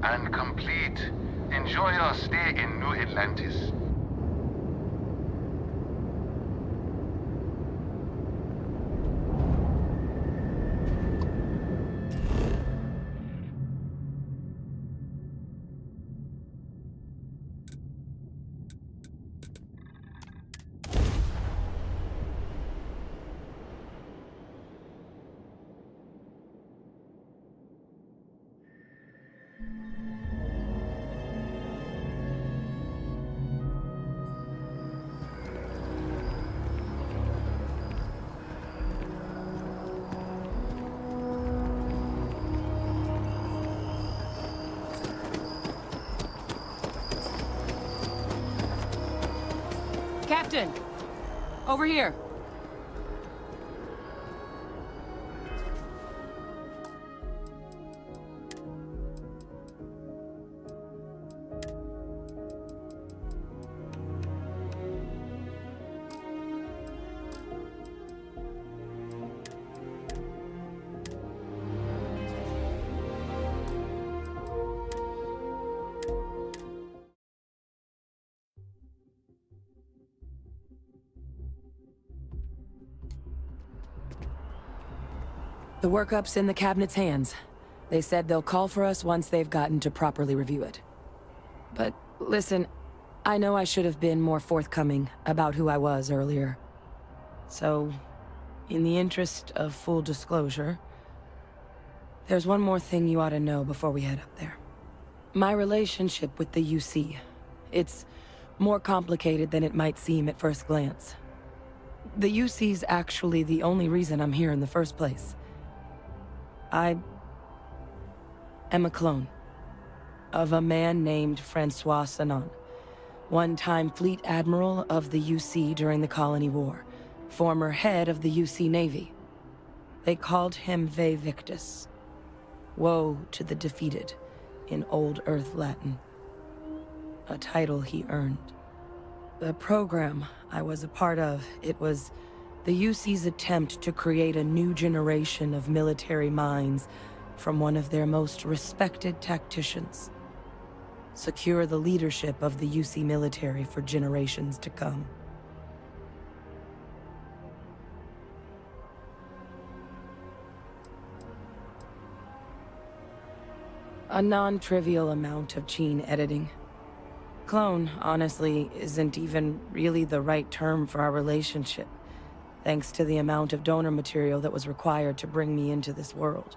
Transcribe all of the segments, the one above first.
and complete. Enjoy your stay in New Atlantis. Captain! Over here! The workup's in the cabinet's hands. They said they'll call for us once they've gotten to properly review it. But listen, I know I should have been more forthcoming about who I was earlier. So, in the interest of full disclosure, there's one more thing you ought to know before we head up there. My relationship with the UC. It's more complicated than it might seem at first glance. The UC's actually the only reason I'm here in the first place. I am a clone of a man named Francois Sanon, one-time fleet admiral of the UC during the Colony War, former head of the UC Navy. They called him Ve Victus, woe to the defeated, in Old Earth Latin, a title he earned. The program I was a part of, it was the UC's attempt to create a new generation of military minds from one of their most respected tacticians. Secure the leadership of the UC military for generations to come. A non-trivial amount of gene editing. Clone, honestly, isn't even really the right term for our relationship, thanks to the amount of donor material that was required to bring me into this world.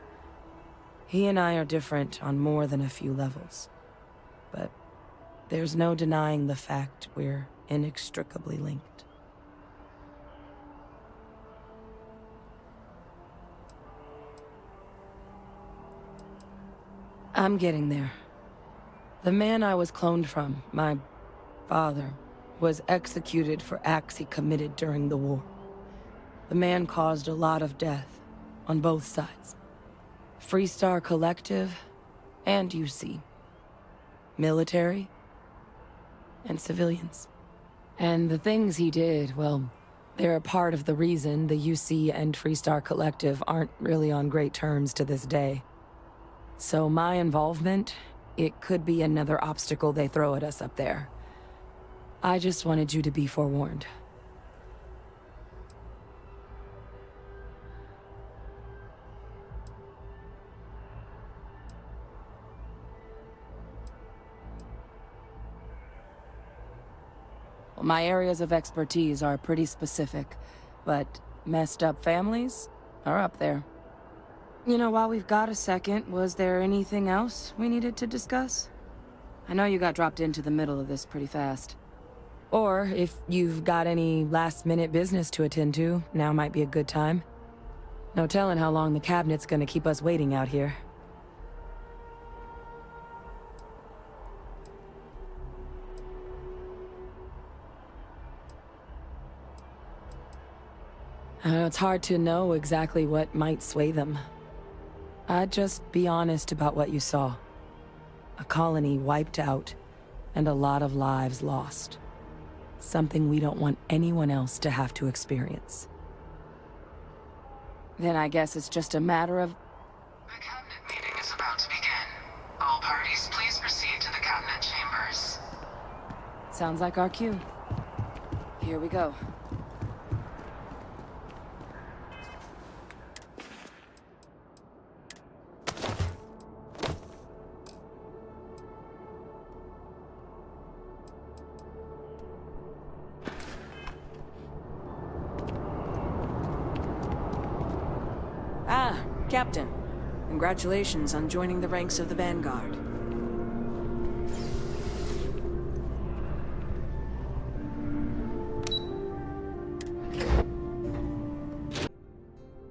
He and I are different on more than a few levels, but there's no denying the fact we're inextricably linked. I'm getting there. The man I was cloned from, my father, was executed for acts he committed during the war. The man caused a lot of death, on both sides. Freestar Collective, and UC. Military, and civilians. And the things he did, well, they're a part of the reason the UC and Freestar Collective aren't really on great terms to this day. So my involvement, it could be another obstacle they throw at us up there. I just wanted you to be forewarned. My areas of expertise are pretty specific, but messed up families are up there. You know, while we've got a second, was there anything else we needed to discuss? I know you got dropped into the middle of this pretty fast. Or if you've got any last-minute business to attend to, now might be a good time. No telling how long the cabinet's gonna keep us waiting out here. It's hard to know exactly what might sway them. I'd just be honest about what you saw. A colony wiped out, and a lot of lives lost. Something we don't want anyone else to have to experience. Then I guess it's just a matter of... The cabinet meeting is about to begin. All parties please proceed to the cabinet chambers? Sounds like our cue. Here we go. Ah, Captain. Congratulations on joining the ranks of the Vanguard.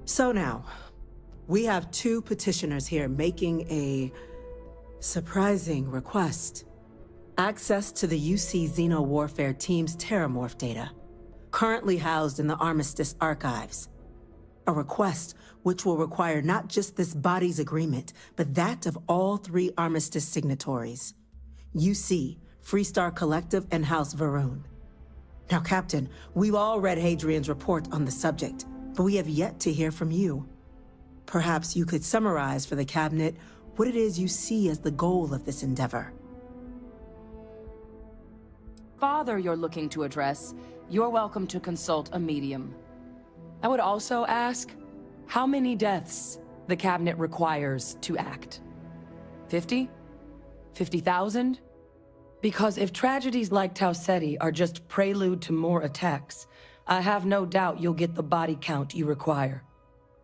So now, we have two petitioners here making a surprising request. Access to the UC Xeno Warfare Team's Terramorph data, currently housed in the Armistice archives. A request which will require not just this body's agreement, but that of all three Armistice signatories. UC, Freestar Collective, and House Varun. Now, Captain, we've all read Hadrian's report on the subject, but we have yet to hear from you. Perhaps you could summarize for the Cabinet what it is you see as the goal of this endeavor. Father you're looking to address, you're welcome to consult a medium. I would also ask how many deaths the Cabinet requires to act. 50? 50,000? Because if tragedies like Tau Ceti are just prelude to more attacks, I have no doubt you'll get the body count you require.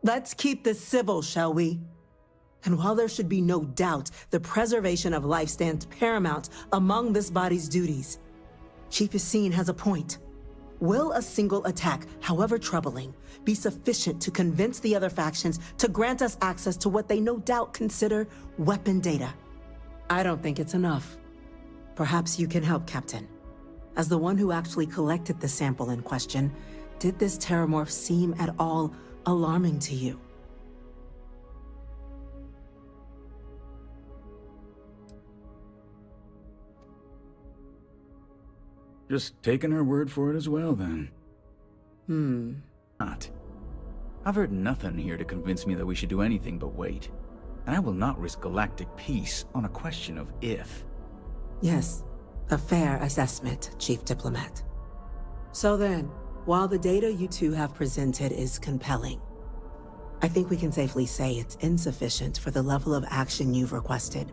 Let's keep this civil, shall we? And while there should be no doubt the preservation of life stands paramount among this body's duties, Chief Yassine has a point. Will a single attack, however troubling, be sufficient to convince the other factions to grant us access to what they no doubt consider weapon data? I don't think it's enough. Perhaps you can help, Captain. As the one who actually collected the sample in question, did this Terramorph seem at all alarming to you? Just taking her word for it as well, then. Not. I've heard nothing here to convince me that we should do anything but wait. And I will not risk galactic peace on a question of if. Yes, a fair assessment, Chief Diplomat. So then, while the data you two have presented is compelling, I think we can safely say it's insufficient for the level of action you've requested.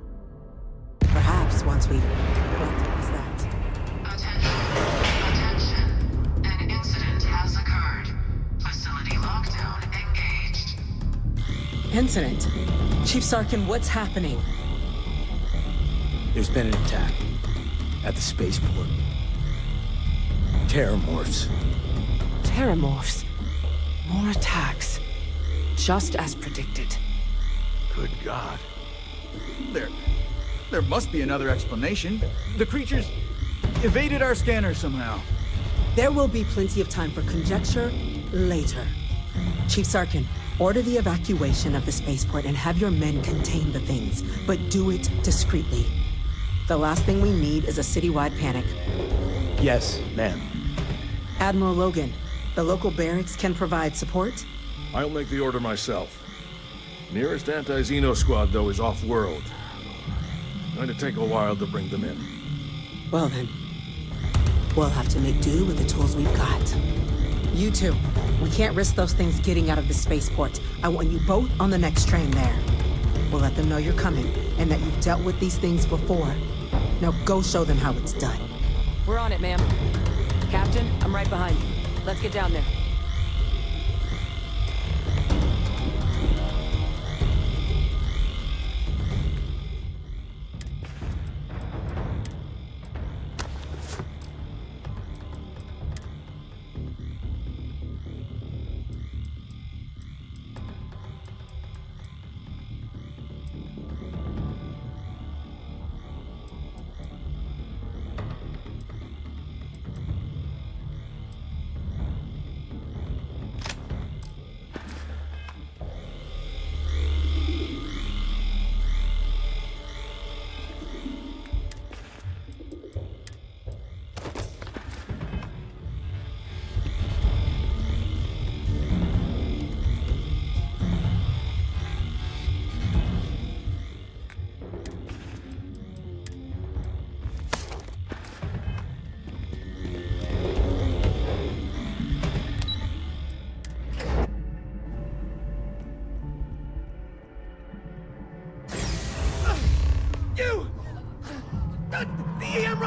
Perhaps once we've... What is that? Attention. An incident has occurred. Facility lockdown engaged. Incident? Chief Sarkin, what's happening? There's been an attack at the spaceport. Terramorphs. Terramorphs. More attacks. Just as predicted. Good God. There must be another explanation. The creatures evaded our scanner somehow. There will be plenty of time for conjecture later. Chief Sarkin, order the evacuation of the spaceport and have your men contain the things, but do it discreetly. The last thing we need is a citywide panic. Yes, ma'am. Admiral Logan, the local barracks can provide support? I'll make the order myself. Nearest anti-Xeno squad, though, is off-world. Going to take a while to bring them in. Well then, we'll have to make do with the tools we've got. You two, we can't risk those things getting out of the spaceport. I want you both on the next train there. We'll let them know you're coming, and that you've dealt with these things before. Now go show them how it's done. We're on it, ma'am. Captain, I'm right behind you. Let's get down there.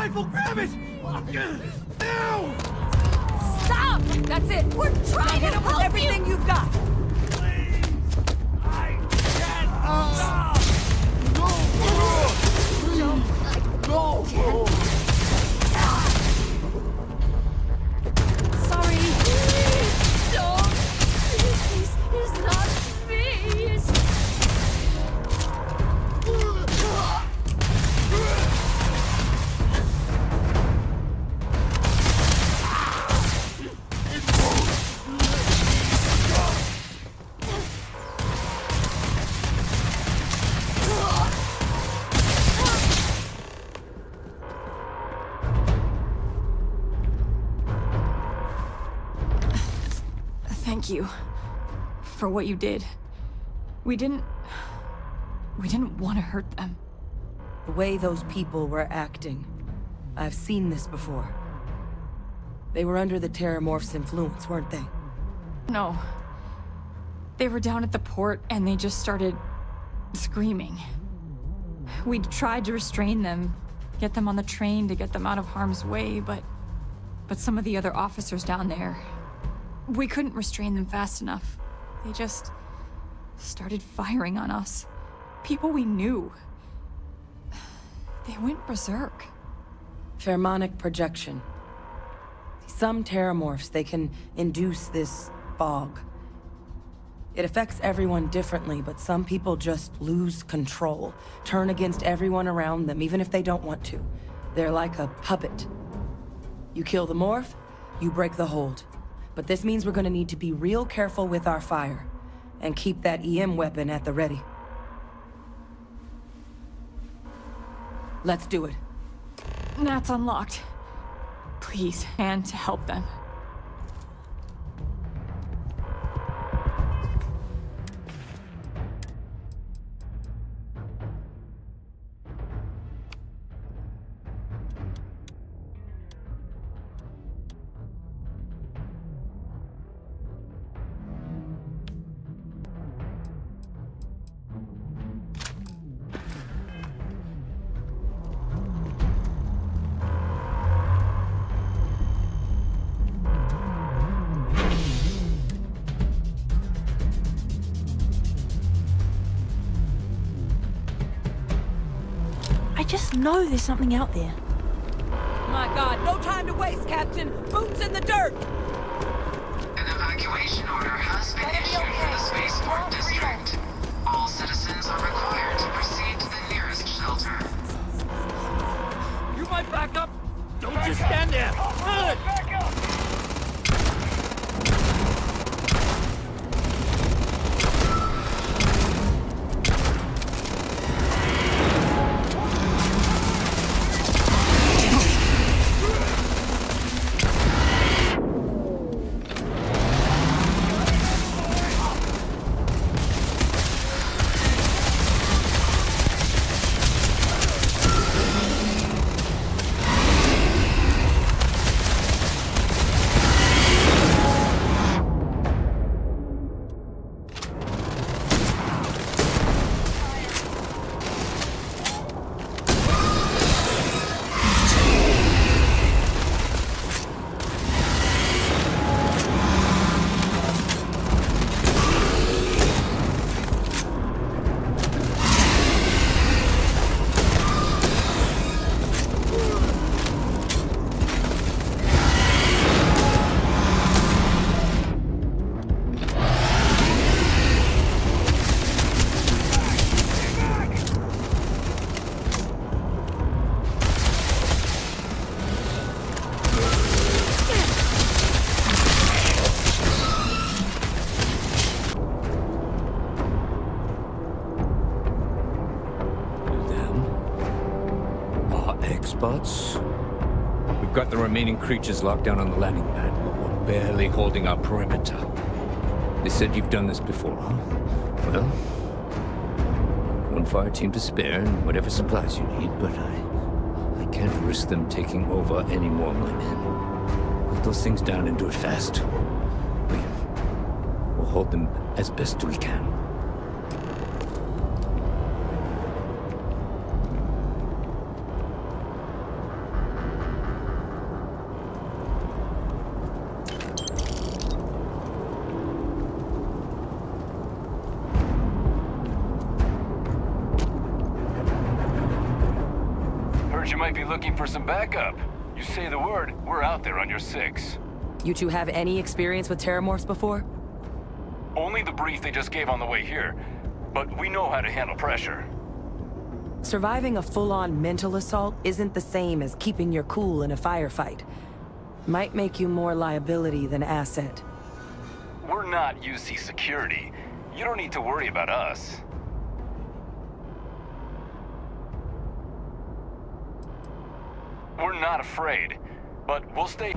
rifle! Grab it! Now! Stop! That's it! We're trying to Hit him with help everything you! you've got! Please! I can't stop! No! Sorry. Please don't. It's not me. It's... Thank you for what you did. We didn't want to hurt them. The way those people were acting, I've seen this before. They were under the Terramorph's influence, weren't they? No. They were down at the port and they just started screaming. We tried to restrain them, get them on the train to get them out of harm's way, but some of the other officers down there, we couldn't restrain them fast enough. They just started firing on us. People we knew. They went berserk. Pheromonic projection. Some Terramorphs, they can induce this fog. It affects everyone differently, but some people just lose control, turn against everyone around them, even if they don't want to. They're like a puppet. You kill the morph, you break the hold. But this means we're gonna need to be real careful with our fire, and keep that EM weapon at the ready. Let's do it. Nat's unlocked. Please, and to help them. I just know there's something out there. My God, no time to waste, Captain! Boots in the dirt! An evacuation order has been issued for the spaceport district. All citizens are required to proceed to the nearest shelter. You might back up! Don't just stand there! Good! Spots. We've got the remaining creatures locked down on the landing pad. We're barely holding our perimeter. They said you've done this before, huh? Well, one fire team to spare and whatever supplies you need, but I can't risk them taking over any more of my men. Put those things down and do it fast. We'll hold them as best we can. might be looking for some backup. You say the word, we're out there on your 6. You two have any experience with terramorphs before? Only the brief they just gave on the way here, but we know how to handle pressure. Surviving a full-on mental assault isn't the same as keeping your cool in a firefight. Might make you more liability than asset. We're not UC security. You don't need to worry about us. We're not afraid, but we'll stay...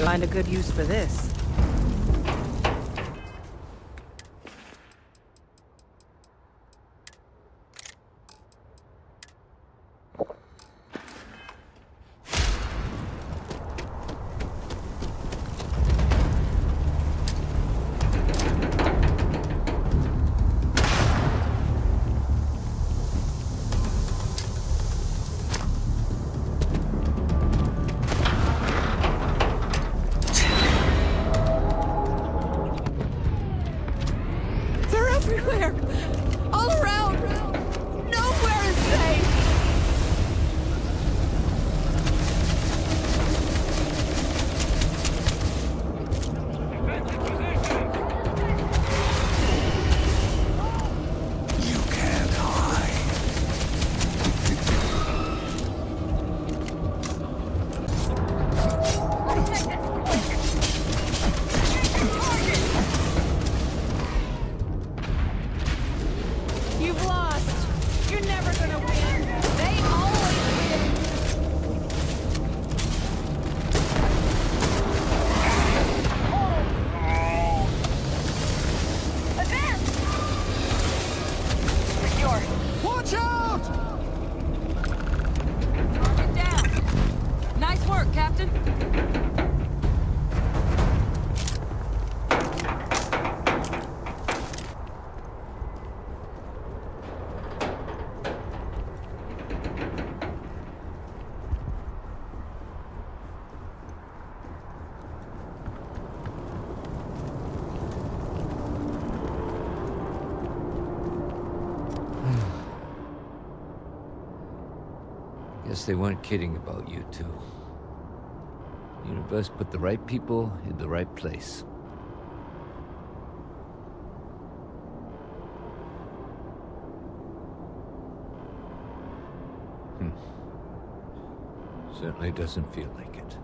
Find a good use for this. Everywhere! All around! Nowhere is safe! You can't hide. You've lost! You're never gonna win! They always win! Advance! Secure. Watch out! Target down. Nice work, Captain. Guess they weren't kidding about you two. The universe put the right people in the right place. Certainly doesn't feel like it.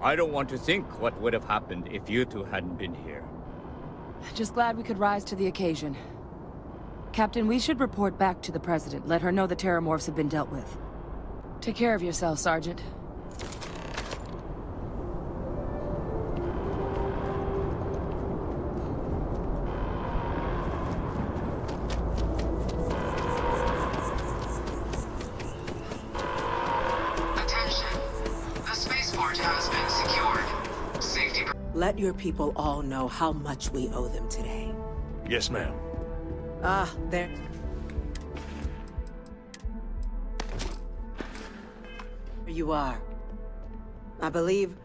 I don't want to think what would have happened if you two hadn't been here. Just glad we could rise to the occasion. Captain, we should report back to the President. Let her know the terramorphs have been dealt with. Take care of yourself, Sergeant. Attention. The spaceport has been secured. Safety... Let your people all know how much we owe them today. Yes, ma'am. Ah, there. You are. I believe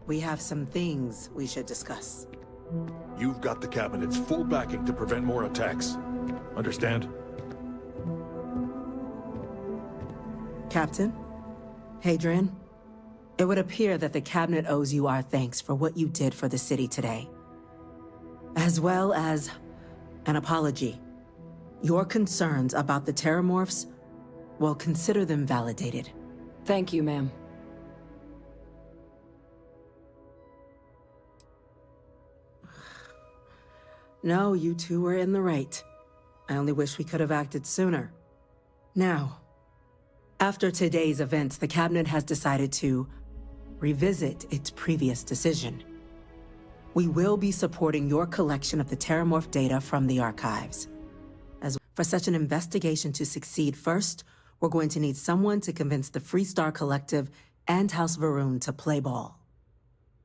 we have some things we should discuss. You've got the Cabinet's full backing to prevent more attacks. Understand? Captain? Hadrian? It would appear that the Cabinet owes you our thanks for what you did for the city today. as well as an apology. Your concerns about the Terramorphs, well, consider them validated. Thank you, ma'am. No, you two were in the right. I only wish we could have acted sooner. Now, after today's events, the Cabinet has decided to revisit its previous decision. We will be supporting your collection of the Terramorph data from the archives. As for such an investigation to succeed, first, we're going to need someone to convince the Freestar Collective and House Varun to play ball.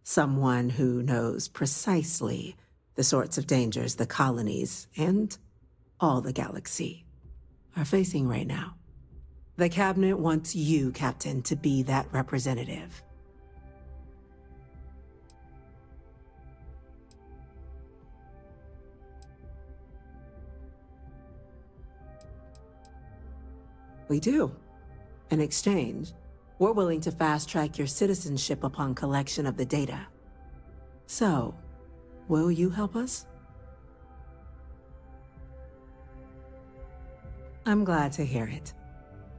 Someone who knows precisely the sorts of dangers the colonies and all the galaxy are facing right now. The Cabinet wants you, Captain, to be that representative. We do. In exchange, we're willing to fast-track your citizenship upon collection of the data. So, will you help us? I'm glad to hear it.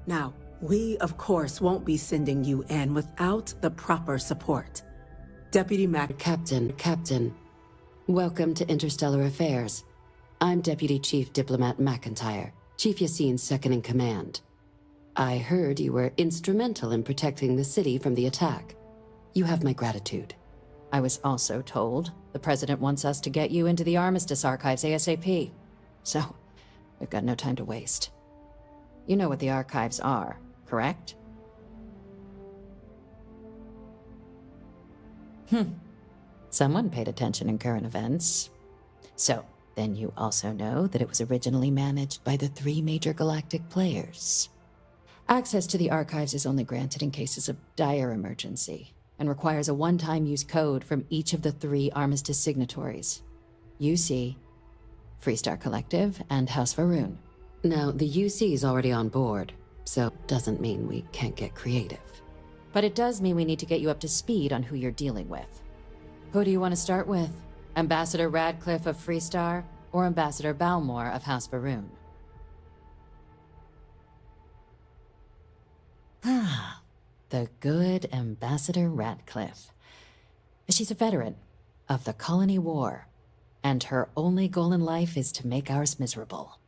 Now, we, of course, won't be sending you in without the proper support. Deputy Captain, welcome to Interstellar Affairs. I'm Deputy Chief Diplomat McIntyre, Chief Yassine's second-in-command. I heard you were instrumental in protecting the city from the attack. You have my gratitude. I was also told the President wants us to get you into the Armistice archives ASAP. So, we've got no time to waste. You know what the archives are, correct? Someone paid attention in current events. So, then you also know that it was originally managed by the 3 major galactic players. Access to the archives is only granted in cases of dire emergency, and requires a one-time use code from each of the 3 Armistice signatories. UC, Freestar Collective, and House Varun. Now, the UC is already on board, so doesn't mean we can't get creative. But it does mean we need to get you up to speed on who you're dealing with. Who do you want to start with? Ambassador Radcliffe of Freestar, or Ambassador Balmore of House Varun? The good Ambassador Radcliffe. She's a veteran of the Colony War, and her only goal in life is to make ours miserable.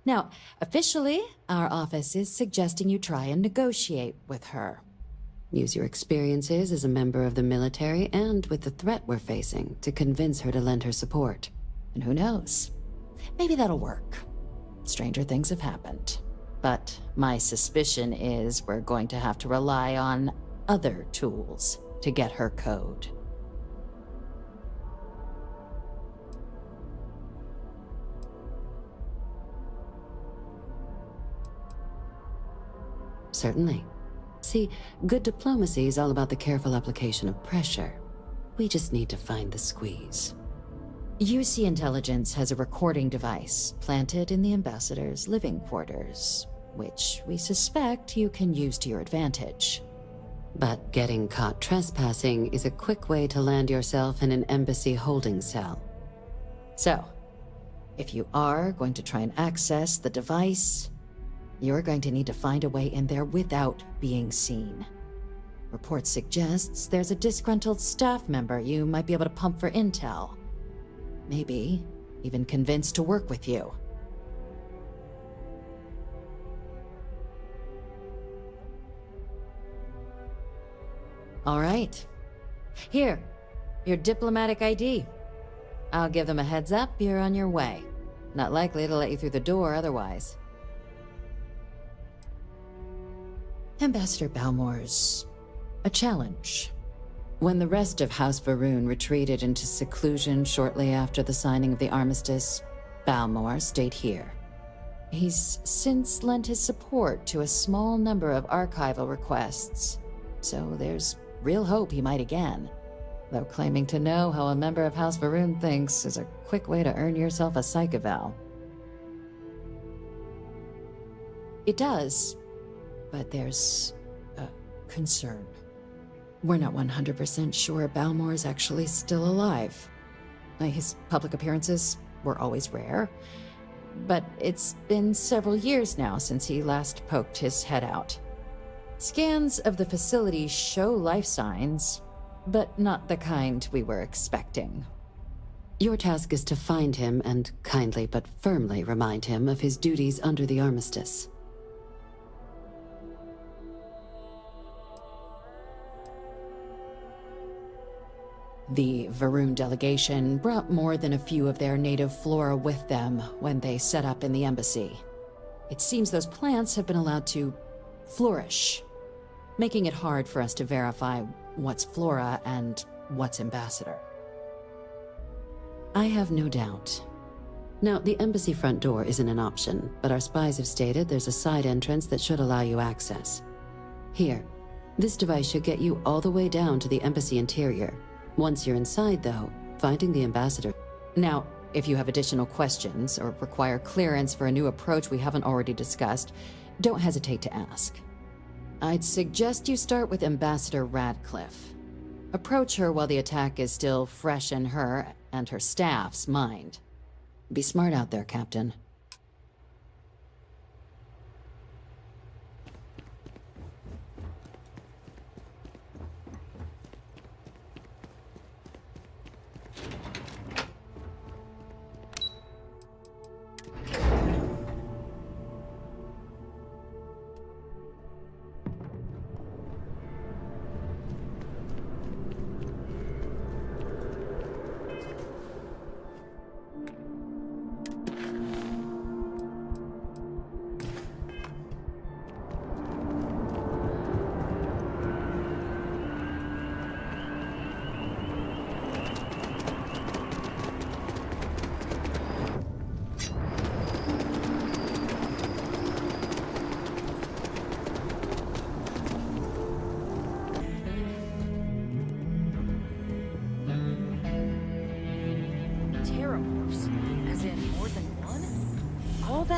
Now, officially, our office is suggesting you try and negotiate with her. Use your experiences as a member of the military and with the threat we're facing to convince her to lend her support. And who knows? Maybe that'll work. Stranger things have happened. But my suspicion is we're going to have to rely on other tools to get her code. Certainly. See, good diplomacy is all about the careful application of pressure. We just need to find the squeeze. UC Intelligence has a recording device planted in the Ambassador's living quarters, which we suspect you can use to your advantage. But getting caught trespassing is a quick way to land yourself in an embassy holding cell. So, if you are going to try and access the device, you're going to need to find a way in there without being seen. Report suggests there's a disgruntled staff member you might be able to pump for intel. Maybe even convince to work with you. All right. Here, your diplomatic ID. I'll give them a heads up you're on your way. Not likely to let you through the door otherwise. Ambassador Balmore's a challenge. When the rest of House Varun retreated into seclusion shortly after the signing of the armistice, Balmore stayed here. He's since lent his support to a small number of archival requests, so there's real hope he might again. Though claiming to know how a member of House Varun thinks is a quick way to earn yourself a psych eval. It does, but there's a concern. We're not 100% sure Balmore's actually still alive. His public appearances were always rare, but it's been several years now since he last poked his head out. Scans of the facility show life signs, but not the kind we were expecting. Your task is to find him and kindly but firmly remind him of his duties under the armistice. The Varun delegation brought more than a few of their native flora with them when they set up in the embassy. It seems those plants have been allowed to flourish, making it hard for us to verify what's flora and what's ambassador. I have no doubt. Now, the embassy front door isn't an option, but our spies have stated there's a side entrance that should allow you access. Here, this device should get you all the way down to the embassy interior. Once you're inside, though, finding the ambassador... Now, if you have additional questions or require clearance for a new approach we haven't already discussed, don't hesitate to ask. I'd suggest you start with Ambassador Radcliffe. Approach her while the attack is still fresh in her and her staff's mind. Be smart out there, Captain.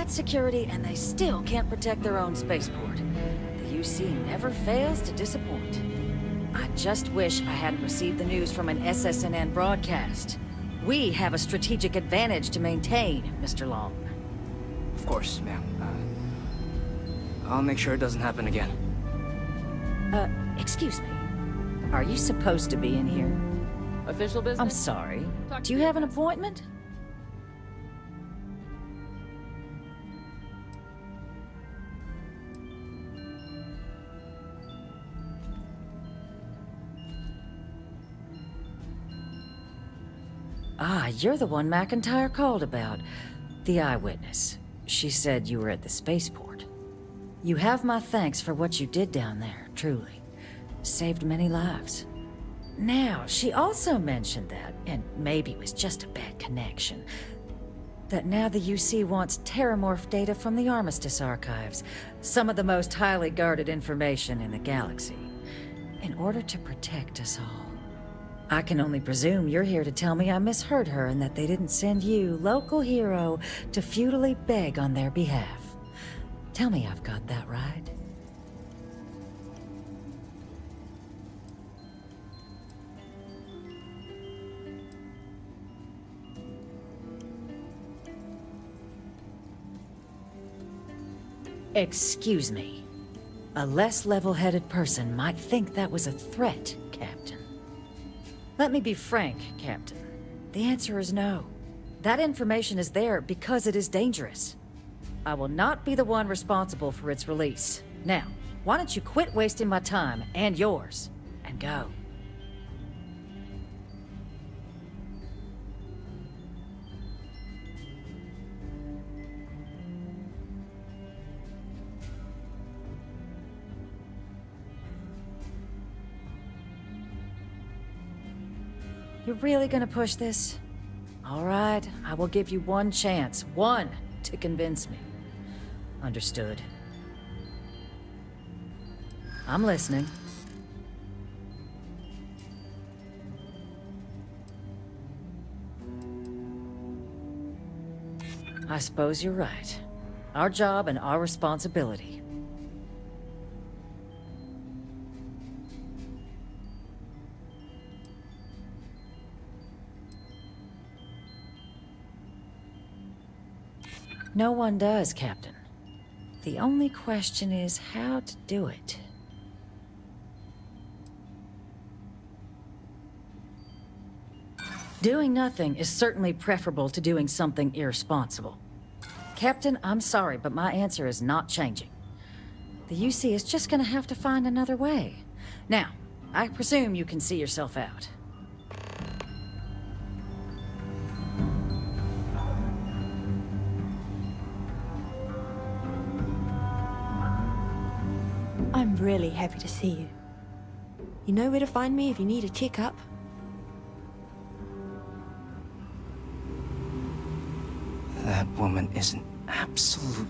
Security, and they still can't protect their own spaceport. The UC never fails to disappoint. I just wish I hadn't received the news from an SSNN broadcast. We have a strategic advantage to maintain, Mr. Long. Of course, ma'am. I'll make sure it doesn't happen again. Excuse me. Are you supposed to be in here? Official business? I'm sorry. Do you have an appointment? Ah, you're the one McIntyre called about. The eyewitness. She said you were at the spaceport. You have my thanks for what you did down there, truly. Saved many lives. Now, she also mentioned that, and maybe it was just a bad connection, that now the UC wants terramorph data from the Armistice archives, some of the most highly guarded information in the galaxy, in order to protect us all. I can only presume you're here to tell me I misheard her and that they didn't send you, local hero, to futilely beg on their behalf. Tell me I've got that right. Excuse me. A less level-headed person might think that was a threat, Captain. Let me be frank, Captain. The answer is no. That information is there because it is dangerous. I will not be the one responsible for its release. Now, why don't you quit wasting my time and yours, and go? You're really gonna push this? All right, I will give you one chance. One to convince me. Understood. I'm listening. I suppose you're right. Our job and our responsibility. No one does, Captain. The only question is how to do it. Doing nothing is certainly preferable to doing something irresponsible. Captain, I'm sorry, but my answer is not changing. The UC is just gonna have to find another way. Now, I presume you can see yourself out. I'm really happy to see you. You know where to find me if you need a checkup. That woman is an absolute...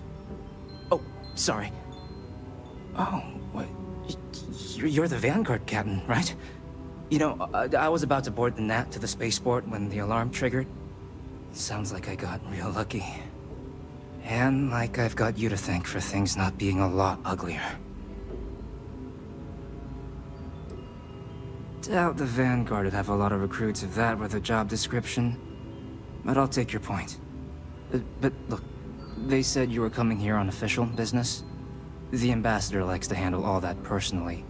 Oh, sorry. Oh, what? You're the Vanguard captain, right? You know, I was about to board the Nat to the spaceport when the alarm triggered. Sounds like I got real lucky. And like I've got you to thank for things not being a lot uglier. Doubt the Vanguard would have a lot of recruits if that were the job description. But I'll take your point. But look, they said you were coming here on official business. The ambassador likes to handle all that personally,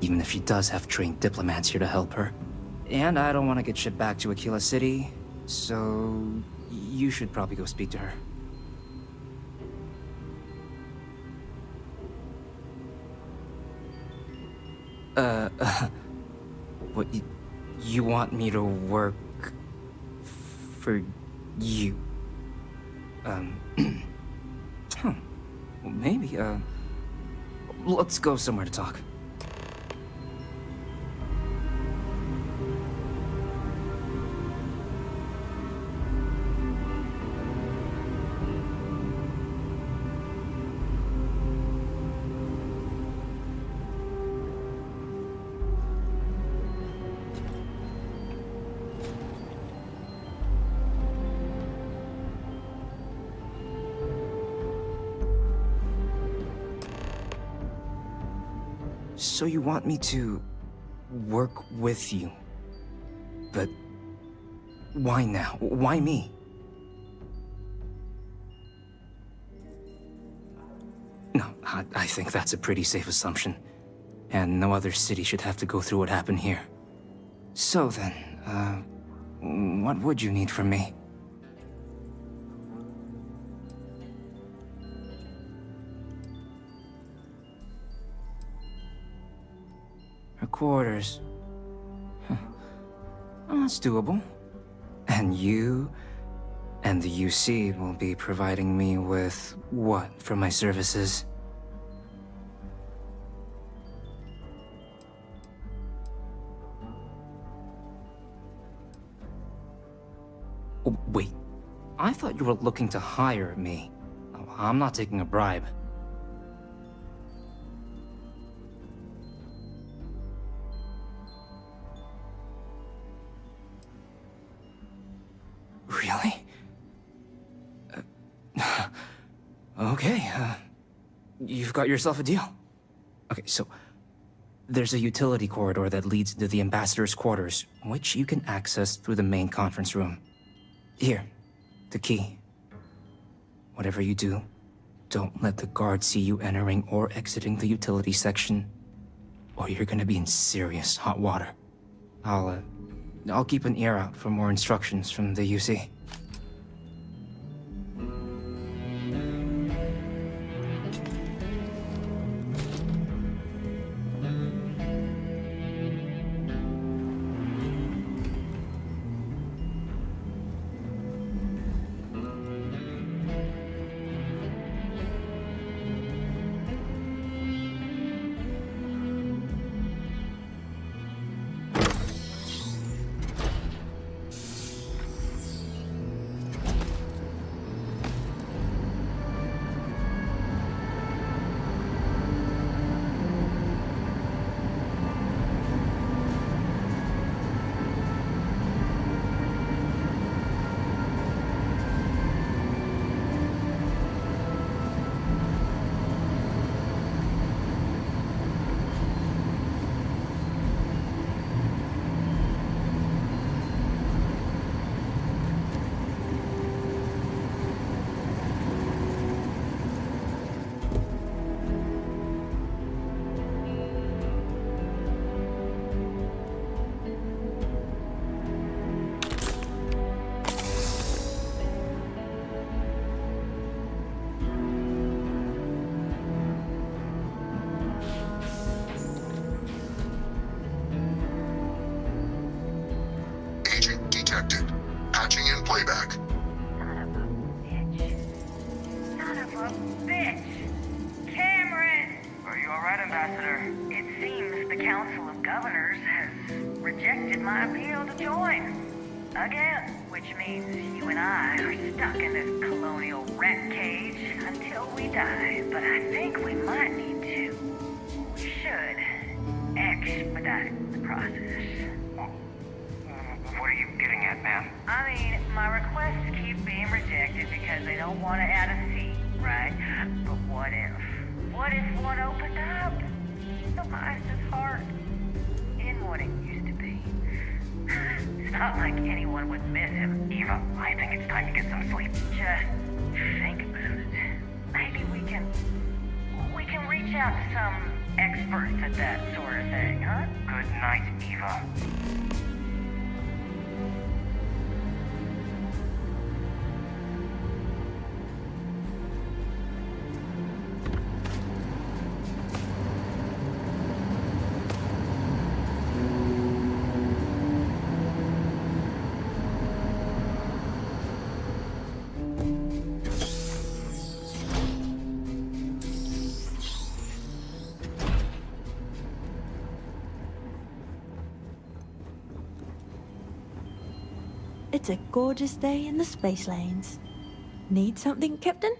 even if she does have trained diplomats here to help her. And I don't want to get shipped back to Aquila City, so you should probably go speak to her. What, you want me to work for you? Huh. Well, maybe, let's go somewhere to talk. So you want me to work with you? But why now? Why me? No, I think that's a pretty safe assumption. And no other city should have to go through what happened here. So then, what would you need from me? Her quarters. Huh. Oh, that's doable. And you and the UC will be providing me with what for my services? Oh, wait. I thought you were looking to hire me. Oh, I'm not taking a bribe. Really? Okay, you've got yourself a deal. Okay, so there's a utility corridor that leads to the ambassador's quarters, which you can access through the main conference room. Here, the key. Whatever you do, don't let the guards see you entering or exiting the utility section, or you're gonna be in serious hot water. I'll keep an ear out for more instructions from the UC. Patching in playback. Son of a bitch! Cameron! Are you alright, Ambassador? It seems the Council of Governors has rejected my appeal to join. Again, which means you and I are stuck in this colonial rat cage until we die. But I think we might need to. We should expedite the process. What are you getting at, ma'am? I mean, my requests keep being rejected because they don't want to add a seat, right? But what if? What if one opened up? The Meister's heart in what it used to be. It's not like anyone would miss him. Eva, I think it's time to get some sleep. Just think about it. Maybe we can reach out to some experts at that sort of thing, huh? Good night, Eva. It's a gorgeous day in the space lanes. Need something, Captain?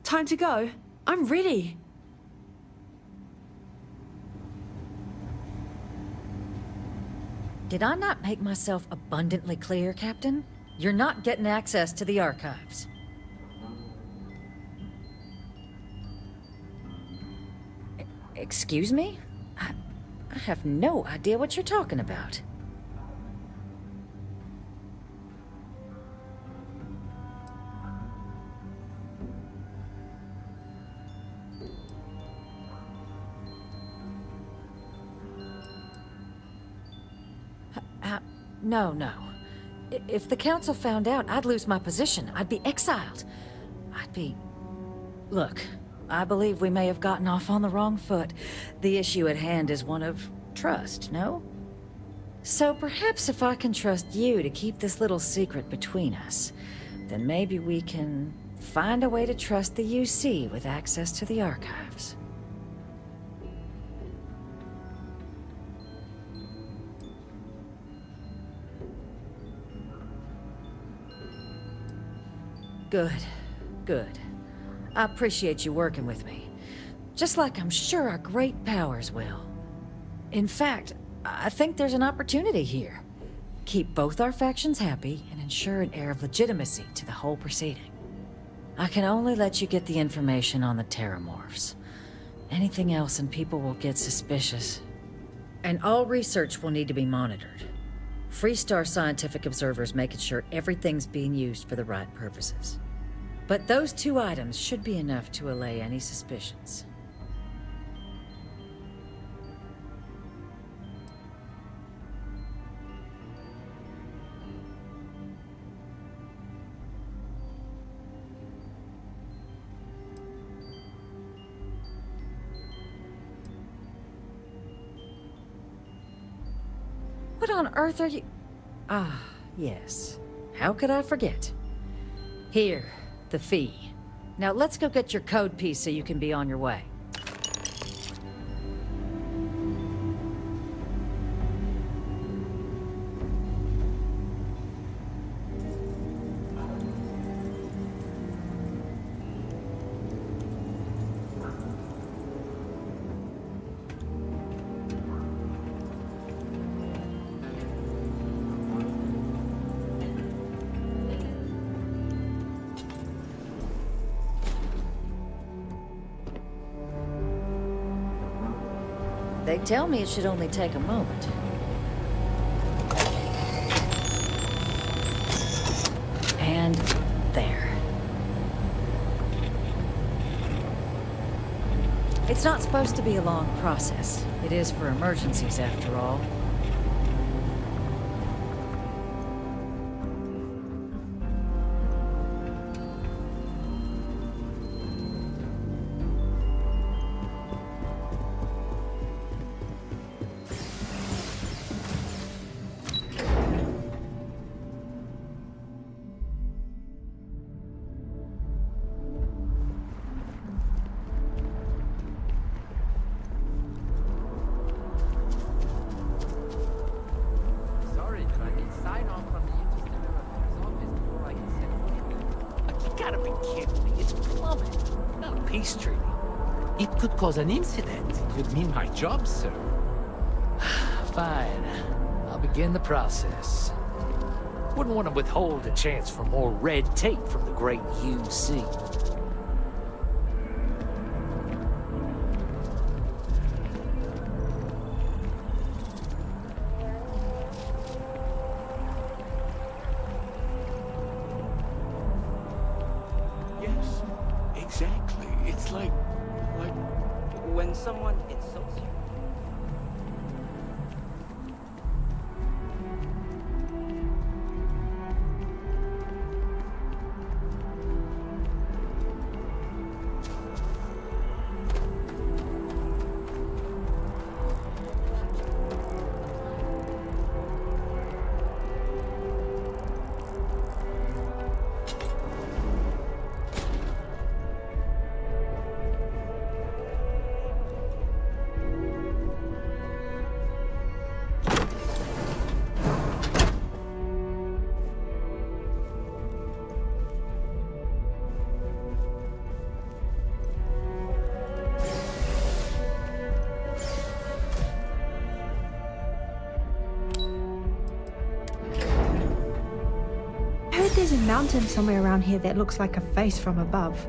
Time to go. I'm ready. Did I not make myself abundantly clear, Captain? You're not getting access to the archives. Excuse me? I have no idea what you're talking about. No. If the Council found out, I'd lose my position. I'd be exiled. Look, I believe we may have gotten off on the wrong foot. The issue at hand is one of trust, no? So perhaps if I can trust you to keep this little secret between us, then maybe we can find a way to trust the UC with access to the archives. Good. I appreciate you working with me. Just like I'm sure our great powers will. In fact, I think there's an opportunity here. Keep both our factions happy and ensure an air of legitimacy to the whole proceeding. I can only let you get the information on the Terramorphs. Anything else and people will get suspicious. And all research will need to be monitored. Freestar scientific observers making sure everything's being used for the right purposes. But those two items should be enough to allay any suspicions. What on earth are you... Ah, yes. How could I forget? Here, the fee. Now let's go get your code piece so you can be on your way. They tell me it should only take a moment. And there. It's not supposed to be a long process. It is for emergencies, after all. gotta be kidding me. It's plumbing, not a peace treaty. It could cause an incident. It could mean my job, sir. Fine. I'll begin the process. Wouldn't want to withhold a chance for more red tape from the great UC. Yes, exactly. It's like... When someone insults you. There's a mountain somewhere around here that looks like a face from above.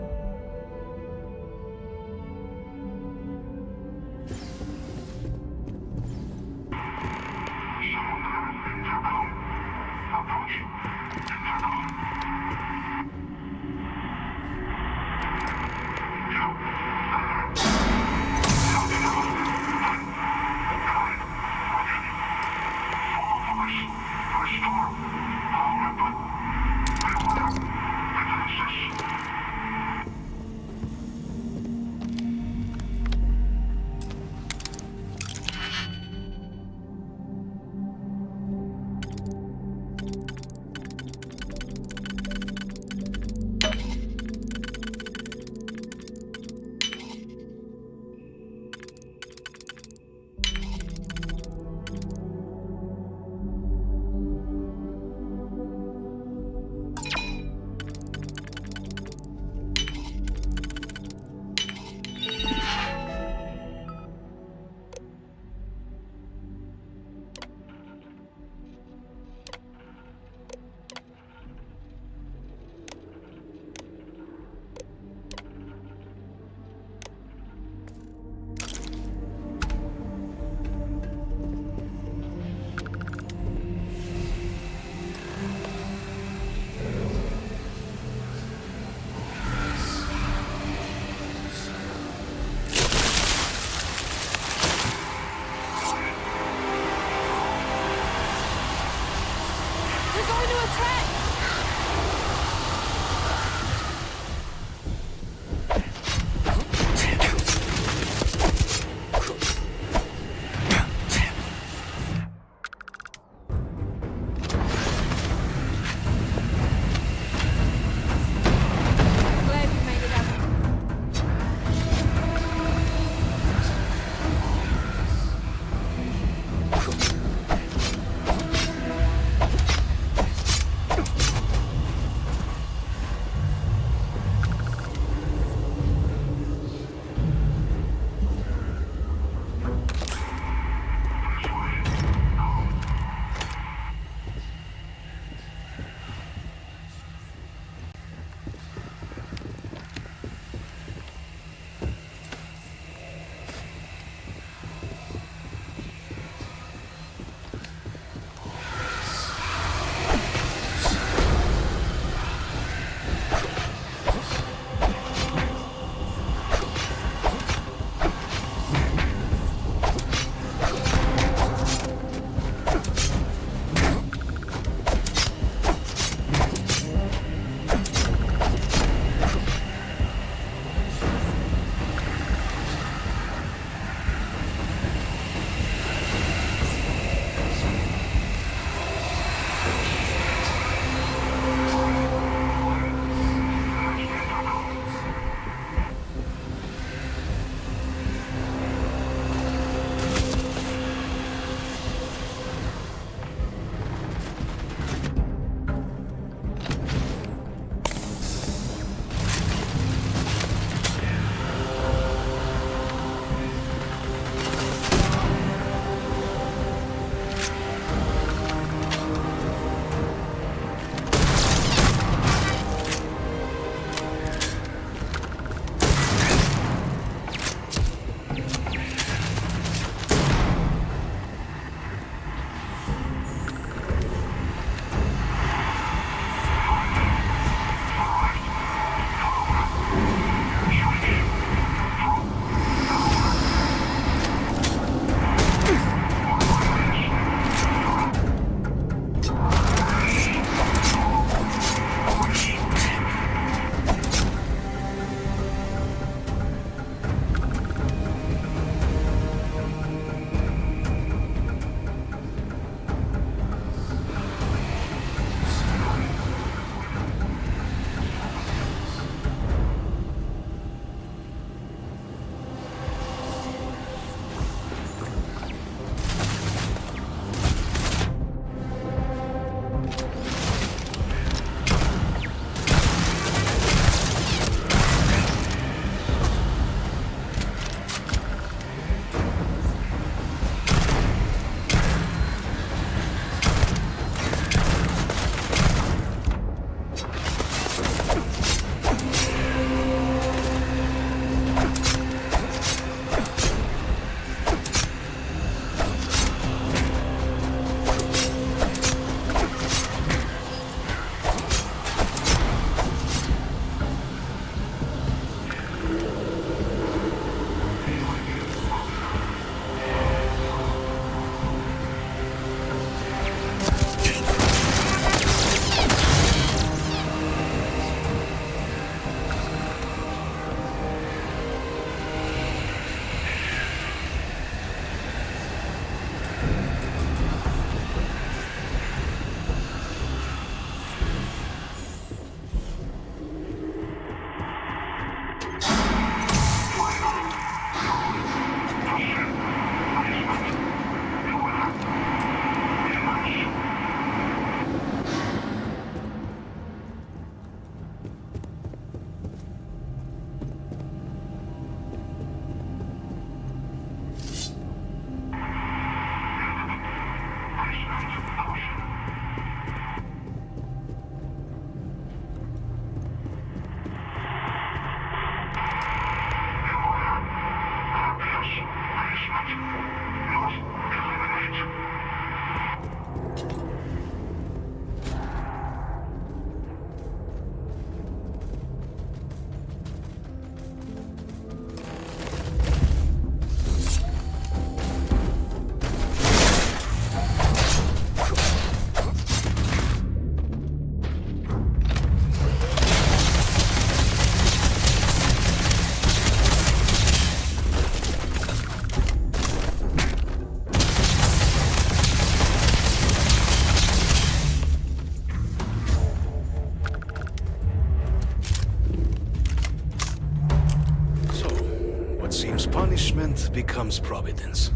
fate becomes providence.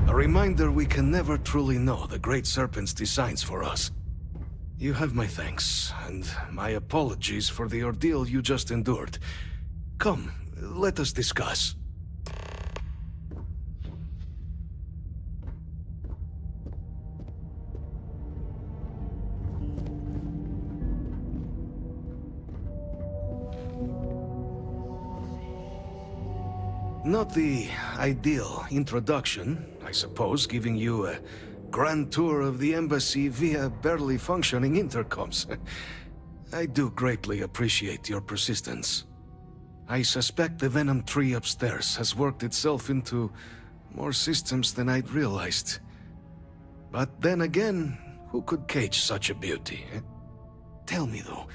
A reminder we can never truly know the Great Serpent's designs for us. You have my thanks, and my apologies for the ordeal you just endured. Come, let us discuss. Not the ideal introduction, I suppose, giving you a grand tour of the embassy via barely functioning intercoms. I do greatly appreciate your persistence. I suspect the Venom tree upstairs has worked itself into more systems than I'd realized. But then again, who could cage such a beauty? Tell me though,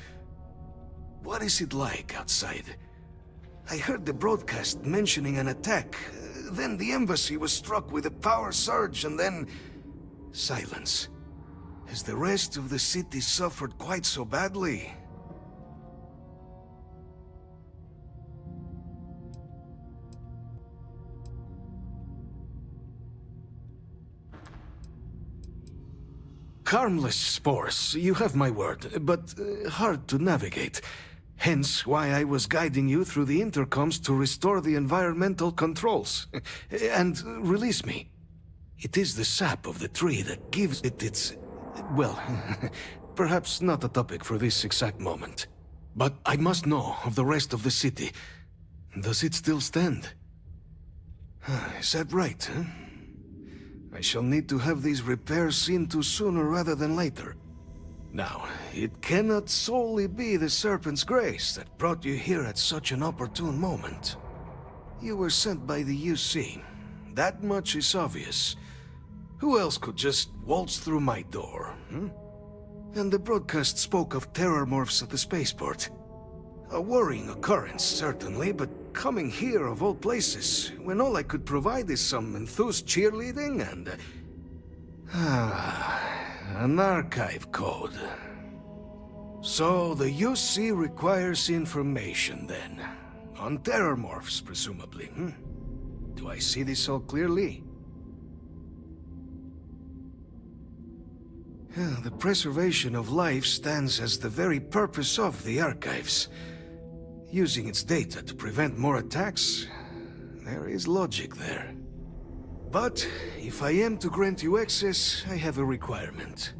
what is it like outside? I heard the broadcast mentioning an attack. Then the embassy was struck with a power surge and then... silence. Has the rest of the city suffered quite so badly? Harmless spores, you have my word, but hard to navigate. Hence why I was guiding you through the intercoms to restore the environmental controls. And release me. It is the sap of the tree that gives it its... well, perhaps not a topic for this exact moment. But I must know of the rest of the city. Does it still stand? Is that right, huh? I shall need to have these repairs seen to sooner rather than later. Now, it cannot solely be the Serpent's grace that brought you here at such an opportune moment. You were sent by the UC. That much is obvious. Who else could just waltz through my door, hmm? And the broadcast spoke of terror morphs at the spaceport. A worrying occurrence, certainly, but coming here of all places, when all I could provide is some enthused cheerleading and... an archive code. So the UC requires information, then. On terror morphs, presumably, hmm? Do I see this all clearly? The preservation of life stands as the very purpose of the archives. Using its data to prevent more attacks, there is logic there. But if I am to grant you access, I have a requirement.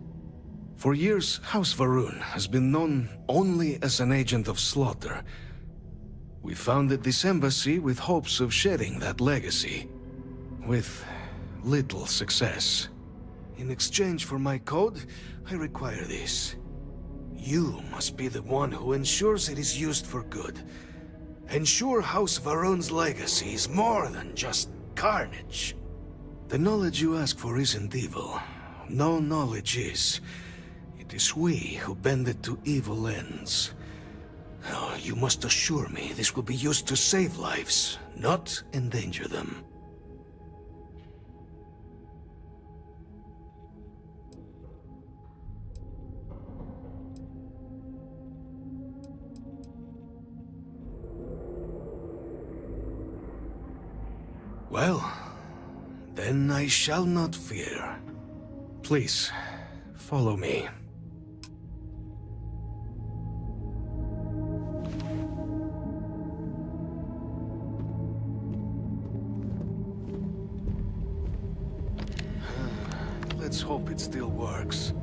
For years, House Varun has been known only as an agent of slaughter. We founded this embassy with hopes of shedding that legacy, with little success. In exchange for my code, I require this. You must be the one who ensures it is used for good. Ensure House Varun's legacy is more than just carnage. The knowledge you ask for isn't evil. No knowledge is. It is we who bend it to evil ends. Oh, you must assure me this will be used to save lives, not endanger them. Well, then I shall not fear. Please, follow me. Let's hope it still works.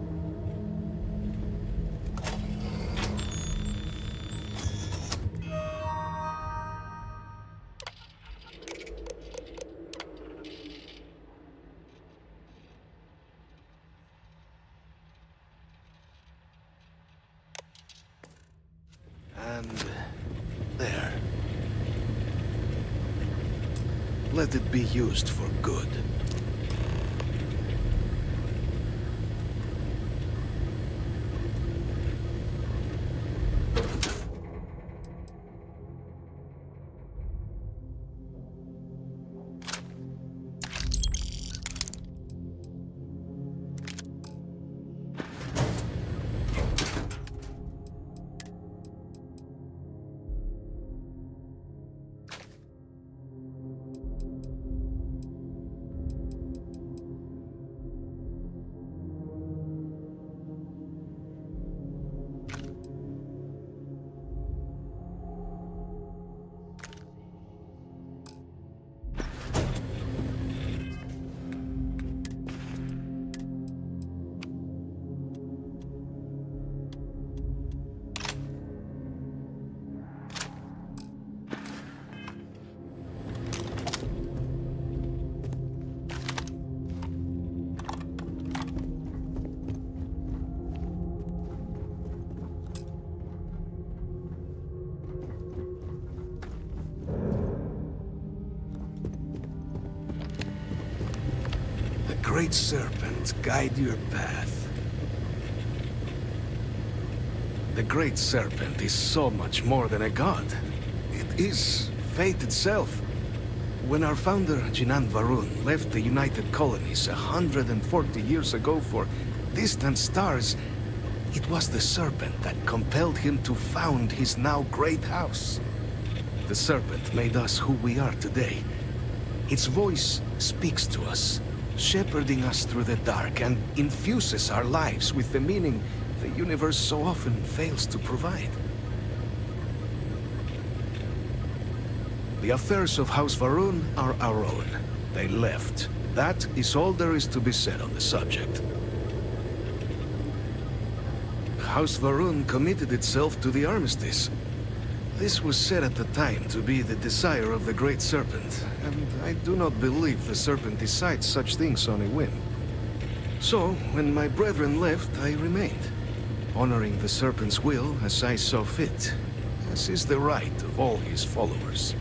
And there. Let it be used for good. Great Serpent guide your path. The Great Serpent is so much more than a god. It is fate itself. When our founder, Jinan Varun, left the United Colonies 140 years ago for distant stars, it was the Serpent that compelled him to found his now great house. The Serpent made us who we are today. Its voice speaks to us, shepherding us through the dark, and infuses our lives with the meaning the universe so often fails to provide. The affairs of House Varun are our own. They left. That is all there is to be said on the subject. House Varun committed itself to the armistice. This was said at the time to be the desire of the Great Serpent, and I do not believe the Serpent decides such things on a whim. So, when my brethren left, I remained, honoring the Serpent's will as I saw fit, as is the right of all his followers.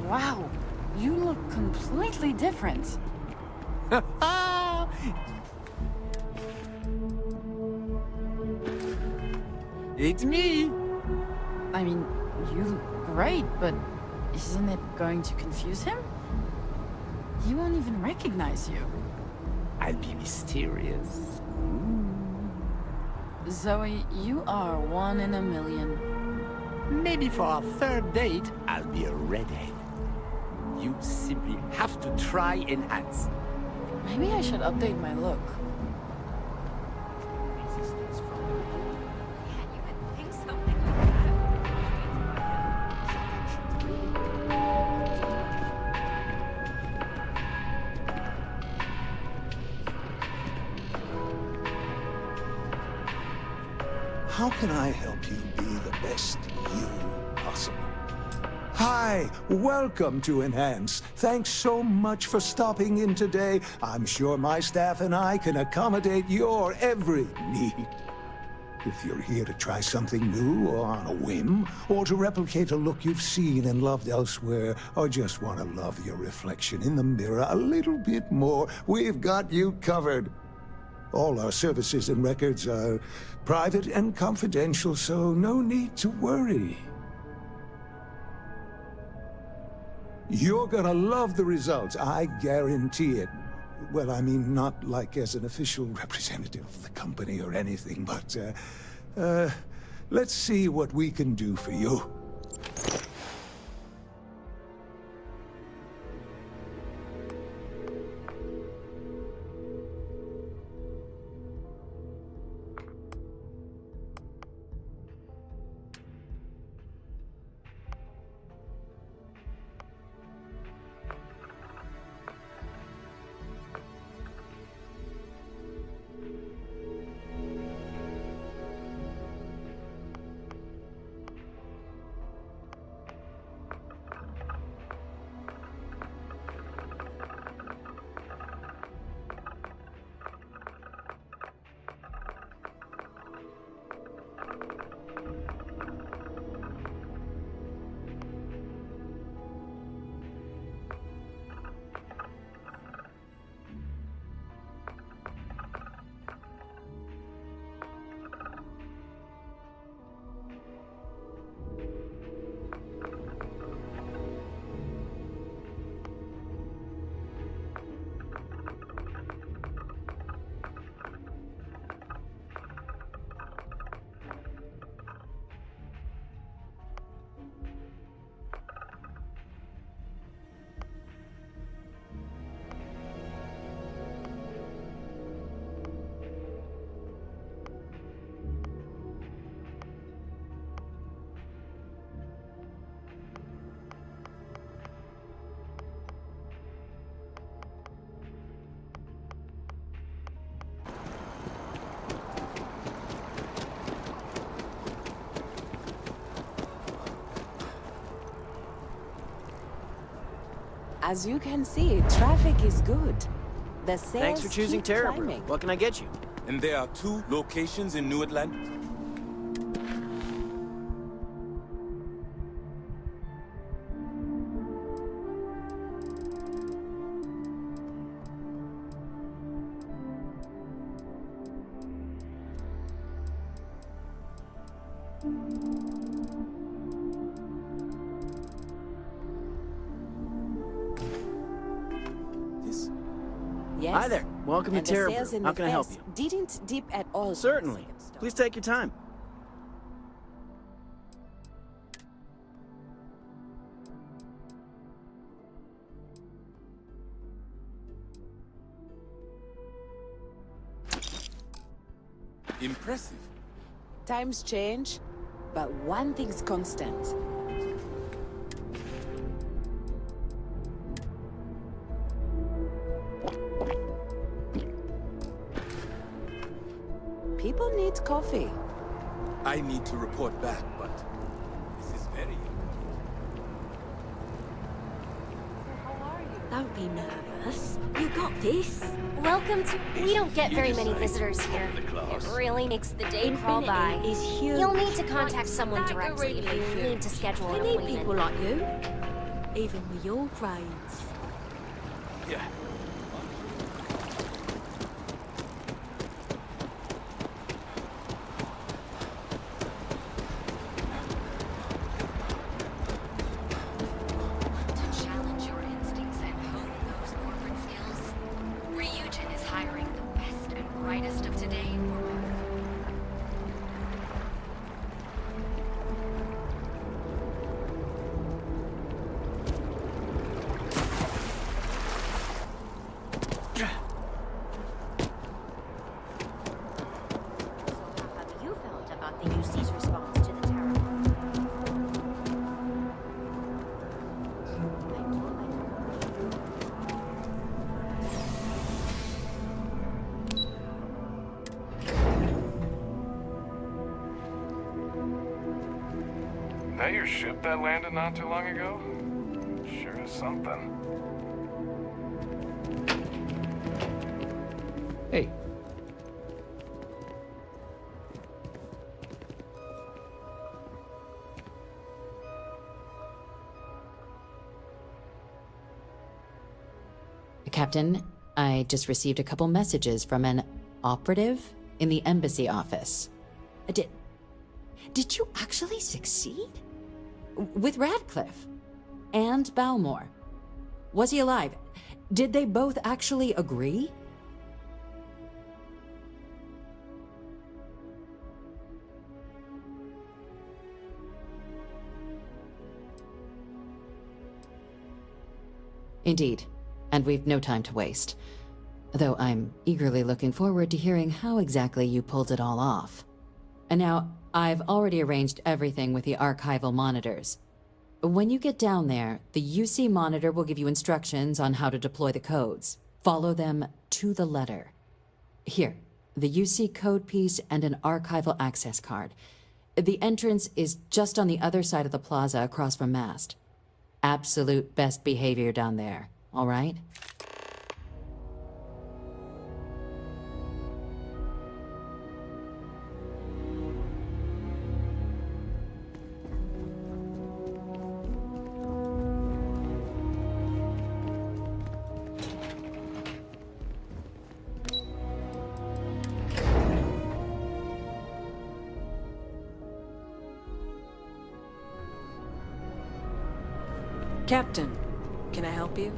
Wow, you look completely different. It's me! I mean, you look great, but isn't it going to confuse him? He won't even recognize you. I'll be mysterious. Zoe, you are one in a million. Maybe for our third date, I'll be a redhead. You simply have to try enhance. Maybe I should update my look. How can I help you be the best you possible? Hi, welcome to Enhance. Thanks so much for stopping in today. I'm sure my staff and I can accommodate your every need. If you're here to try something new or on a whim, or to replicate a look you've seen and loved elsewhere, or just want to love your reflection in the mirror a little bit more, we've got you covered. All our services and records are private and confidential, so no need to worry. You're gonna love the results, I guarantee it. Well, I mean, not like as an official representative of the company or anything, but, let's see what we can do for you. As you can see, traffic is good. The sales Thanks for choosing keep Terra climbing. Brew. What can I get you? And there are 2 locations in New Atlanta. Yes. Hi there. Welcome And to the Terra sales Brew. in How the can I help fest you? Didn't dip at all. Certainly. Please take your time. Impressive. Times change, but one thing's constant. People need coffee. I need to report back, but this is very Don't be nervous. You got this. Welcome to... We don't get very many visitors here. It really makes the day crawl by. Infinity is huge. You'll need to contact someone directly if you need to schedule They an need appointment. people like you. Even with your brains. Yeah. To challenge your instincts and hone those corporate skills, Ryujin is hiring the best and brightest of today for both. How have you felt about the UC's response to the terror? That your ship that landed not too long ago? Sure is something. Hey. Captain, I just received a couple messages from an operative in the embassy office. Did you actually succeed? With Radcliffe? And Balmore? Was he alive? Did they both actually agree? Indeed, and we've no time to waste. Though I'm eagerly looking forward to hearing how exactly you pulled it all off. And now, I've already arranged everything with the archival monitors. When you get down there, the UC monitor will give you instructions on how to deploy the codes. Follow them to the letter. Here, the UC code piece and an archival access card. The entrance is just on the other side of the plaza across from Mast. Absolute best behavior down there, all right? Captain, can I help you?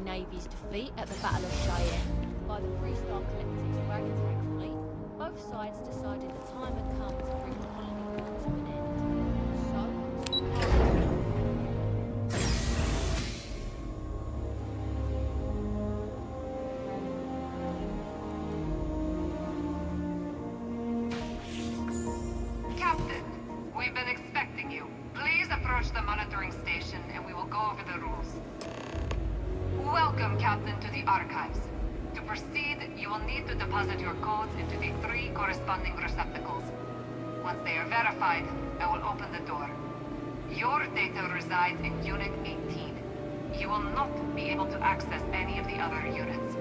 Navy's defeat at the Battle of Cheyenne by the Freestar Collective's ragtag fleet, both sides decided the time had come to bring the healing war to an end. So, two Captain, we've been expecting you. Please approach the monitoring station and we will go over the rules. Welcome, Captain, to the Archives. To proceed, you will need to deposit your codes into the 3 corresponding receptacles. Once they are verified, I will open the door. Your data resides in Unit 18. You will not be able to access any of the other units.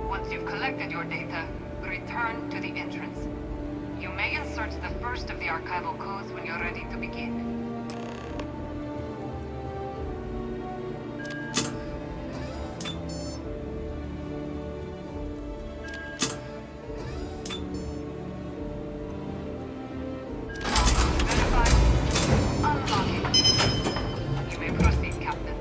Once you've collected your data, return to the entrance. You may insert the first of the archival codes when you're ready to begin. You may proceed, Captain.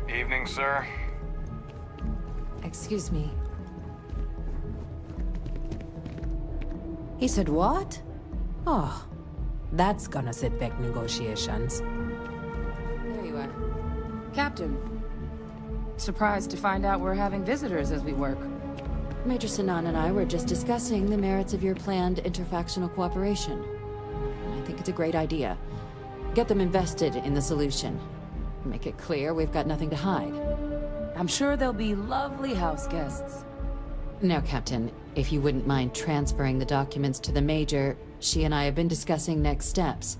Evening, sir. Excuse me. He said what? Oh, that's gonna set back negotiations. There you are. Captain. Surprised to find out we're having visitors as we work. Major Sinan and I were just discussing the merits of your planned interfactional cooperation. I think it's a great idea. Get them invested in the solution. Make it clear we've got nothing to hide. I'm sure they'll be lovely house guests. Now, Captain, if you wouldn't mind transferring the documents to the Major, she and I have been discussing next steps.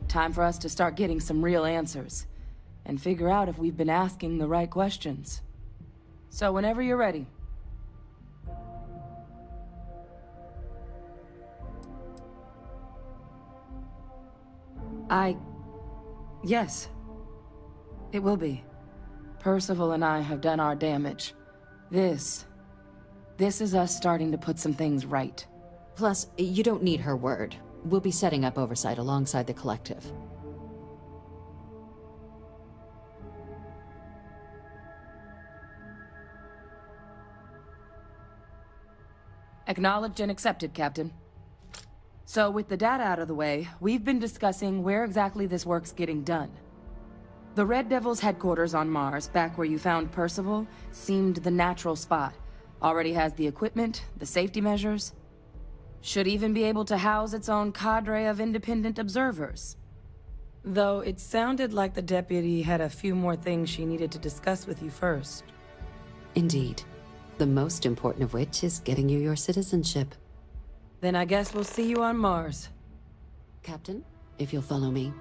Time for us to start getting some real answers. And figure out if we've been asking the right questions. So whenever you're ready. Yes. It will be. Percival and I have done our damage. This is us starting to put some things right. Plus, you don't need her word. We'll be setting up oversight alongside the Collective. Acknowledged and accepted, Captain. So with the data out of the way, we've been discussing where exactly this work's getting done. The Red Devil's headquarters on Mars, back where you found Percival, seemed the natural spot. Already has the equipment, the safety measures. Should even be able to house its own cadre of independent observers. Though it sounded like the deputy had a few more things she needed to discuss with you first. Indeed. The most important of which is getting you your citizenship. Then I guess we'll see you on Mars. Captain, if you'll follow me.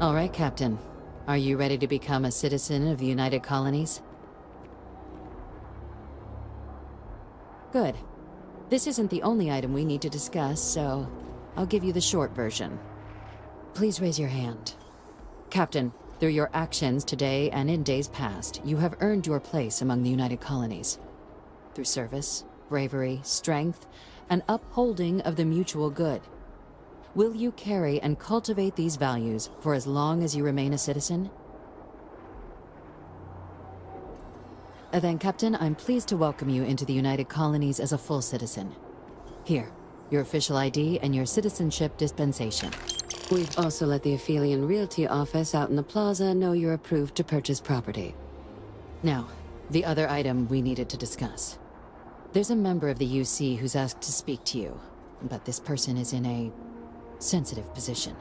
All right, Captain. Are you ready to become a citizen of the United Colonies? Good. This isn't the only item we need to discuss, so I'll give you the short version. Please raise your hand. Captain, through your actions today and in days past, you have earned your place among the United Colonies. Through service, bravery, strength, and upholding of the mutual good. Will you carry and cultivate these values for as long as you remain a citizen? Then, Captain, I'm pleased to welcome you into the United Colonies as a full citizen. Here, your official ID and your citizenship dispensation. We've also let the Aphelion Realty office out in the plaza know you're approved to purchase property. Now, the other item we needed to discuss. There's a member of the UC who's asked to speak to you, but this person is in a sensitive position.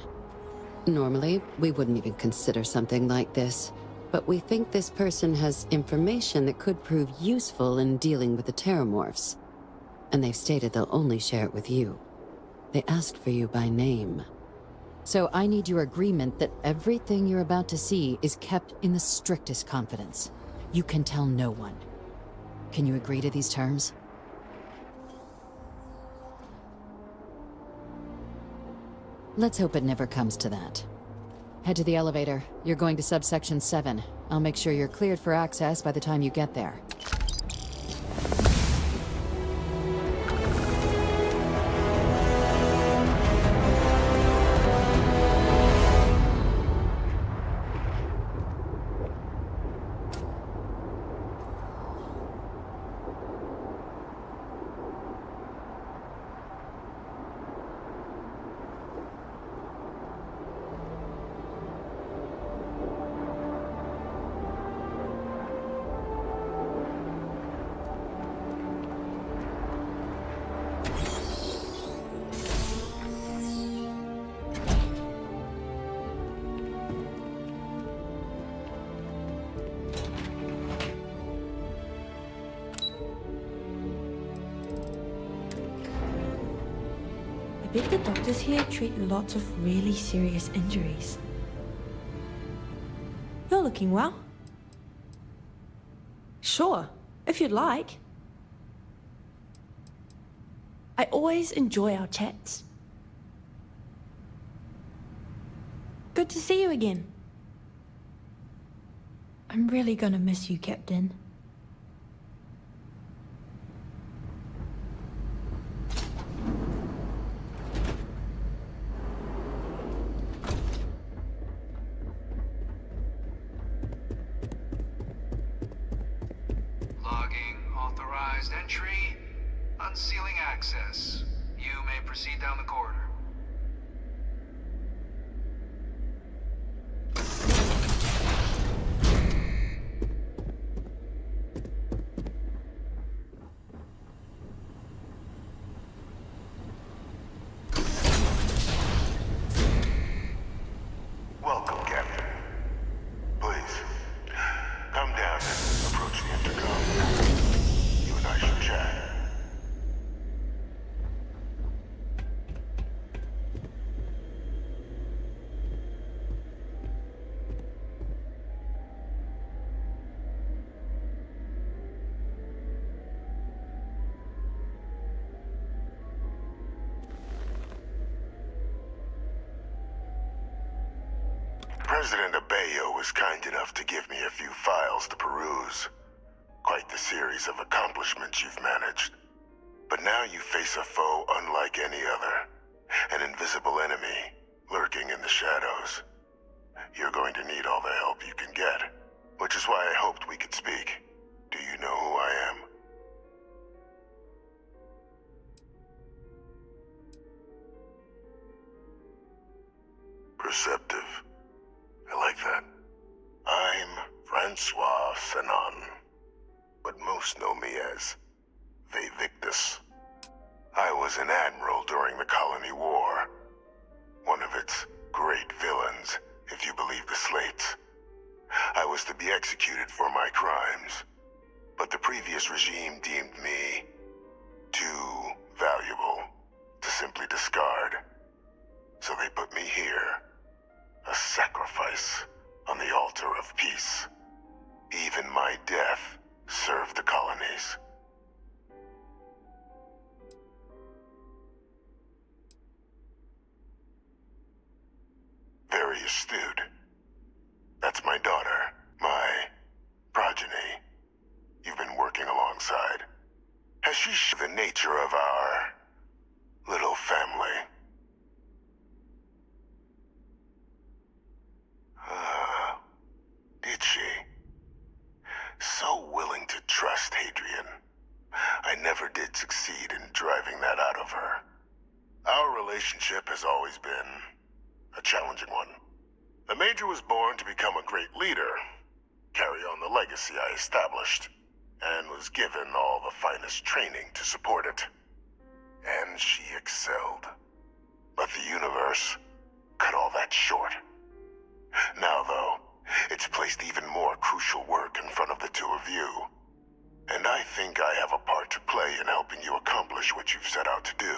Normally, we wouldn't even consider something like this, but we think this person has information that could prove useful in dealing with the Terramorphs. And they've stated they'll only share it with you. They asked for you by name. So I need your agreement that everything you're about to see is kept in the strictest confidence. You can tell no one. Can you agree to these terms? Let's hope it never comes to that. Head to the elevator. You're going to subsection 7. I'll make sure you're cleared for access by the time you get there. I bet the doctors here treat lots of really serious injuries. You're looking well. Sure, if you'd like. I always enjoy our chats. Good to see you again. I'm really gonna miss you, Captain. Logging authorized entry. Unsealing access. You may proceed down the corridor. Welcome, Captain. Please, come down and approach the intercom. You and I should chat. President Abeyo was kind enough to give me a few files to peruse. Quite the series of accomplishments you've managed. But now you face a foe unlike any other. An invisible enemy, lurking in the shadows. You're going to need all the help you can get, which is why I hoped we could speak. Do you know who I am? Perceptive. I like that. I'm Francois Sanon, but most know me as Vivictus. I was an admiral during the Colony War. One of its great villains, if you believe the slates. I was to be executed for my crimes, but the previous regime deemed me too valuable to simply discard. So they put me here. A sacrifice on the altar of peace. Even my death served the colonies. Very astute. That's my daughter, my progeny. You've been working alongside. Has she shown the nature of our little family? Did she? So willing to trust Hadrian. I never did succeed in driving that out of her. Our relationship has always been a challenging one. The Major was born to become a great leader, carry on the legacy I established, and was given all the finest training to support it. And she excelled. But the universe cut all that short. Now, though, it's placed even more crucial work in front of the two of you. And I think I have a part to play in helping you accomplish what you've set out to do.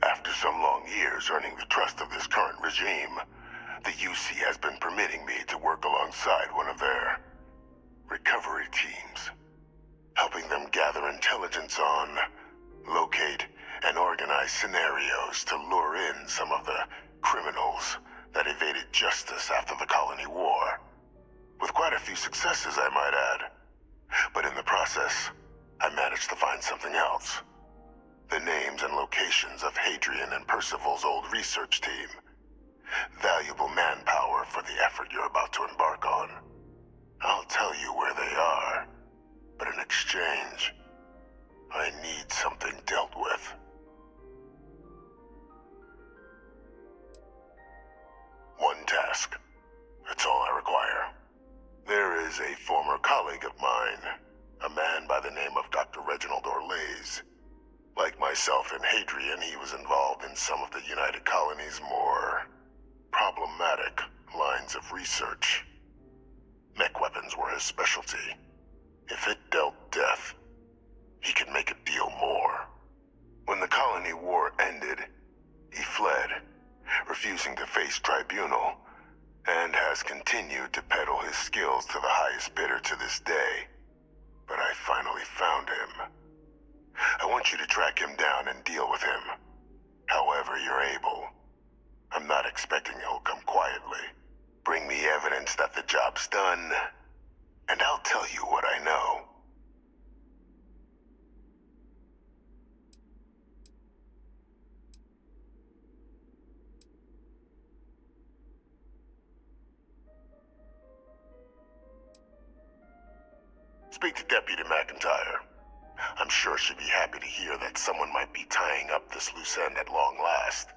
After some long years earning the trust of this current regime, the UC has been permitting me to work alongside one of their recovery teams, helping them gather intelligence on, locate, and organize scenarios to lure in some of the criminals that evaded justice after the Colony War. With quite a few successes, I might add. But in the process, I managed to find something else. The names and locations of Hadrian and Percival's old research team. Valuable manpower for the effort you're about to embark on. I'll tell you where they are, but in exchange, I need something dealt with. One task. That's all I require. There is a former colleague of mine, a man by the name of Dr. Reginald Orlaise. Like myself and Hadrian, he was involved in some of the United Colony's more problematic lines of research. Mech weapons were his specialty. If it dealt death, he could make a deal more. When the Colony War ended, he fled, refusing to face tribunal, and has continued to peddle his skills to the highest bidder to this day. But I finally found him. I want you to track him down and deal with him, however you're able. I'm not expecting he'll come quietly. Bring me evidence that the job's done, and I'll tell you what I know. Speak to Deputy McIntyre. I'm sure she'd be happy to hear that someone might be tying up this loose end at long last.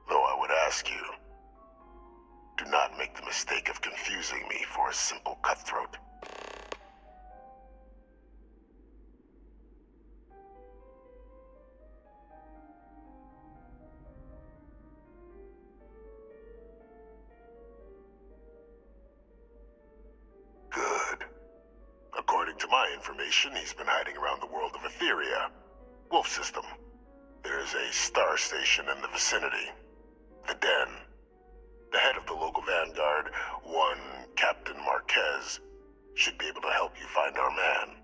Though I would ask you, do not make the mistake of confusing me for a simple cutthroat. Good. According to my information, he's been hiding around the world of Etheria. Wolf System. There's a star station in the vicinity. The Den. The head of the local vanguard, one Captain Marquez, should be able to help you find our man.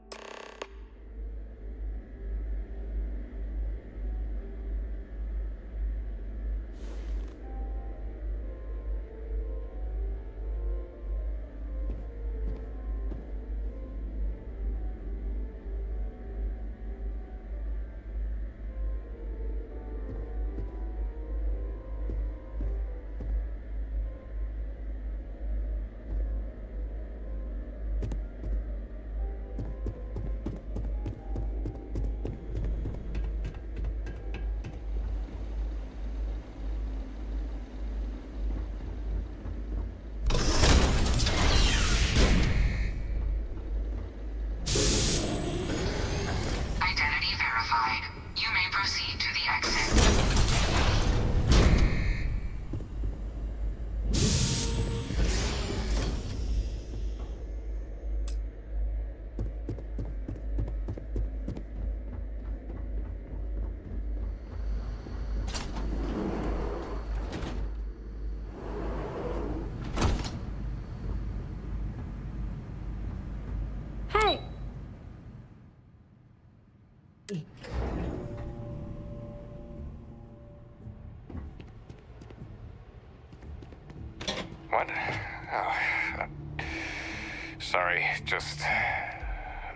Identity verified. You may proceed to the exit. Hey! What? Oh, sorry, just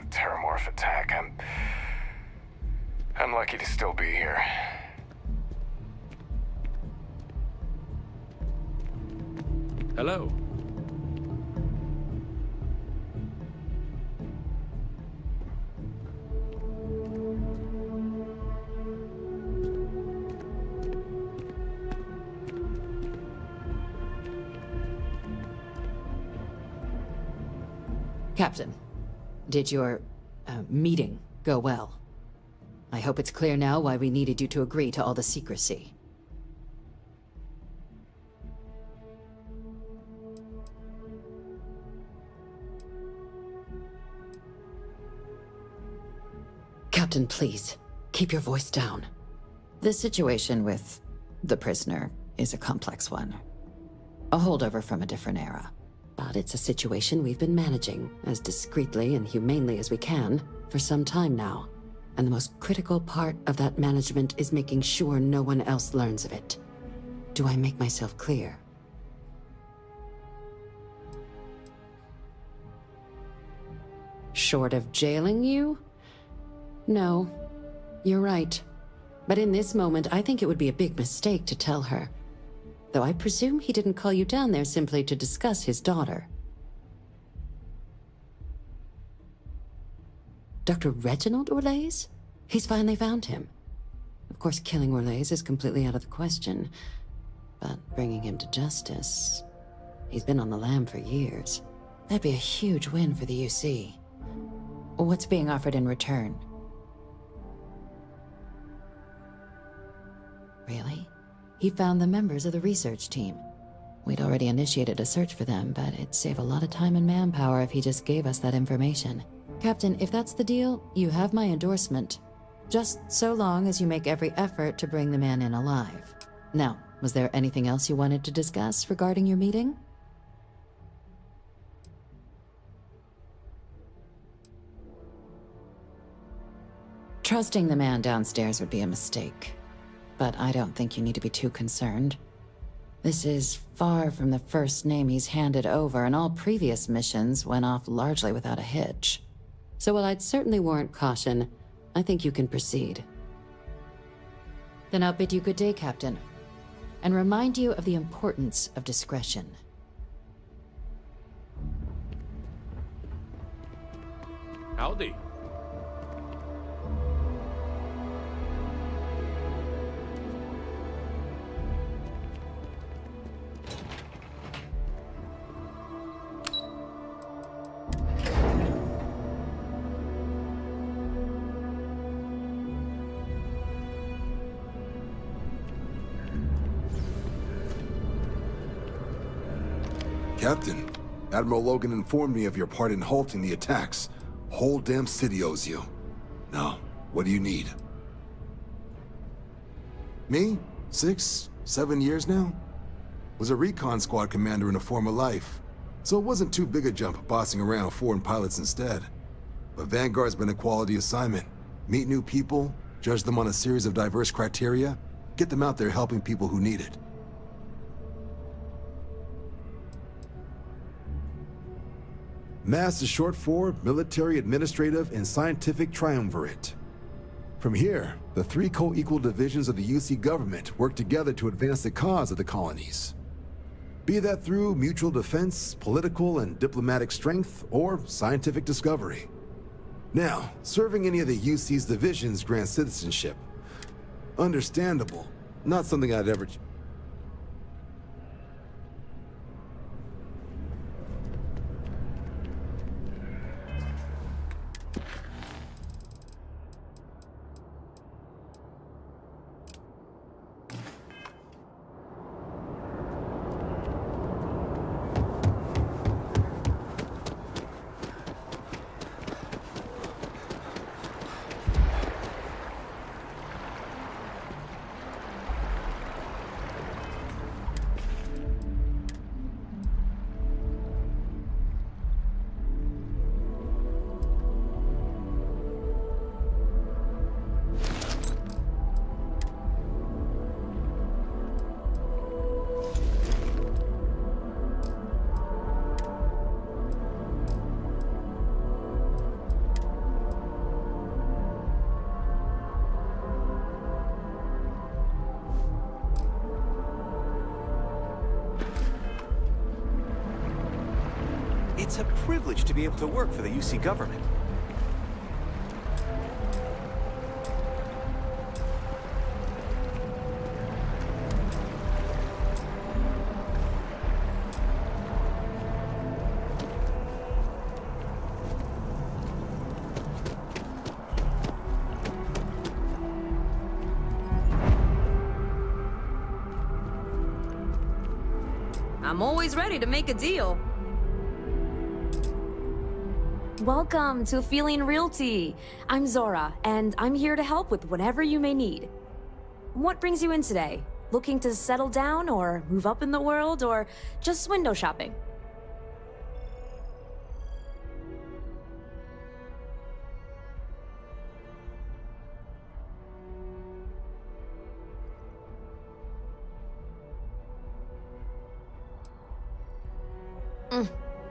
terramorph attack. I'm lucky to still be here. Hello. Captain, did your meeting go well? I hope it's clear now why we needed you to agree to all the secrecy. Captain, please, keep your voice down. The situation with the prisoner is a complex one. A holdover from a different era. But it's a situation we've been managing as discreetly and humanely as we can for some time now. And the most critical part of that management is making sure no one else learns of it. Do I make myself clear? Short of jailing you? No, you're right. But in this moment, I think it would be a big mistake to tell her. Though I presume he didn't call you down there simply to discuss his daughter. Dr. Reginald Orlaise? He's finally found him. Of course, killing Orlaise is completely out of the question. But bringing him to justice... He's been on the lam for years. That'd be a huge win for the UC. What's being offered in return? Really? He found the members of the research team. We'd already initiated a search for them, but it'd save a lot of time and manpower if he just gave us that information. Captain, if that's the deal, you have my endorsement. Just so long as you make every effort to bring the man in alive. Now, was there anything else you wanted to discuss regarding your meeting? Trusting the man downstairs would be a mistake. But I don't think you need to be too concerned. This is far from the first name he's handed over, and all previous missions went off largely without a hitch. So while I'd certainly warrant caution, I think you can proceed. Then I'll bid you good day, Captain, and remind you of the importance of discretion. Howdy. Captain, Admiral Logan informed me of your part in halting the attacks. Whole damn city owes you. Now, what do you need? Me? 6, 7 years now? Was a recon squad commander in a former life, so it wasn't too big a jump bossing around foreign pilots instead. But Vanguard's been a quality assignment. Meet new people, judge them on a series of diverse criteria, get them out there helping people who need it. MASS is short for Military, Administrative, and Scientific Triumvirate. From here, the 3 co-equal divisions of the UC government work together to advance the cause of the colonies. Be that through mutual defense, political and diplomatic strength, or scientific discovery. Now, serving any of the UC's divisions grants citizenship. Understandable. Not something I'd ever... It's a privilege to be able to work for the UC government. I'm always ready to make a deal. Welcome to Feeling Realty. I'm Zora, and I'm here to help with whatever you may need. What brings you in today? Looking to settle down, or move up in the world, or just window shopping?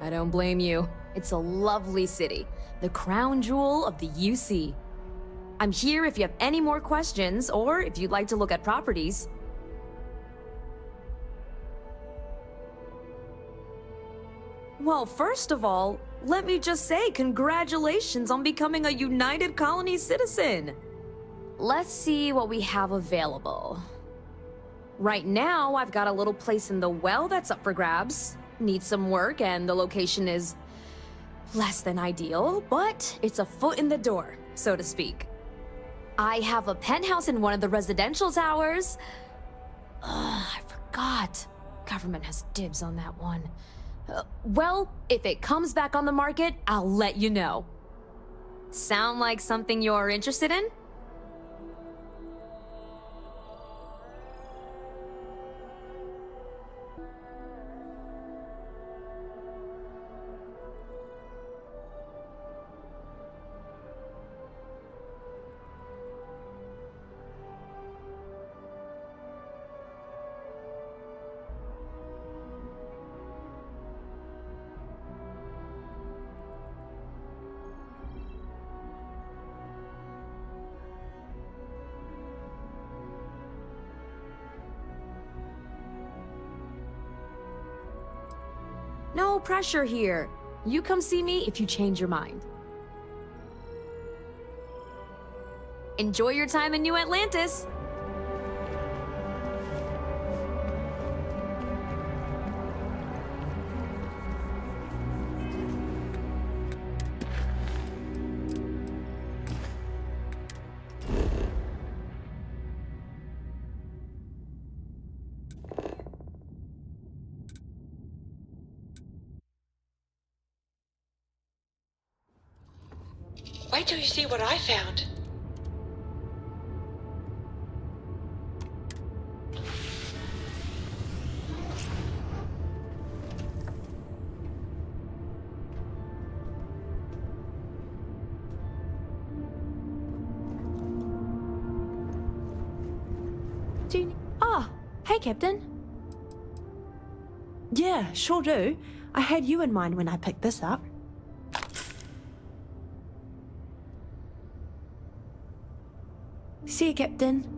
I don't blame you. It's a lovely city, the crown jewel of the UC. I'm here if you have any more questions, or if you'd like to look at properties. Well, first of all, let me just say congratulations on becoming a United Colony citizen. Let's see what we have available. Right now, I've got a little place in the well that's up for grabs. Needs some work, and the location is less than ideal, but it's a foot in the door, so to speak. I have a penthouse in one of the residential towers. I forgot. Government has dibs on that one. Well, if it comes back on the market, I'll let you know. Sound like something you're interested in? No pressure here. You come see me if you change your mind. Enjoy your time in New Atlantis. Wait till you see what I found. Ah, hey, Captain. Yeah, sure do. I had you in mind when I picked this up. See you, Captain.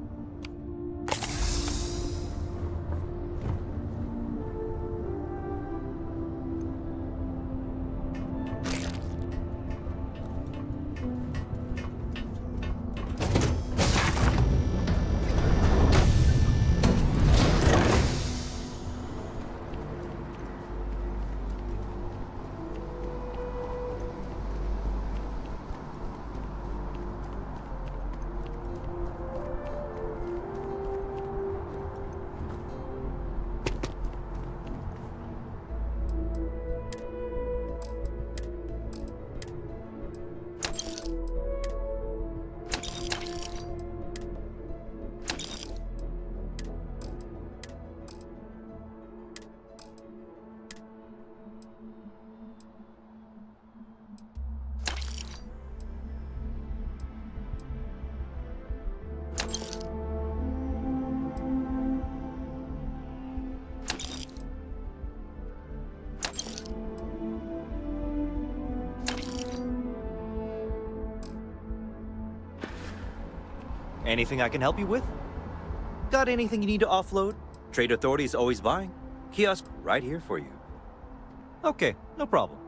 Anything I can help you with? Got anything you need to offload? Trade Authority is always buying. Kiosk right here for you. Okay, no problem.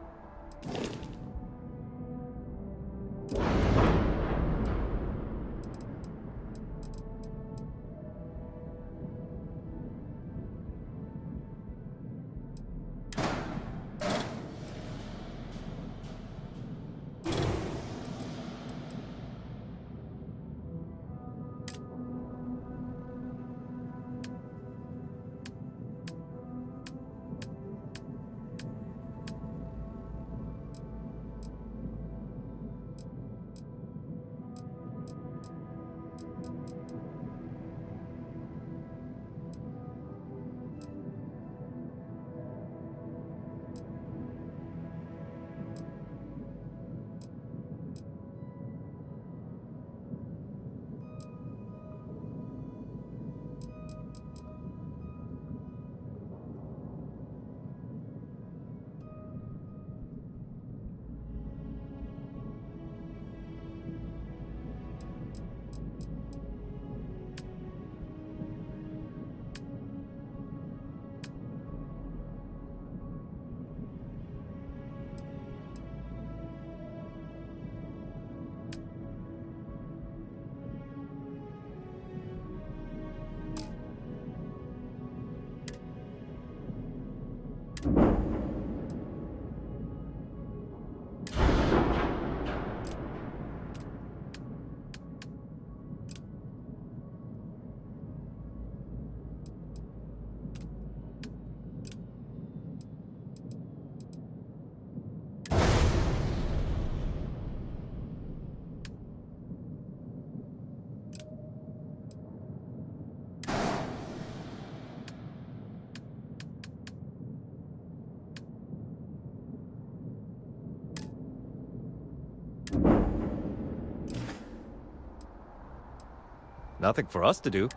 Nothing for us to do.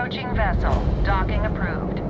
Approaching vessel. Docking approved.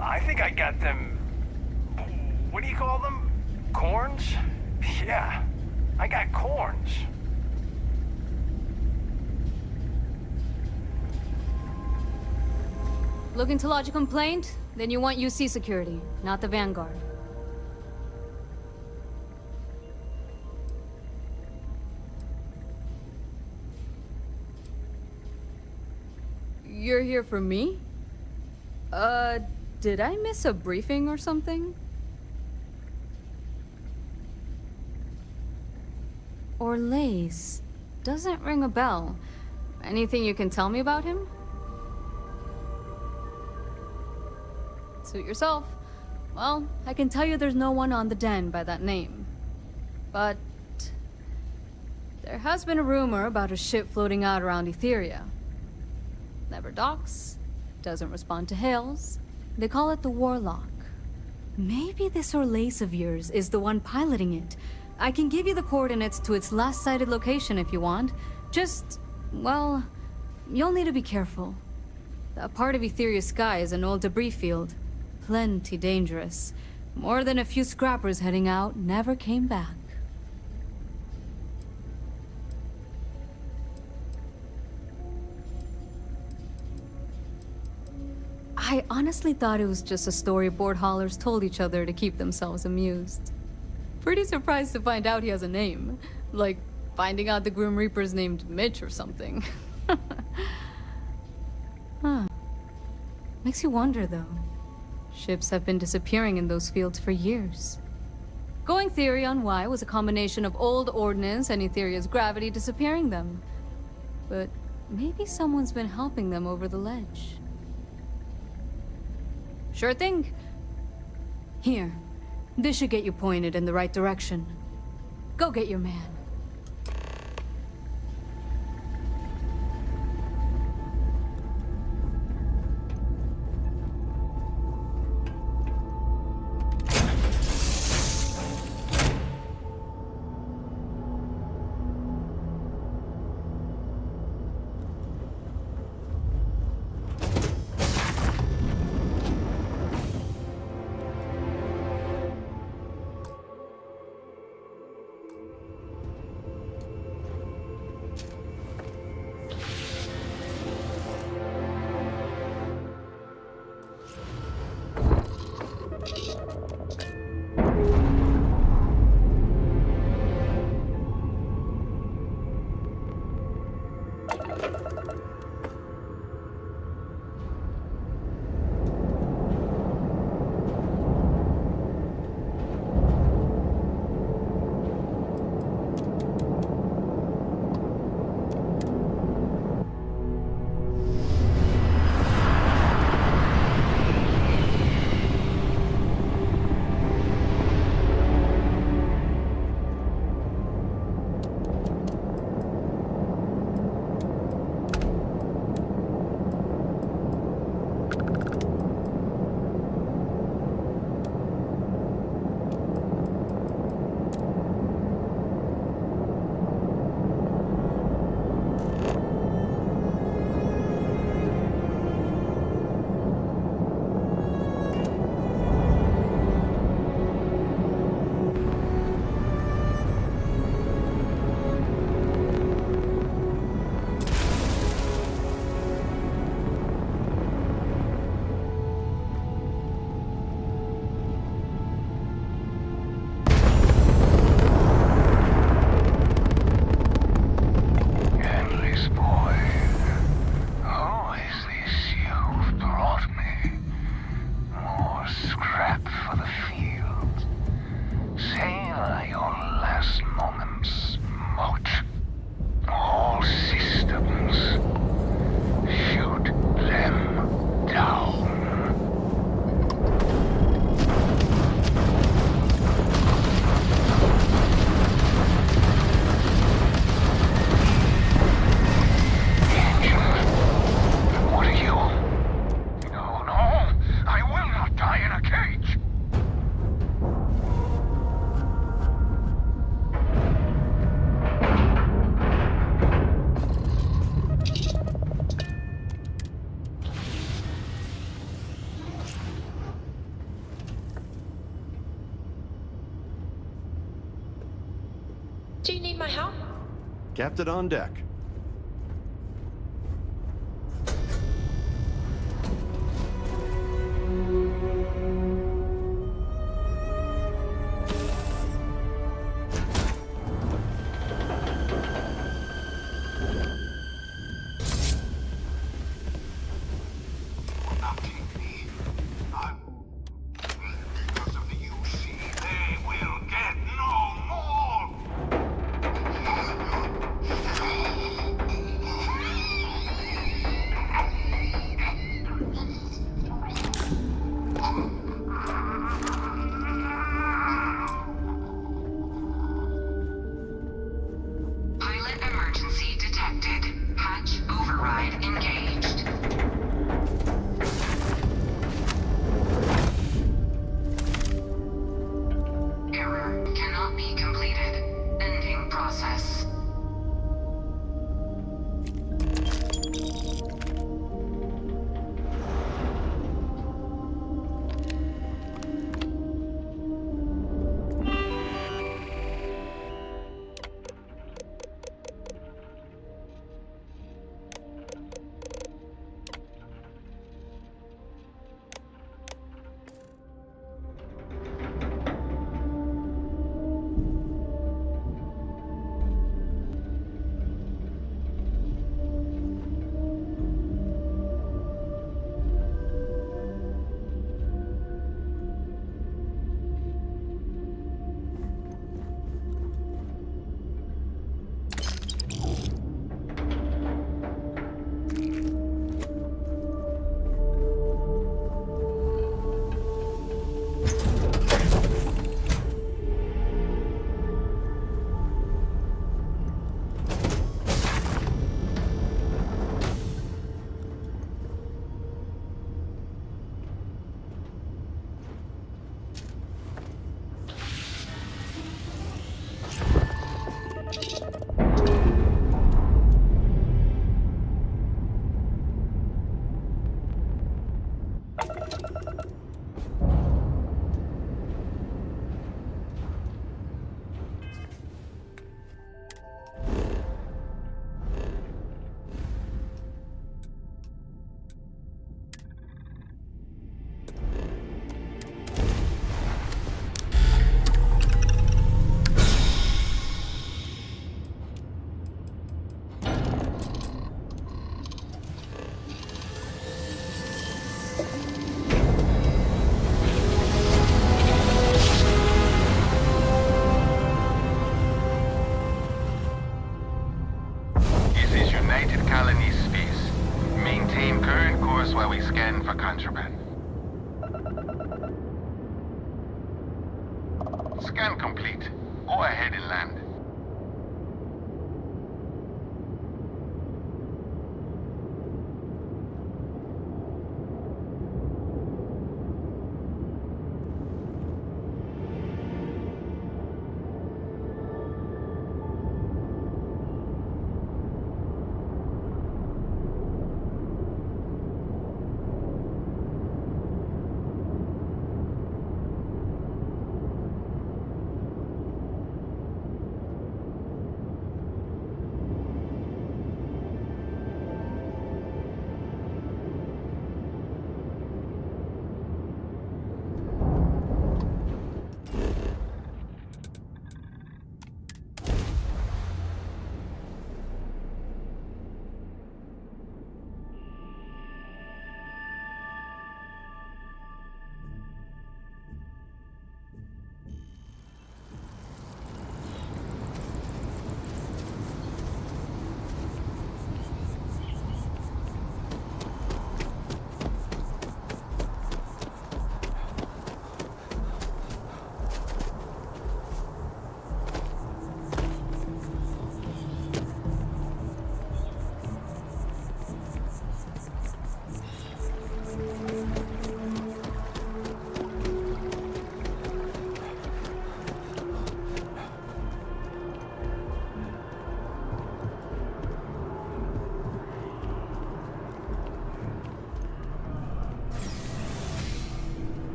I think I got them... What do you call them? Corns? Yeah, I got corns. Looking to lodge a complaint? Then you want UC security, not the Vanguard. You're here for me? Did I miss a briefing or something? Orlaise. Doesn't ring a bell. Anything you can tell me about him? Suit yourself. Well, I can tell you there's no one on the den by that name. But... there has been a rumor about a ship floating out around Etheria. Never docks, doesn't respond to hails. They call it the Warlock. Maybe this Orlaise of yours is the one piloting it. I can give you the coordinates to its last sighted location if you want. Just, well, you'll need to be careful. That part of Etheria's sky is an old debris field. Plenty dangerous. More than a few scrappers heading out never came back. I honestly thought it was just a story board haulers told each other to keep themselves amused. Pretty surprised to find out he has a name. Like, finding out the Grim Reaper's named Mitch or something. Huh. Makes you wonder, though. Ships have been disappearing in those fields for years. Going theory on why was a combination of old ordnance and Etheria's gravity disappearing them. But maybe someone's been helping them over the ledge. Sure thing. Here. This should get you pointed in the right direction. Go get your man. Do you need my help? Captain on deck. Pilot emergency detected. Hatch override engaged. Error cannot be completed. Ending process. While we scan for contraband. Scan complete. Go ahead and land.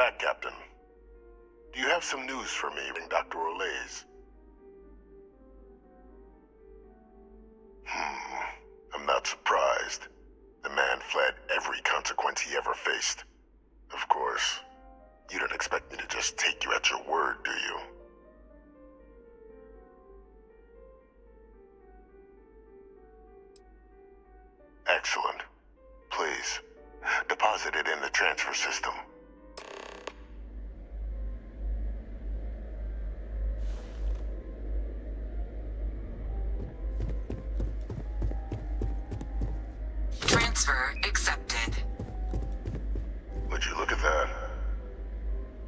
back, Captain. Do you have some news for me, Dr. Olays? I'm not surprised. The man fled every consequence he ever faced. Of course, you don't expect me to just take you at your word, do you? Excellent. Please, deposit it in the transfer system. Transfer accepted. Would you look at that?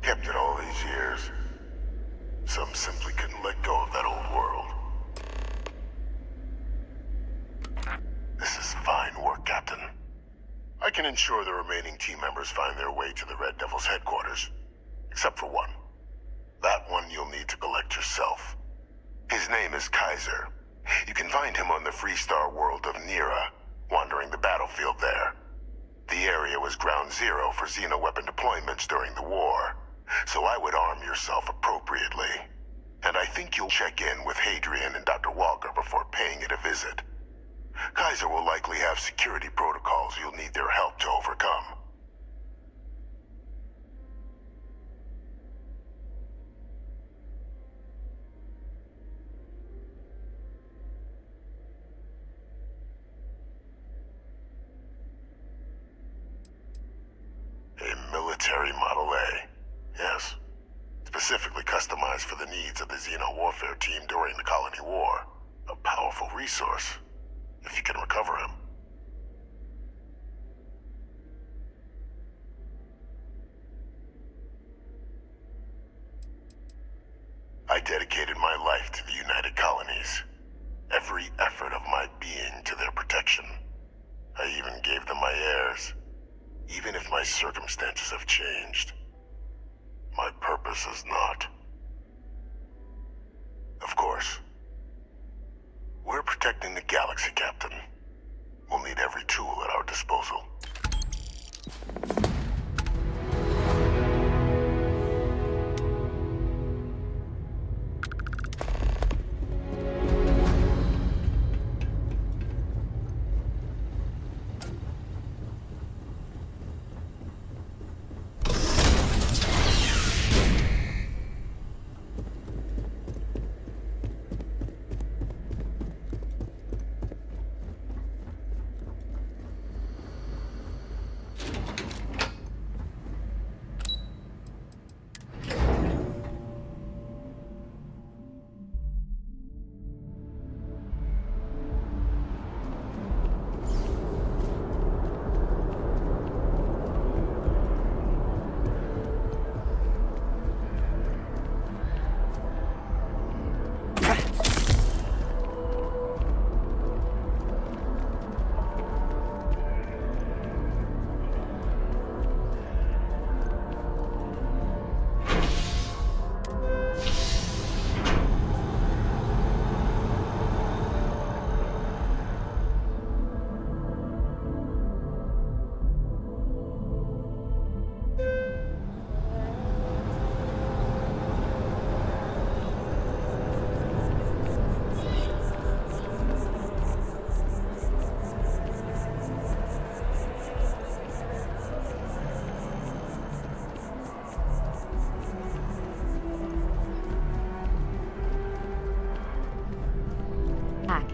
Kept it all these years. Some simply couldn't let go of that old world. This is fine work, Captain. I can ensure the remaining team members find their way to the Red Devil's headquarters. Except for one. That one you'll need to collect yourself. His name is Kaiser. You can find him on the Freestar world of Nira, wandering the battlefield there. The area was ground zero for xeno-weapon deployments during the war, so I would arm yourself appropriately. And I think you'll check in with Hadrian and Dr. Walker before paying it a visit. Kaiser will likely have security protocols you'll need their help to overcome. A military Model A. Yes. Specifically customized for the needs of the Xeno warfare team during the Colony War. A powerful resource, if you can recover him. I dedicated my life to the United Colonies. Every effort of my being to their protection. I even gave them my heirs. Even if my circumstances have changed, my purpose has not. Of course, we're protecting the galaxy, Captain. We'll need every tool at our disposal.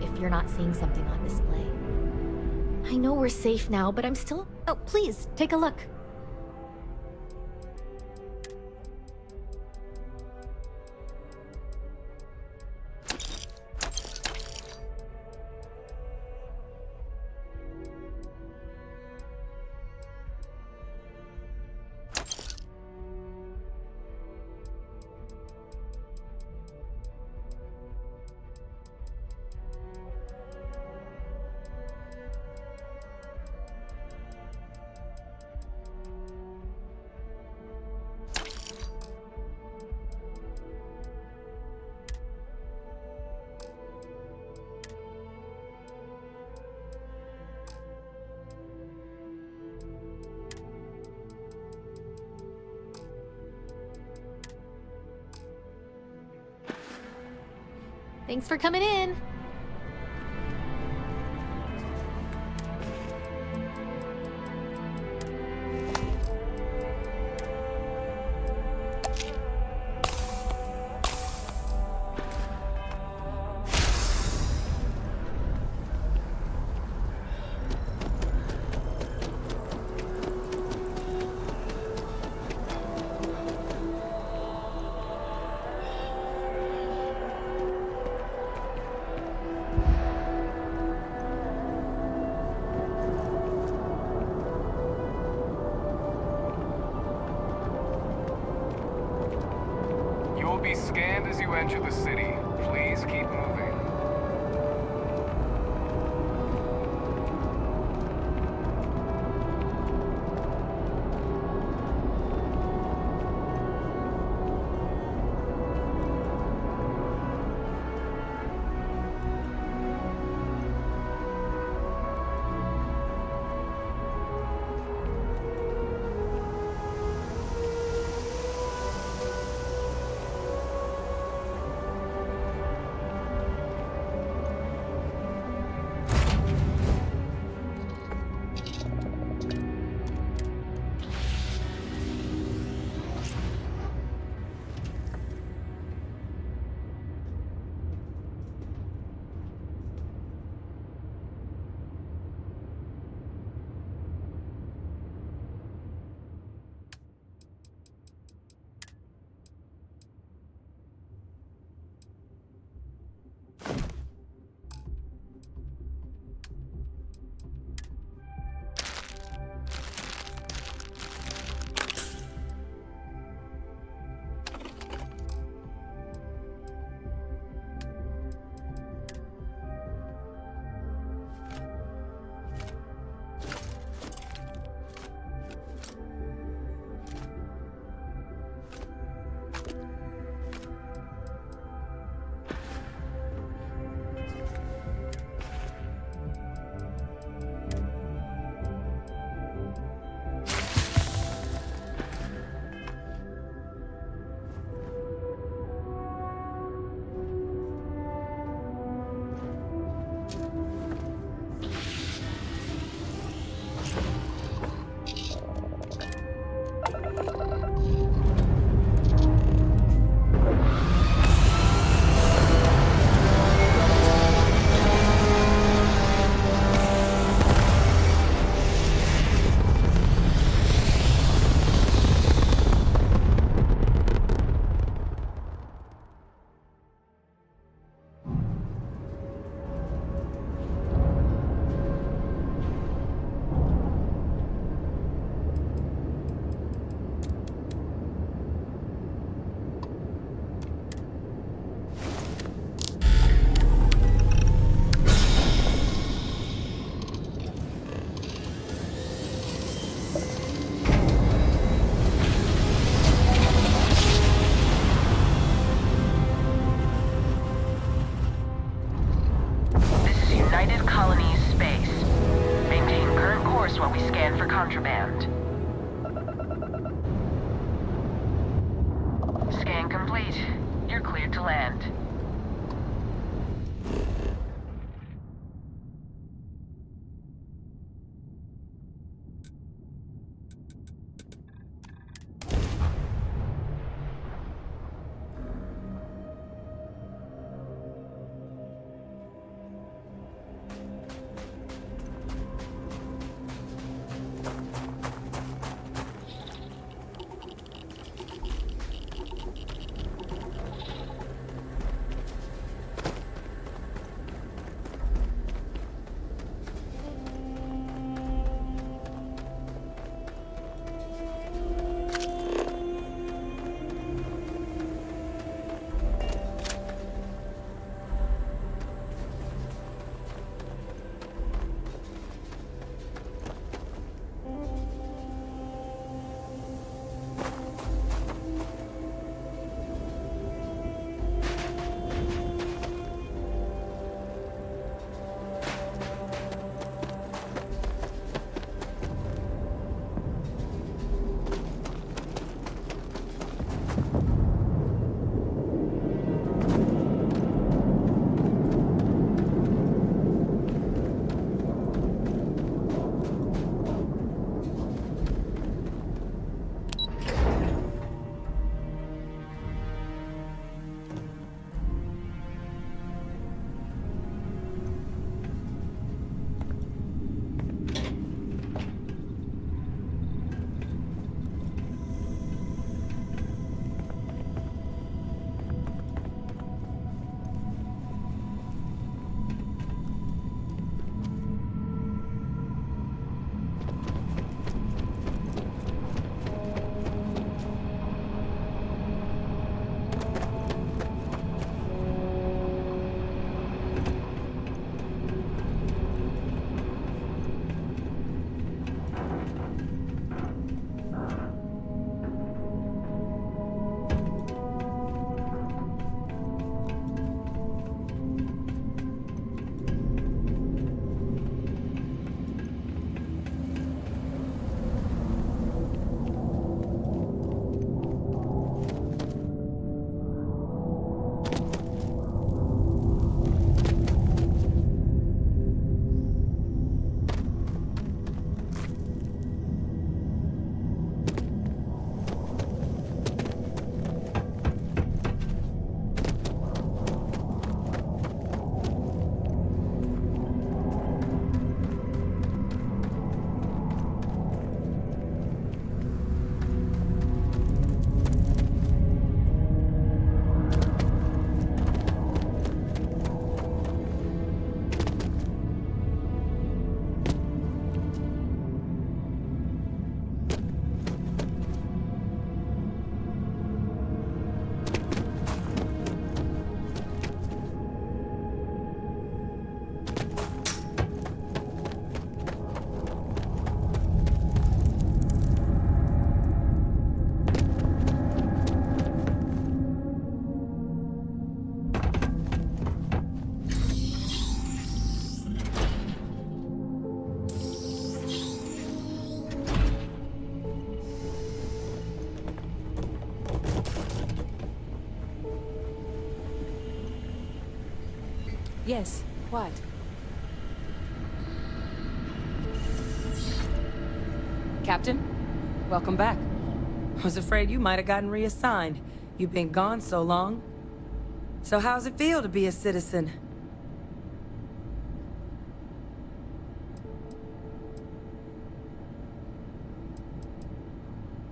If you're not seeing something on display. I know we're safe now, but I'm still... Oh, please, take a look. Thanks for coming in. You will be scanned as you enter the city. Please keep moving. while we scan for contraband. Scan complete. You're cleared to land. Yes, what? Captain, welcome back. Was afraid you might have gotten reassigned. You've been gone so long. So how's it feel to be a citizen?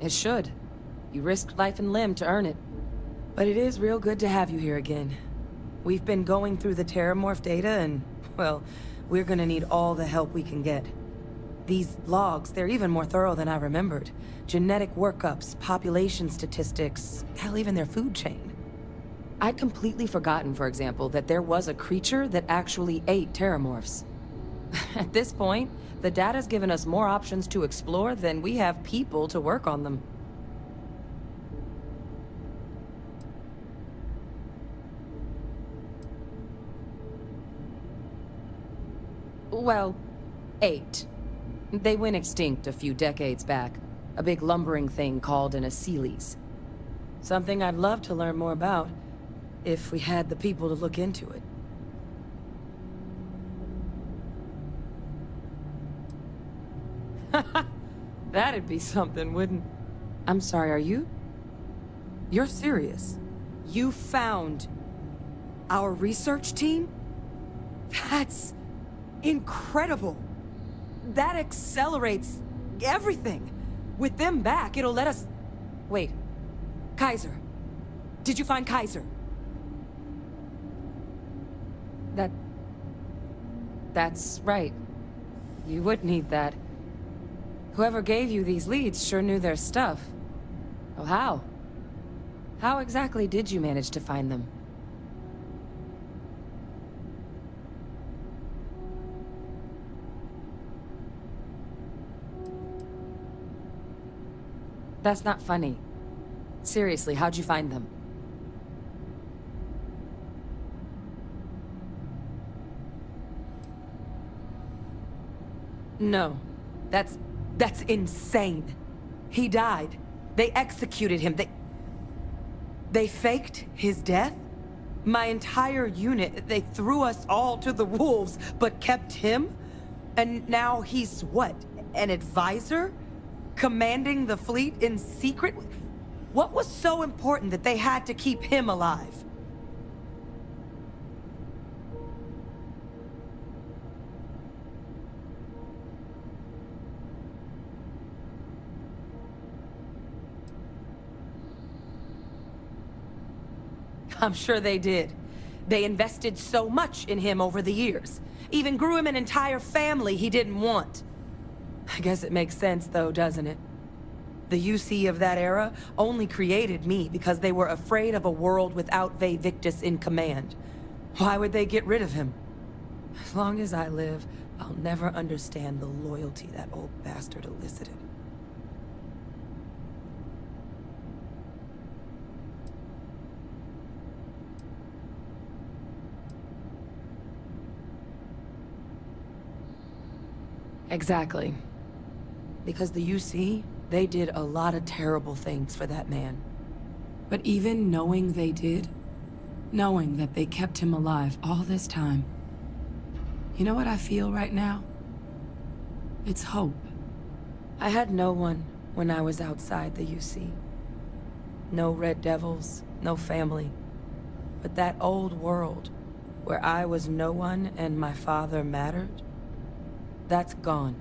It should. You risked life and limb to earn it. But it is real good to have you here again. We've been going through the Terramorph data and, well, we're gonna need all the help we can get. These logs, they're even more thorough than I remembered. Genetic workups, population statistics, hell, even their food chain. I'd completely forgotten, for example, that there was a creature that actually ate Terramorphs. At this point, the data's given us more options to explore than we have people to work on them. Well, 8. They went extinct a few decades back. A big lumbering thing called an Aceles. Something I'd love to learn more about, if we had the people to look into it. That'd be something, wouldn't... I'm sorry, are you? You're serious? You found our research team? That's incredible. That accelerates everything. With them back, it'll let us... Wait. Kaiser. Did you find Kaiser? That's right. You would need that. Whoever gave you these leads sure knew their stuff. Oh, how? How exactly did you manage to find them? That's not funny. Seriously, how'd you find them? No. That's insane. He died. They executed him. They faked his death? My entire unit, they threw us all to the wolves, but kept him? And now he's what? An advisor? Commanding the fleet in secret? What was so important that they had to keep him alive? I'm sure they did. They invested so much in him over the years. Even grew him an entire family he didn't want. I guess it makes sense though, doesn't it? The UC of that era only created me because they were afraid of a world without Vae Victis in command. Why would they get rid of him? As long as I live, I'll never understand the loyalty that old bastard elicited. Exactly. Because the UC, they did a lot of terrible things for that man. But even knowing they did, knowing that they kept him alive all this time, you know what I feel right now? It's hope. I had no one when I was outside the UC. No Red Devils, no family. But that old world, where I was no one and my father mattered, that's gone.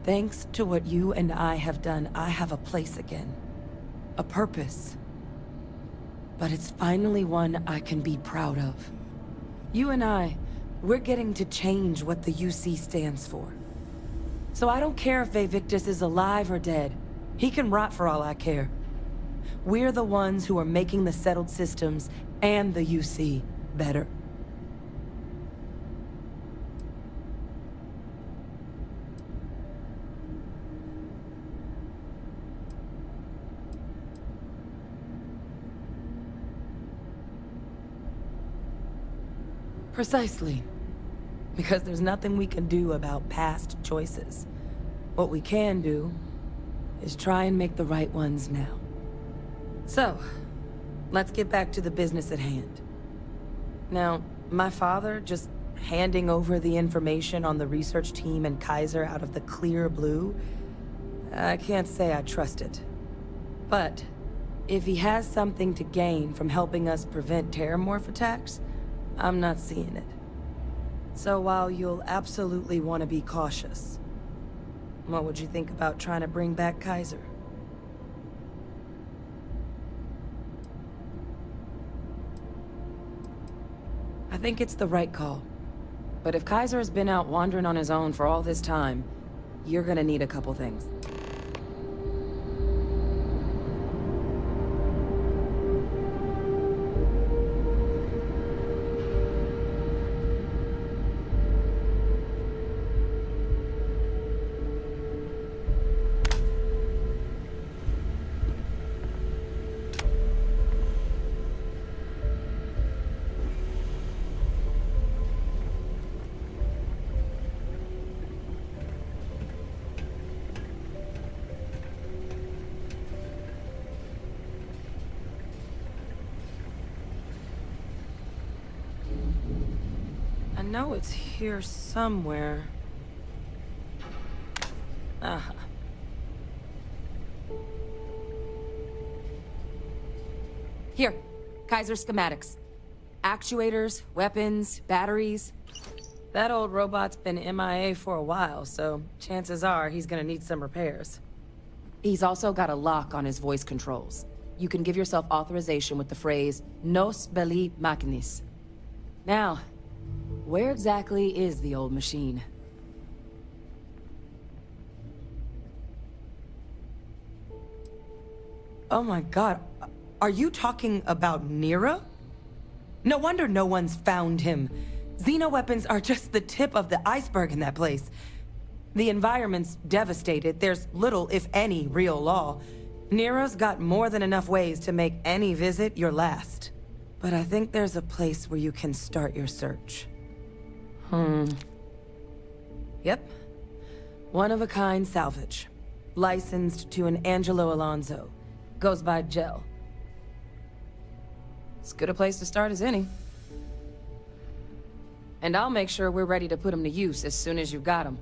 Thanks to what you and I have done, I have a place again. A purpose. But it's finally one I can be proud of. You and I, we're getting to change what the UC stands for. So I don't care if Vae Victis is alive or dead. He can rot for all I care. We're the ones who are making the settled systems and the UC better. Precisely. Because there's nothing we can do about past choices. What we can do is try and make the right ones now. So, let's get back to the business at hand. Now, My father just handing over the information on the research team and Kaiser out of the clear blue, I can't say I trust it. But if he has something to gain from helping us prevent terramorph attacks, I'm not seeing it. So while you'll absolutely want to be cautious, what would you think about trying to bring back Kaiser? I think it's the right call. But if Kaiser has been out wandering on his own for all this time, you're gonna need a couple things. I know it's here somewhere. Uh-huh. Here, Kaiser schematics. Actuators, weapons, batteries. That old robot's been MIA for a while, so chances are he's gonna need some repairs. He's also got a lock on his voice controls. You can give yourself authorization with the phrase, Nos belli machinis. Now, where exactly is the old machine? Oh my god, are you talking about Nero? No wonder no one's found him. Xenoweapons are just the tip of the iceberg in that place. The environment's devastated. There's little, if any, real law. Nero's got more than enough ways to make any visit your last. But I think there's a place where you can start your search. Yep. One-of-a-kind salvage. Licensed to an Angelo Alonso. Goes by Gel. As good a place to start as any. And I'll make sure we're ready to put him to use as soon as you've got him.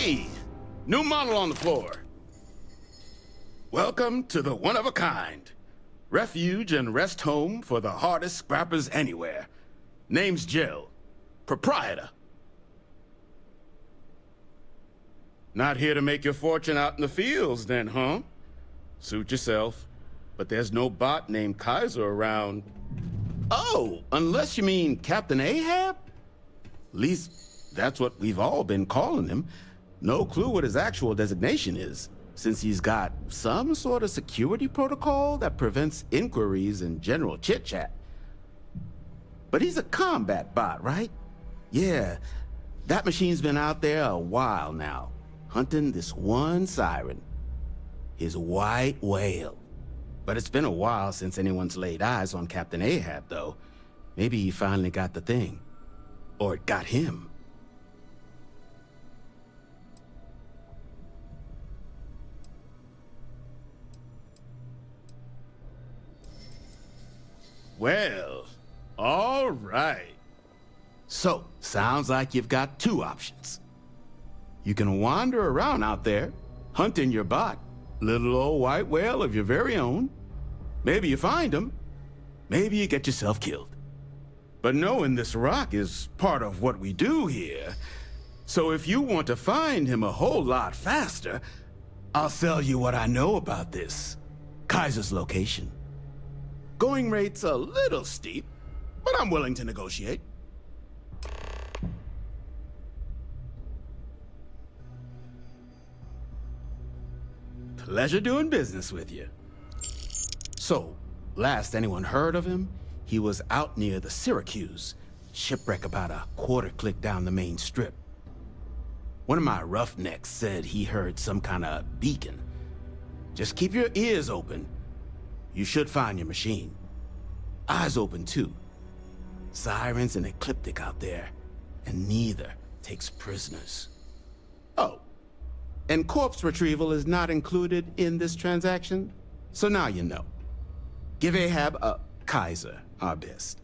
Hey, new model on the floor. Welcome to the one-of-a-kind. Refuge and rest home for the hardest scrappers anywhere. Name's Jill. Proprietor. Not here to make your fortune out in the fields then, huh? Suit yourself. But there's no bot named Kaiser around. Oh, unless you mean Captain Ahab? At least, that's what we've all been calling him. No clue what his actual designation is, since he's got some sort of security protocol that prevents inquiries and general chit-chat. But he's a combat bot, right? Yeah, that machine's been out there a while now, hunting this one siren, his white whale. But it's been a while since anyone's laid eyes on Captain Ahab, though. Maybe he finally got the thing. Or it got him. Well, all right. So, sounds like you've got two options. You can wander around out there, hunting your bot, little old white whale of your very own. Maybe you find him. Maybe you get yourself killed. But knowing this rock is part of what we do here. So if you want to find him a whole lot faster, I'll sell you what I know about this. Kaiser's location. Going rate's a little steep, but I'm willing to negotiate. Pleasure doing business with you. So, last anyone heard of him, he was out near the Syracuse, shipwreck about a quarter-click down the main strip. One of my roughnecks said he heard some kind of beacon. Just keep your ears open. You should find your machine. Eyes open, too. Sirens and Ecliptic out there, and neither takes prisoners. Oh, and corpse retrieval is not included in this transaction, so now you know. Give Ahab a Kaiser our best.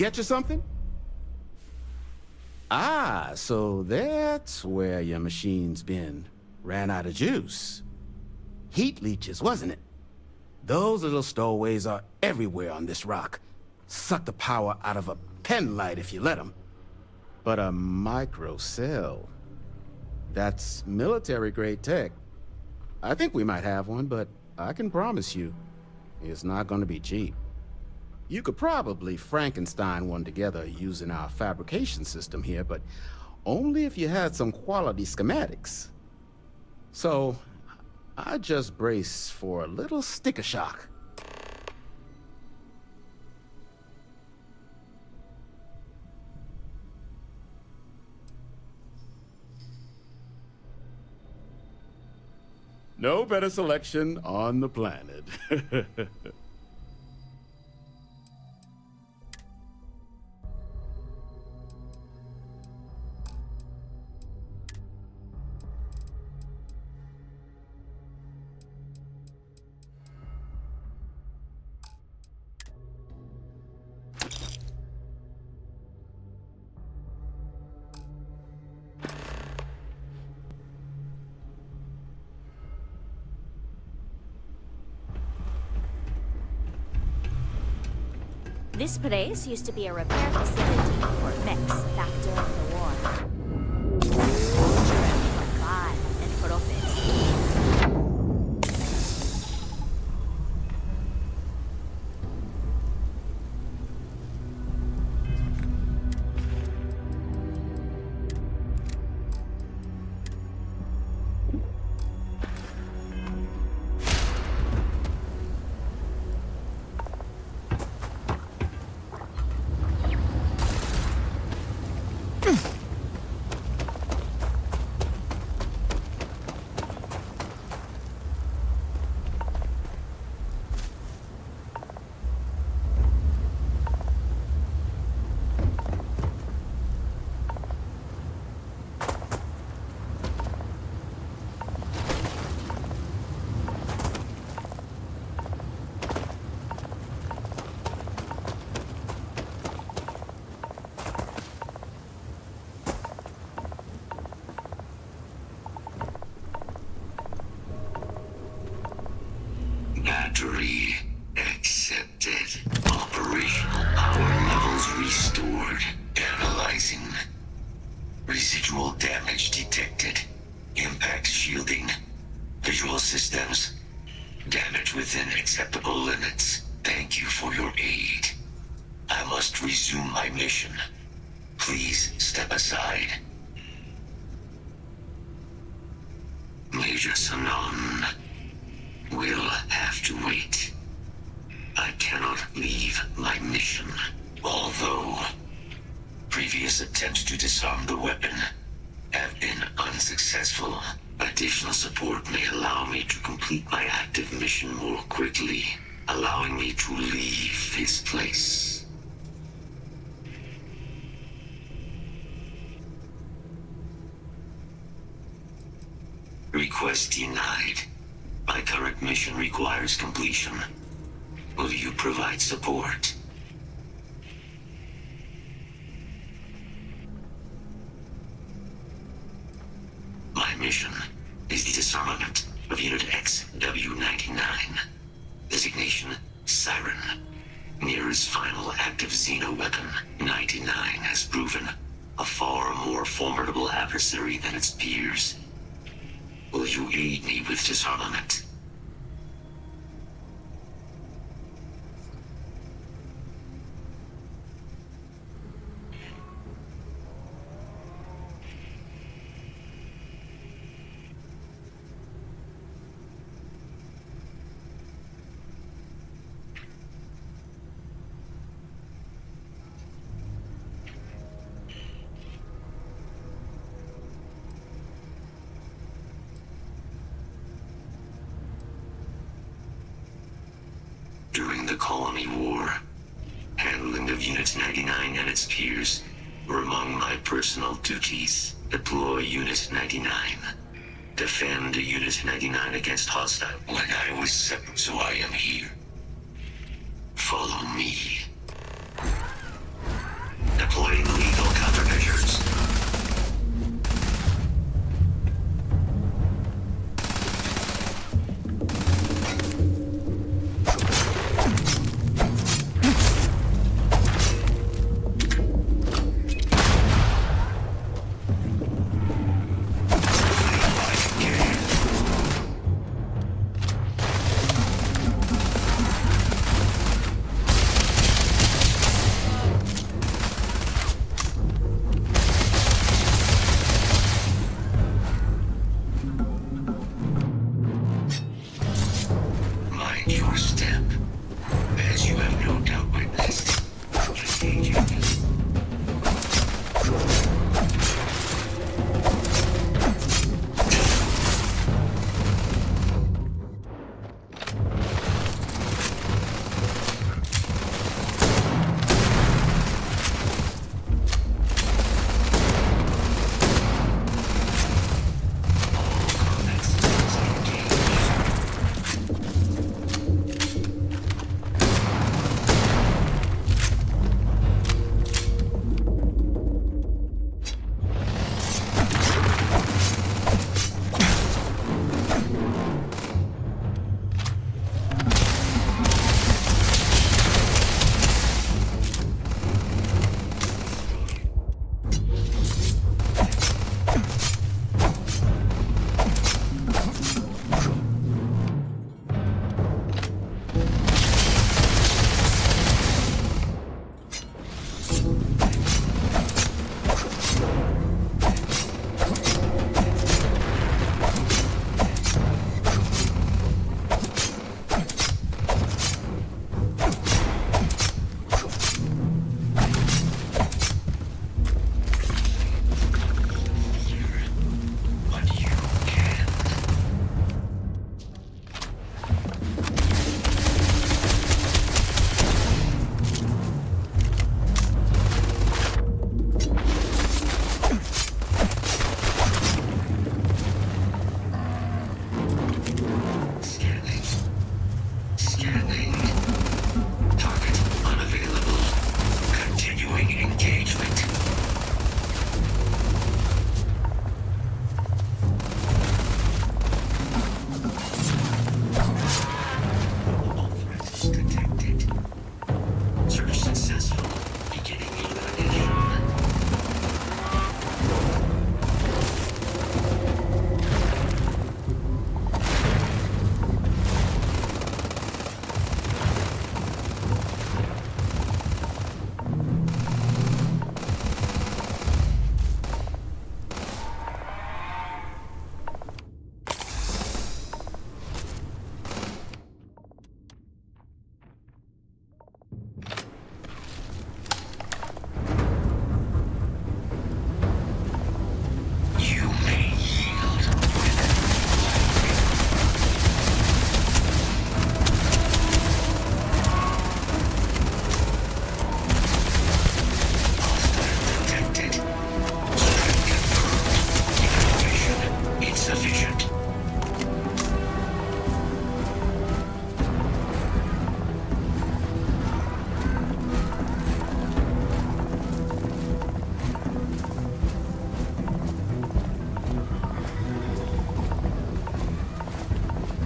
get you something? Ah, so that's where your machine's been. Ran out of juice. Heat leeches, wasn't it? Those little stowaways are everywhere on this rock. Suck the power out of a pen light if you let them. But a microcell, that's military-grade tech. I think we might have one, but I can promise you, it's not going to be cheap. You could probably Frankenstein one together using our fabrication system here, but only if you had some quality schematics. So, I just brace for a little sticker shock. No better selection on the planet. This place used to be a repair facility for mechs back during the war. Children were bad and profit. Battery accepted. Operational power levels restored. Analyzing. Residual damage detected. Impact shielding. Visual systems. Damage within acceptable limits. Thank you for your aid. I must resume my mission. Please step aside. Major Sanon will have to wait. I cannot leave my mission. Although previous attempts to disarm the weapon have been unsuccessful, additional support may allow me to complete my active mission more quickly, allowing me to leave this place. Request denied. My current mission requires completion. Will you provide support? My mission is the disarmament of Unit XW-99. Designation, Siren. Nearest final active Xeno weapon, 99 has proven a far more formidable adversary than its peers. Will you aid me with disarmament? During the Colony War, handling of Unit 99 and its peers were among my personal duties. Deploy Unit 99. Defend Unit 99 against hostile. When I was separate, so I am here. Follow me. Deploying legal countermeasures. Mind your step, as you have no doubt witnessed. Engaging.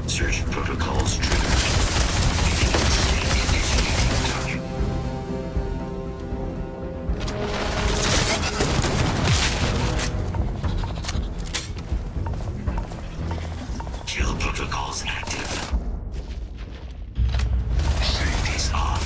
Search protocols triggered. Kill protocols active. Safety's off.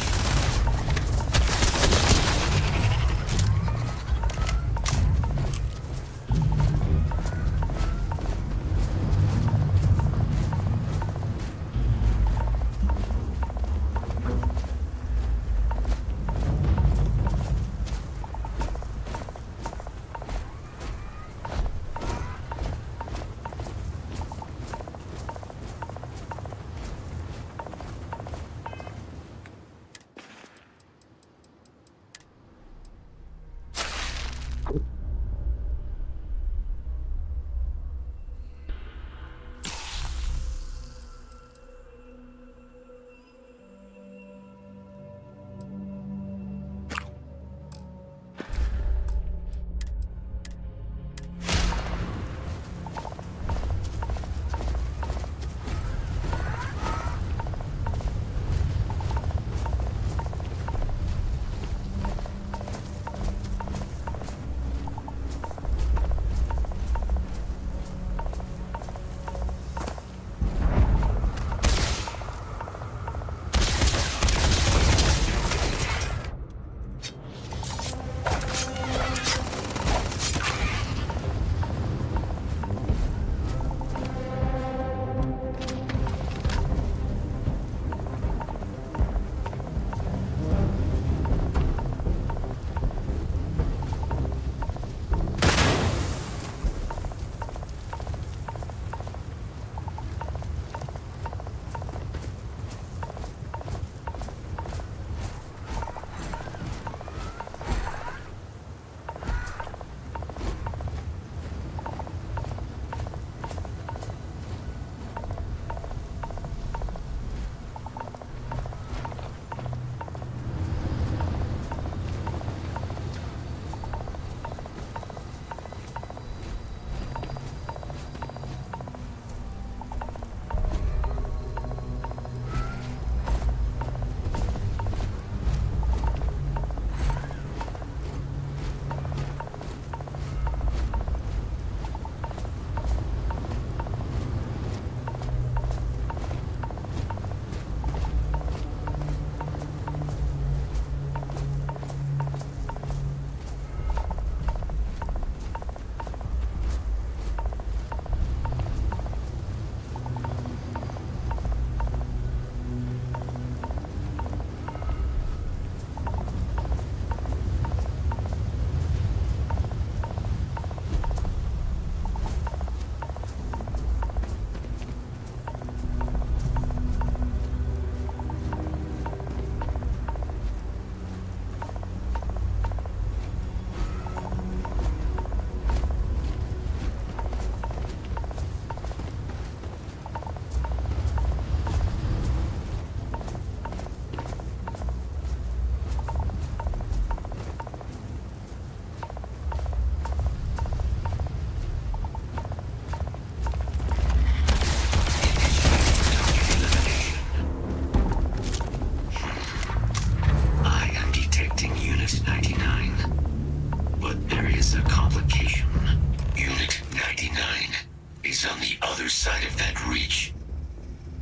99 is on the other side of that reach,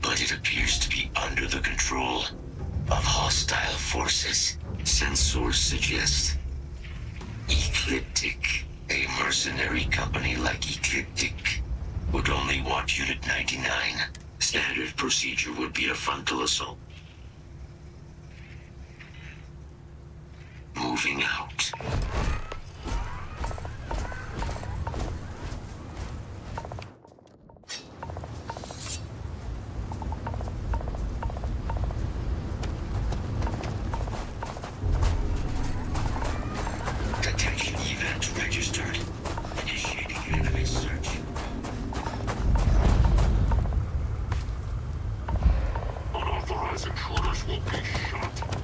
but it appears to be under the control of hostile forces. Sensors suggest Ecliptic. A mercenary company like Ecliptic would only want Unit 99. Standard procedure would be a frontal assault. Moving out. Detection event registered. Initiating enemy search. Unauthorized intruders will be shot.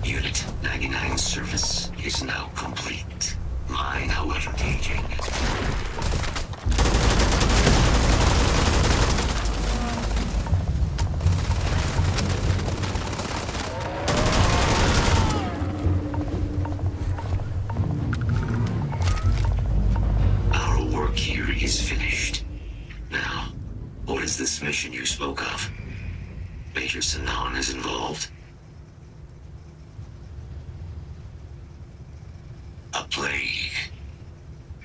Unit 99 service is now complete. Mine, however, aging. mission you spoke of. Major Sanan is involved. A plague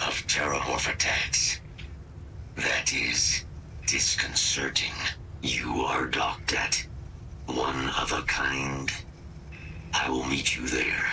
of terramorph attacks. That is disconcerting. You are docked at one of a kind. I will meet you there.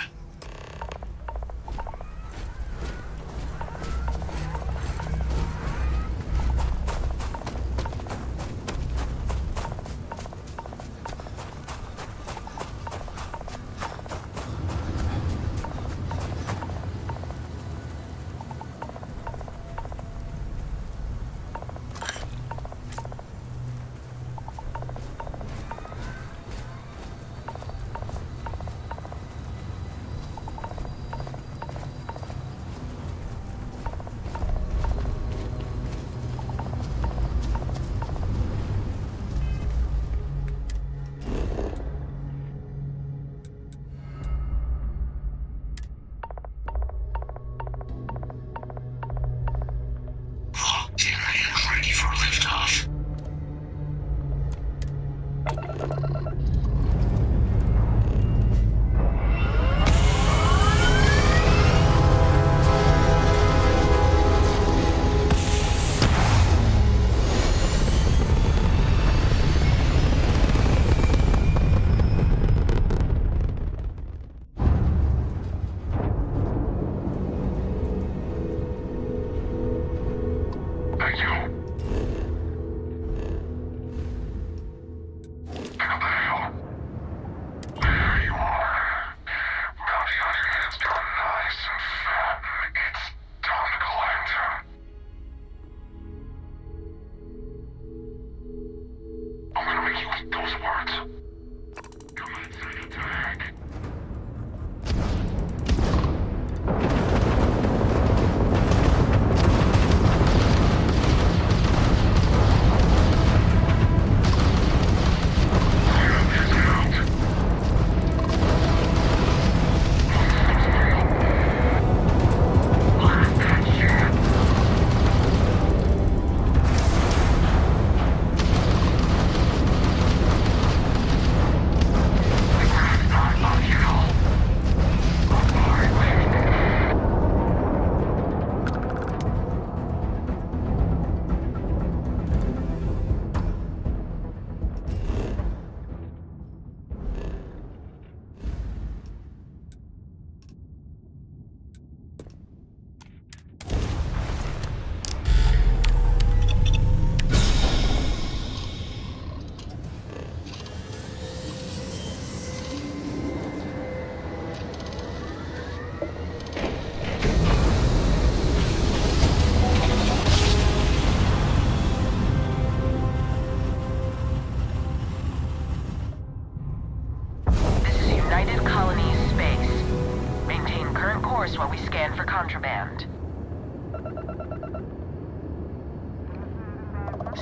While we scan for contraband.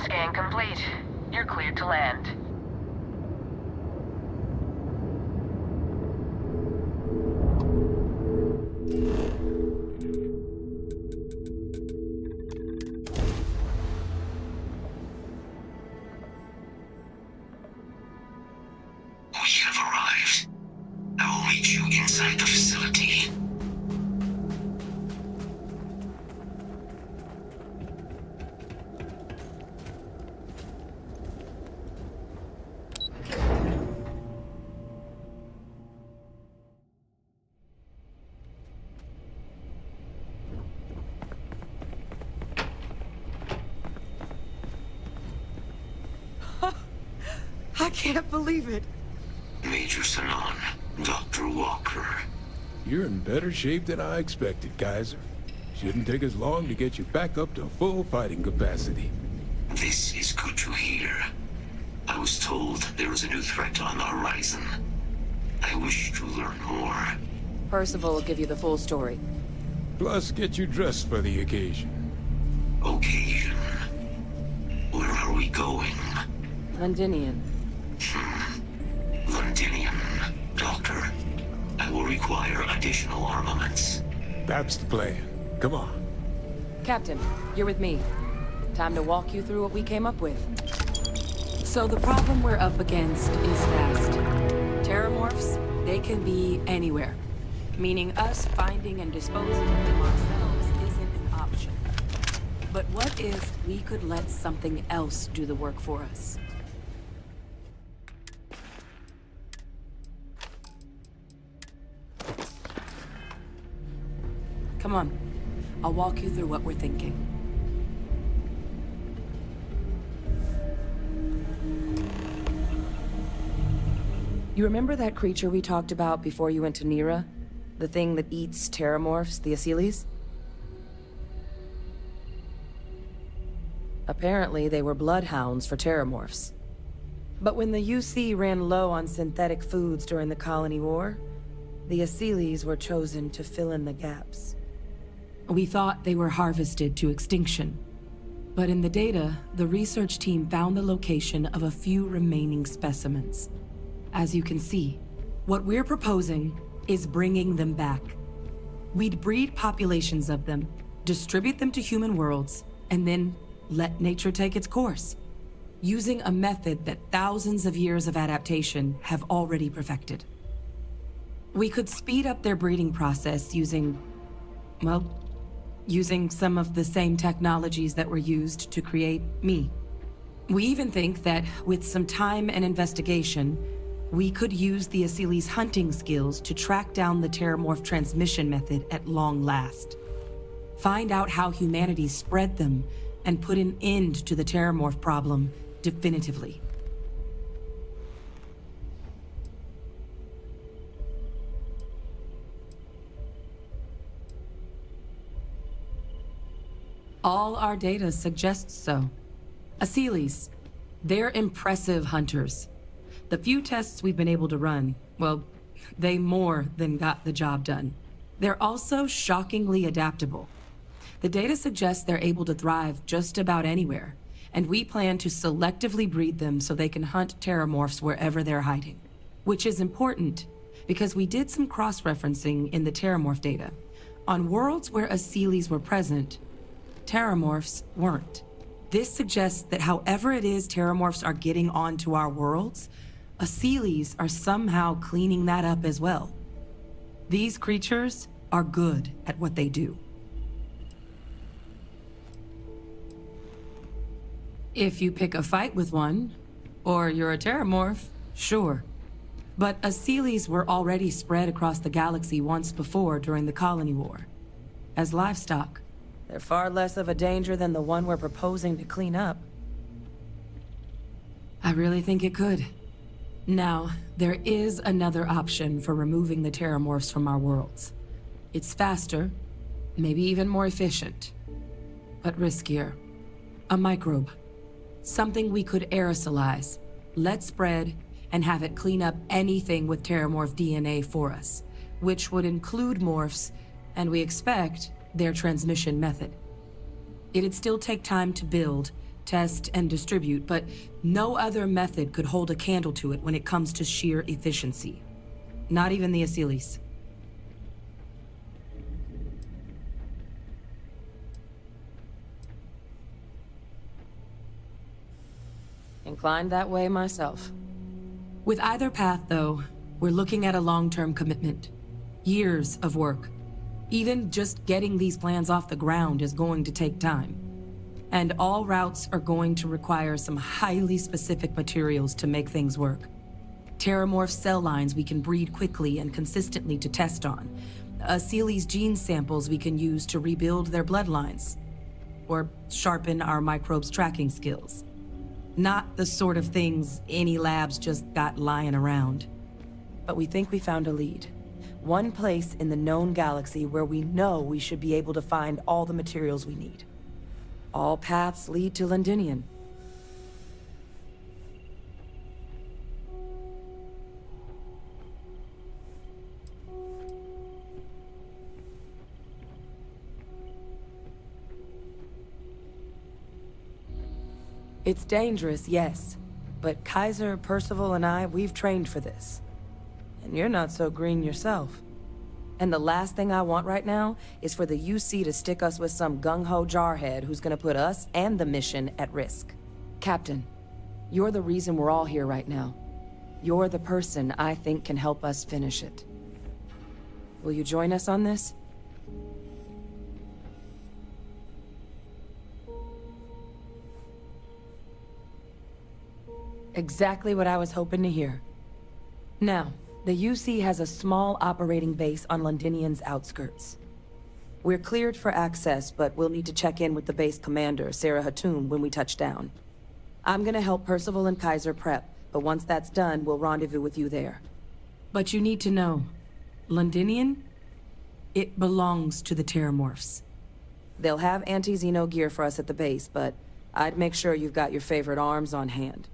Scan complete. You're cleared to land. We have arrived. I will meet you inside the facility. I can't believe it. Major Sanan, Dr. Walker. You're in better shape than I expected, Kaiser. Shouldn't take us long to get you back up to full fighting capacity. This is good to hear. I was told there was a new threat on the horizon. I wish to learn more. Percival will give you the full story. Plus, get you dressed for the occasion. Occasion? Where are we going? Londinian. Londinian. Doctor, I will require additional armaments. That's the plan. Come on. Captain, you're with me. Time to walk you through what we came up with. So the problem we're up against is vast. Terramorphs, they can be anywhere. Meaning us finding and disposing of them ourselves isn't an option. But what if we could let something else do the work for us? Come on. I'll walk you through what we're thinking. You remember that creature we talked about before you went to Nira? The thing that eats terramorphs, the Asylees? Apparently, they were bloodhounds for terramorphs. But when the UC ran low on synthetic foods during the Colony War, the Asylees were chosen to fill in the gaps. We thought they were harvested to extinction. But in the data, the research team found the location of a few remaining specimens. As you can see, what we're proposing is bringing them back. We'd breed populations of them, distribute them to human worlds, and then let nature take its course, using a method that thousands of years of adaptation have already perfected. We could speed up their breeding process using some of the same technologies that were used to create me. We even think that with some time and investigation, we could use the Asylees' hunting skills to track down the Terramorph transmission method at long last. Find out how humanity spread them and put an end to the Terramorph problem definitively. All our data suggests so. Asylees, they're impressive hunters. The few tests we've been able to run, well, they more than got the job done. They're also shockingly adaptable. The data suggests they're able to thrive just about anywhere, and we plan to selectively breed them so they can hunt terramorphs wherever they're hiding. Which is important, because we did some cross-referencing in the terramorph data. On worlds where Asylees were present, terramorphs weren't. This suggests that however it is terramorphs are getting onto our worlds, Asylees are somehow cleaning that up as well. These creatures are good at what they do. If you pick a fight with one, or you're a terramorph, sure. But Asylees were already spread across the galaxy once before during the Colony War. As livestock, they're far less of a danger than the one we're proposing to clean up. I really think it could. Now, there is another option for removing the terramorphs from our worlds. It's faster, maybe even more efficient, but riskier. A microbe. Something we could aerosolize, let spread, and have it clean up anything with terramorph DNA for us, which would include morphs, and we expect their transmission method. It'd still take time to build, test, and distribute, but no other method could hold a candle to it when it comes to sheer efficiency. Not even the Asylees. Inclined that way myself. With either path, though, we're looking at a long-term commitment. Years of work. Even just getting these plans off the ground is going to take time. And all routes are going to require some highly specific materials to make things work. Terramorph cell lines we can breed quickly and consistently to test on. Asylees gene samples we can use to rebuild their bloodlines. Or sharpen our microbes tracking skills. Not the sort of things any labs just got lying around. But we think we found a lead. One place in the known galaxy where we know we should be able to find all the materials we need. All paths lead to Londinian. It's dangerous, yes. But Kaiser, Percival, and I, we've trained for this. And you're not so green yourself. And the last thing I want right now is for the UC to stick us with some gung-ho jarhead who's gonna put us and the mission at risk. Captain, You're the reason we're all here right now. You're the person I think can help us finish it. Will you join us on this? Exactly what I was hoping to hear. Now, the UC has a small operating base on Londinian's outskirts. We're cleared for access, but we'll need to check in with the base commander, Sarah Hatum, when we touch down. I'm gonna help Percival and Kaiser prep, but once that's done, we'll rendezvous with you there. But you need to know, Londinian? It belongs to the Terramorphs. They'll have anti-Xeno gear for us at the base, but I'd make sure you've got your favorite arms on hand.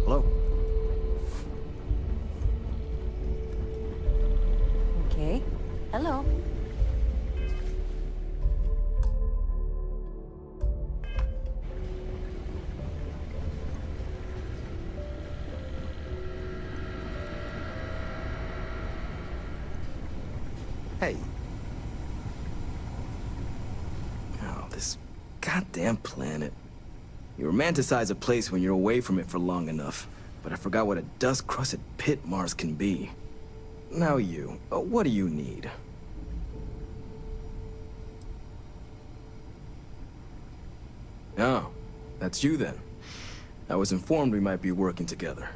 Hello. Okay. Hello. Hey. Oh, this goddamn planet. You romanticize a place when you're away from it for long enough, but I forgot what a dust-crusted pit Mars can be. Now you, what do you need? Oh, that's you then. I was informed we might be working together.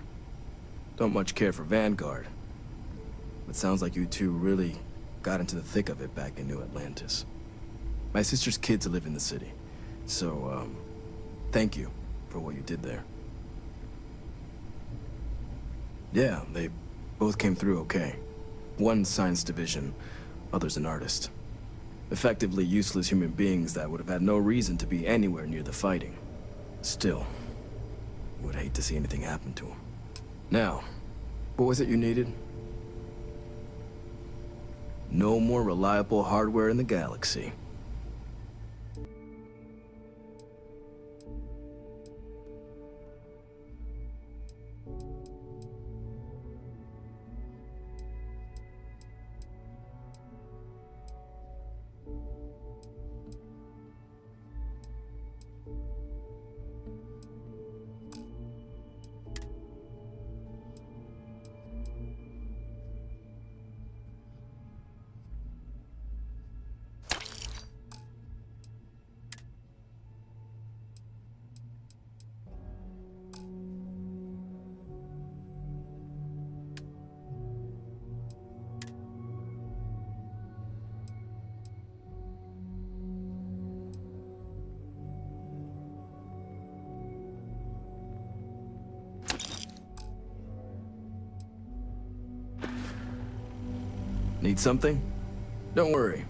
Don't much care for Vanguard. But sounds like you two really got into the thick of it back in New Atlantis. My sister's kids live in the city, so, thank you for what you did there. Yeah, they both came through okay. One science division, other's an artist. Effectively useless human beings that would have had no reason to be anywhere near the fighting. Still, would hate to see anything happen to them. Now, what was it you needed? No more reliable hardware in the galaxy. Need something? Don't worry.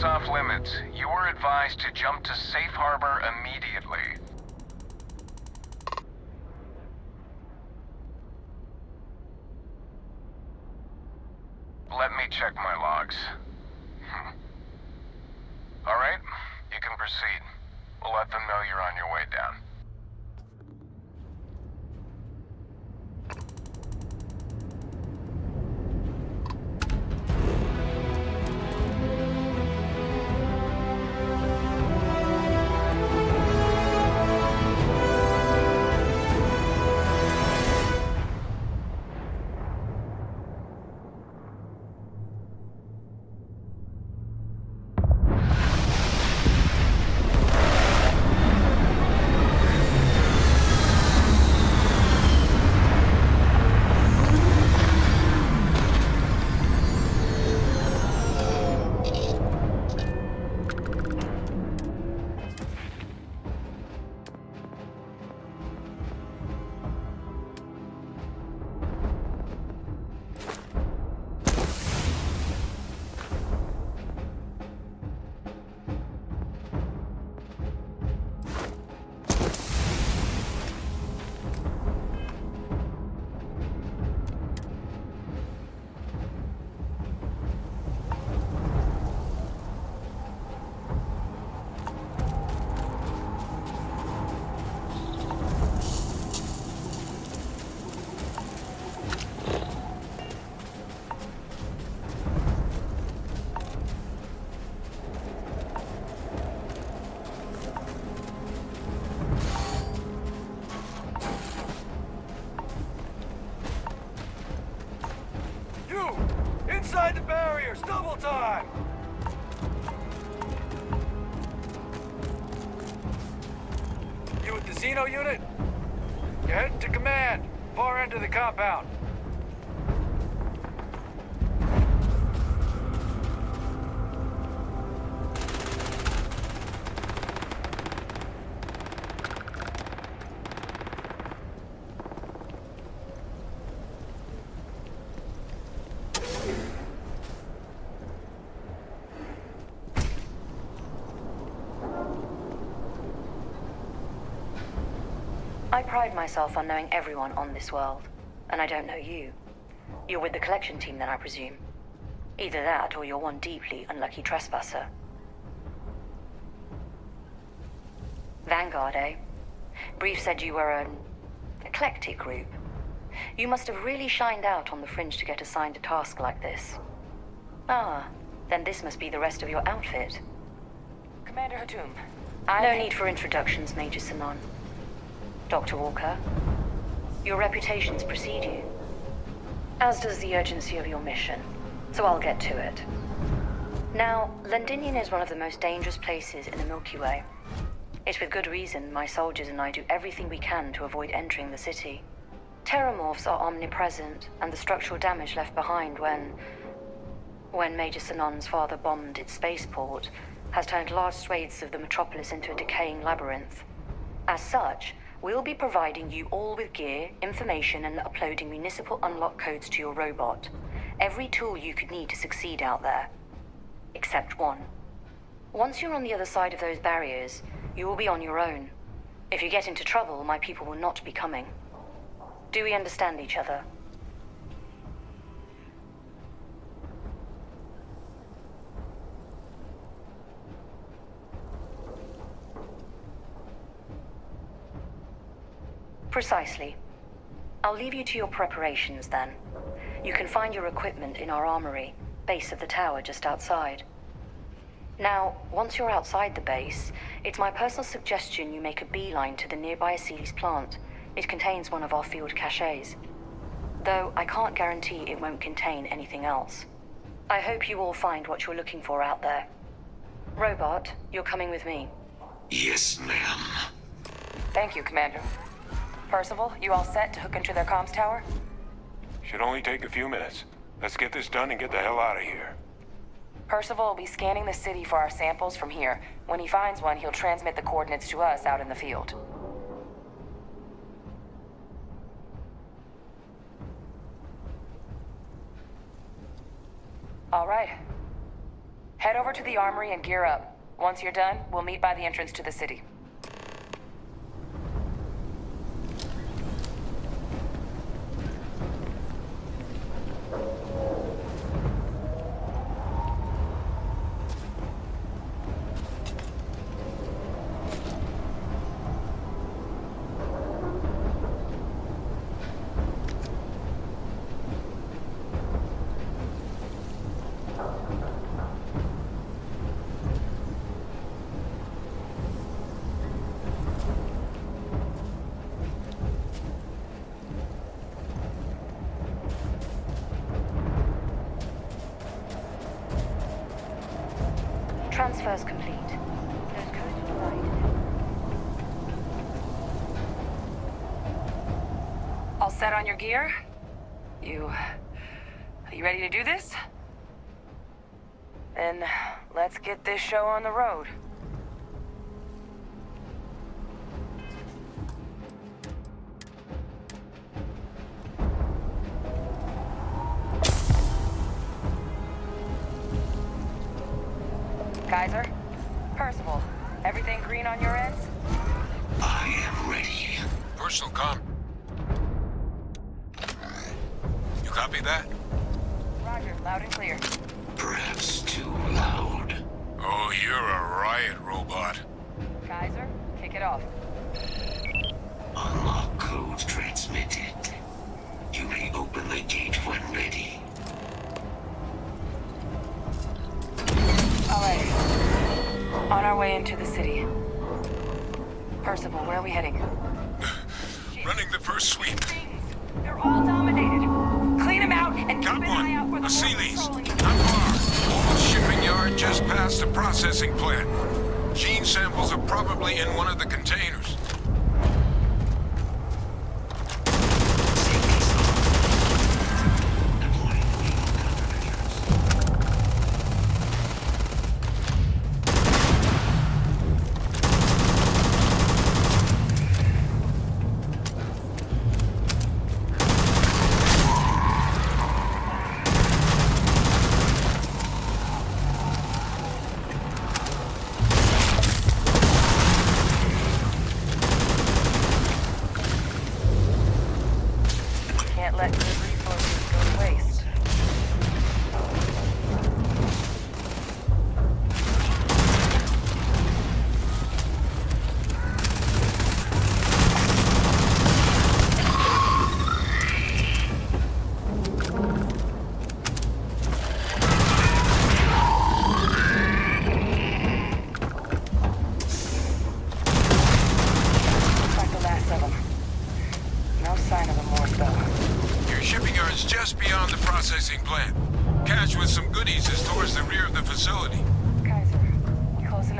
Off limits. You are advised to jump to safe harbor immediately. Let me check my logs. All right, you can proceed. We'll let them know you're on your way down. Inside the barriers, double time! You with the Xeno unit? You're heading to command, far end of the compound. I pride myself on knowing everyone on this world, and I don't know you. You're with the collection team then, I presume. Either that, or you're one deeply unlucky trespasser. Vanguard, eh? Brief said you were an eclectic group. You must have really shined out on the fringe to get assigned a task like this. Ah, then this must be the rest of your outfit. Commander Hatum, No need for introductions, Major Sanon. Dr. Walker, your reputations precede you, as does the urgency of your mission, so I'll get to it. Now, Londinium is one of the most dangerous places in the Milky Way. It's with good reason my soldiers and I do everything we can to avoid entering the city. Terramorphs are omnipresent, and the structural damage left behind when Major Sanon's father bombed its spaceport has turned large swathes of the metropolis into a decaying labyrinth. As such, we'll be providing you all with gear, information, and uploading municipal unlock codes to your robot. Every tool you could need to succeed out there. Except one. Once you're on the other side of those barriers, you will be on your own. If you get into trouble, my people will not be coming. Do we understand each other? Precisely. I'll leave you to your preparations then. You can find your equipment in our armory, base of the tower just outside. Now, once you're outside the base, it's my personal suggestion you make a beeline to the nearby Aceles plant. It contains one of our field caches. Though I can't guarantee it won't contain anything else. I hope you all find what you're looking for out there. Robot, you're coming with me. Yes, ma'am. Thank you, Commander. Percival, you all set to hook into their comms tower? Should only take a few minutes. Let's get this done and get the hell out of here. Percival will be scanning the city for our samples from here. When he finds one, he'll transmit the coordinates to us out in the field. All right. Head over to the armory and gear up. Once you're done, we'll meet by the entrance to the city. Transfers complete. Those codes will provide. All set on your gear? Are you ready to do this? Then let's get this show on the road. Kaiser? Percival, everything green on your ends? I am ready. Personal com. You copy that? Roger, loud and clear. Perhaps too loud. Oh, you're a riot robot. Kaiser, kick it off. Unlock code transmitted. You may open the gate when ready. All right. On our way into the city. Percival, where are we heading? Running the first sweep. They're all dominated. Clean them out and Got keep an eye out for one. the Aceles. Not far. Old shipping yard just past the processing plant. Gene samples are probably in one of the containers.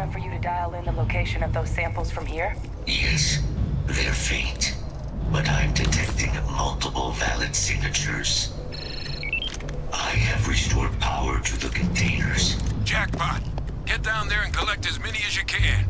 enough for you to dial in the location of those samples from here? Yes, they're faint, but I'm detecting multiple valid signatures. I have restored power to the containers. Jackpot! Get down there and collect as many as you can.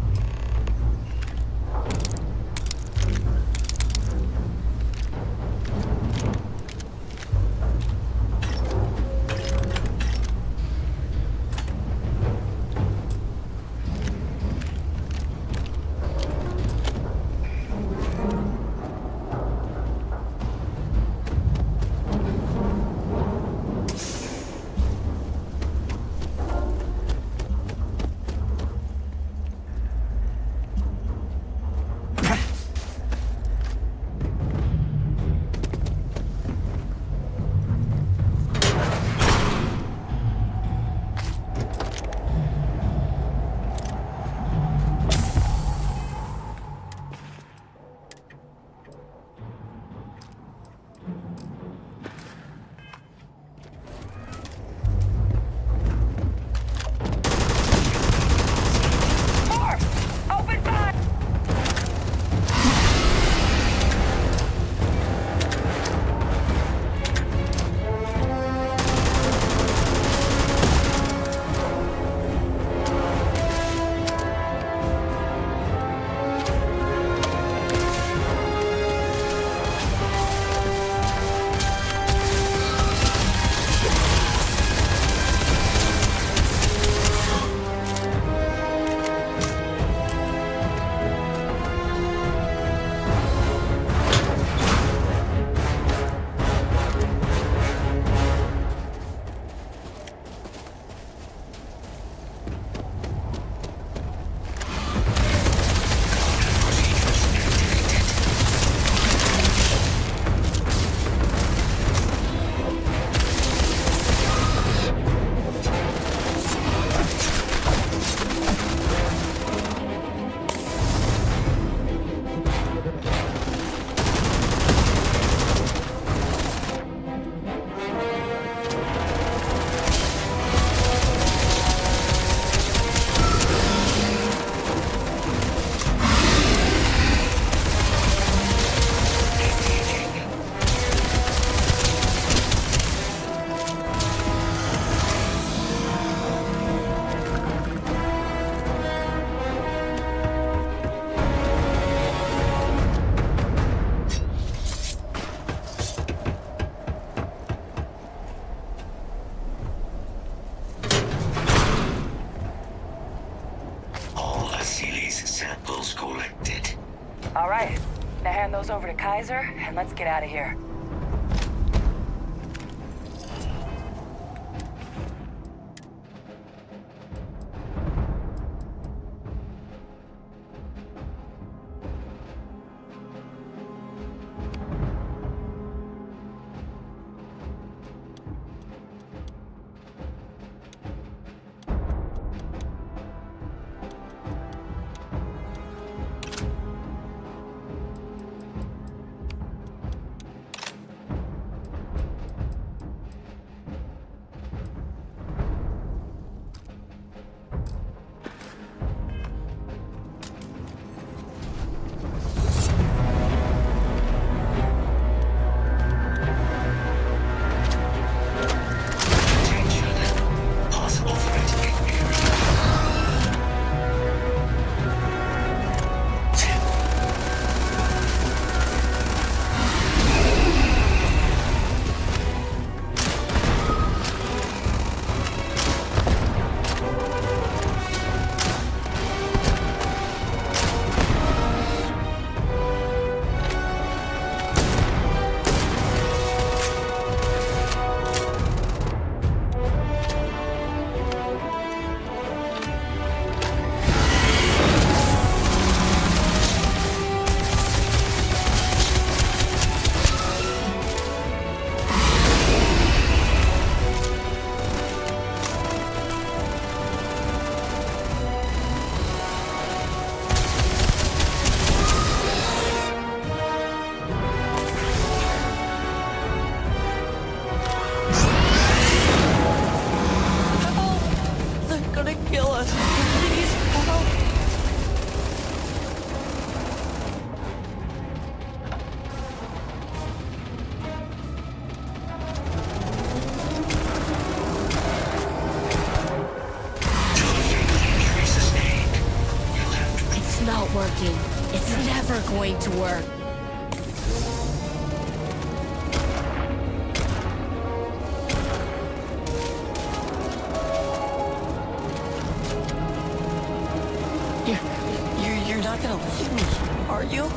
All right. Now hand those over to Kaiser, and let's get out of here. not working. It's never going to work. You're not gonna leave me, are you?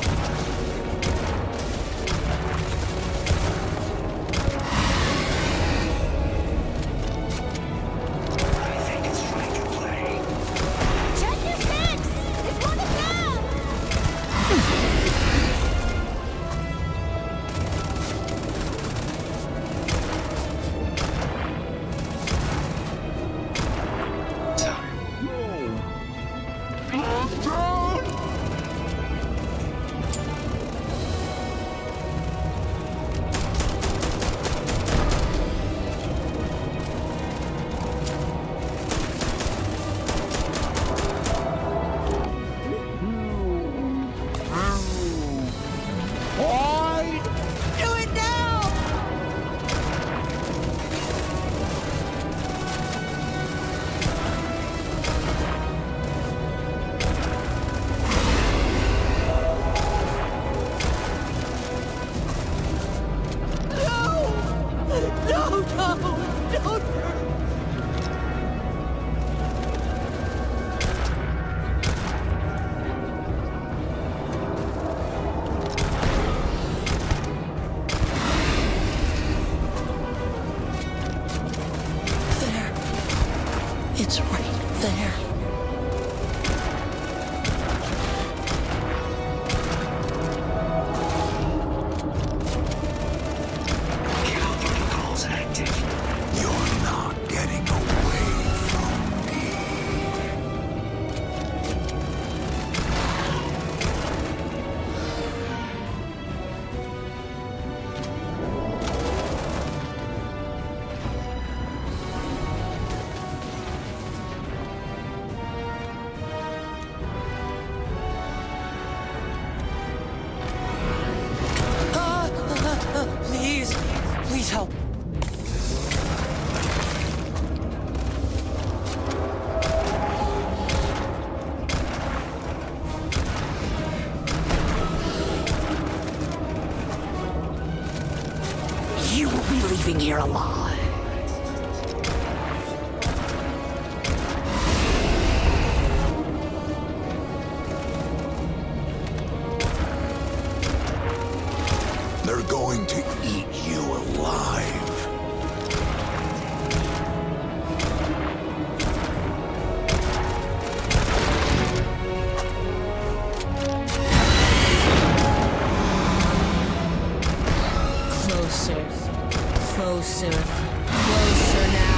It's right there. Protocol's active. You're not getting away from me. Please, please help. You will be leaving here alive. They're going to eat you alive. Closer. Closer. Closer now.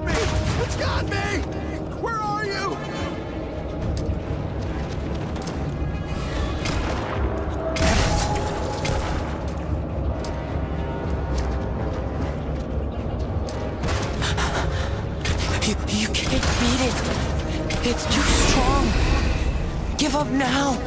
got me! It's got me! Where are you? You can't beat it. It's too strong. Give up now.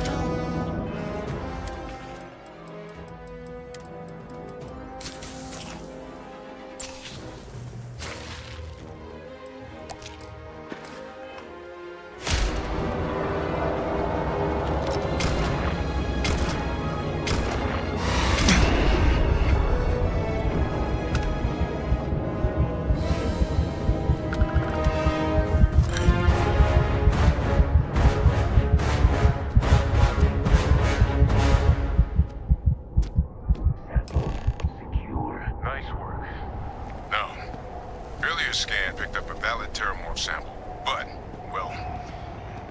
Nice work. No. Earlier scan picked up a valid terramorph sample, but, well,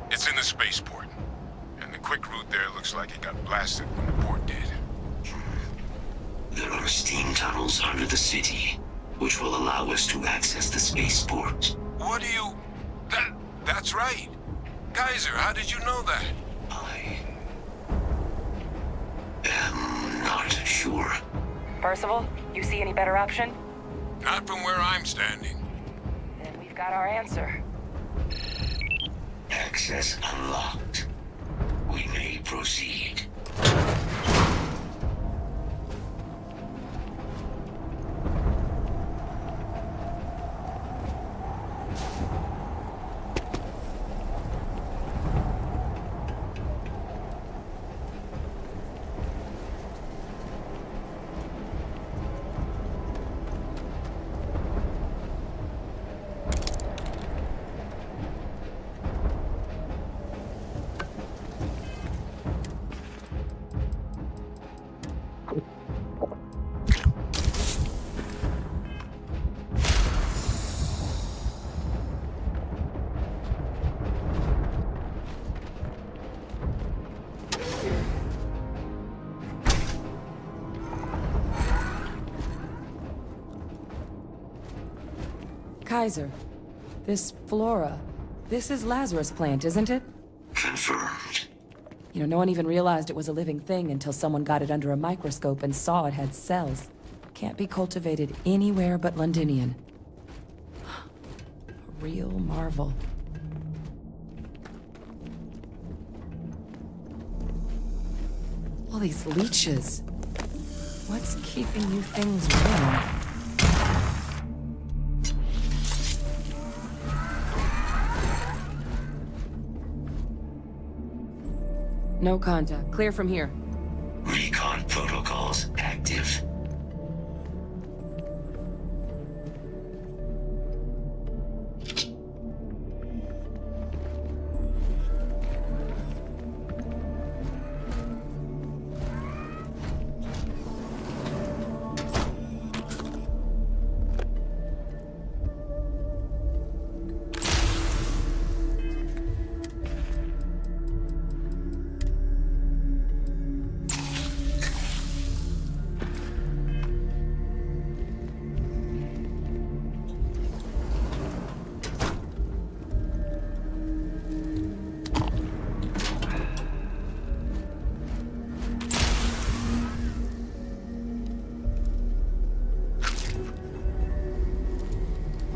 it's in the spaceport. And the quick route there looks like it got blasted when the port did. There are steam tunnels under the city, which will allow us to access the spaceport. What do you... That's right. Kaiser, how did you know that? I'm not sure. Percival, you see any better option? Not from where I'm standing. Then we've got our answer. Access unlocked. We may proceed. Kaiser, this flora, this is Lazarus plant, isn't it? Confirmed. You know, no one even realized it was a living thing until someone got it under a microscope and saw it had cells. Can't be cultivated anywhere but Londinian. A real marvel. All these leeches. What's keeping you things warm? No contact. Clear from here. Recon protocols active.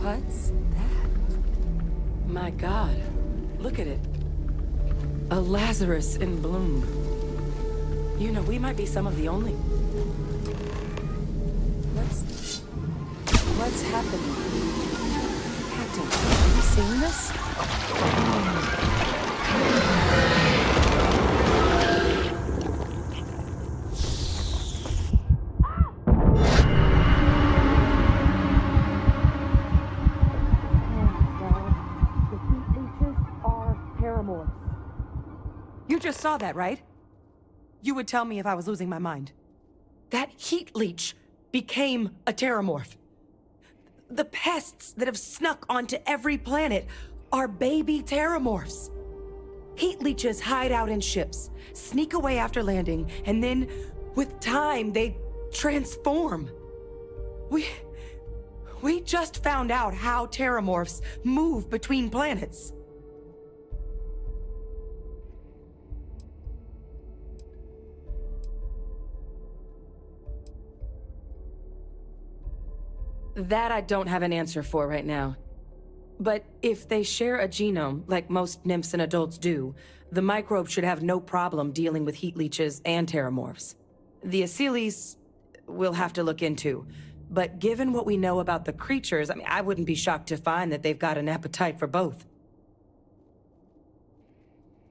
What's that? My God, look at it. A Lazarus in bloom. You know, we might be some of the only... What's happening? Captain, are you seeing this? You just saw that, right? You would tell me if I was losing my mind. That heat leech became a terramorph. The pests that have snuck onto every planet are baby terramorphs. Heat leeches hide out in ships, sneak away after landing, and then, with time, they transform. We just found out how terramorphs move between planets. That I don't have an answer for right now. But if they share a genome, like most nymphs and adults do, the microbe should have no problem dealing with heat leeches and terramorphs. The Asylees we'll have to look into. But given what we know about the creatures, I wouldn't be shocked to find that they've got an appetite for both.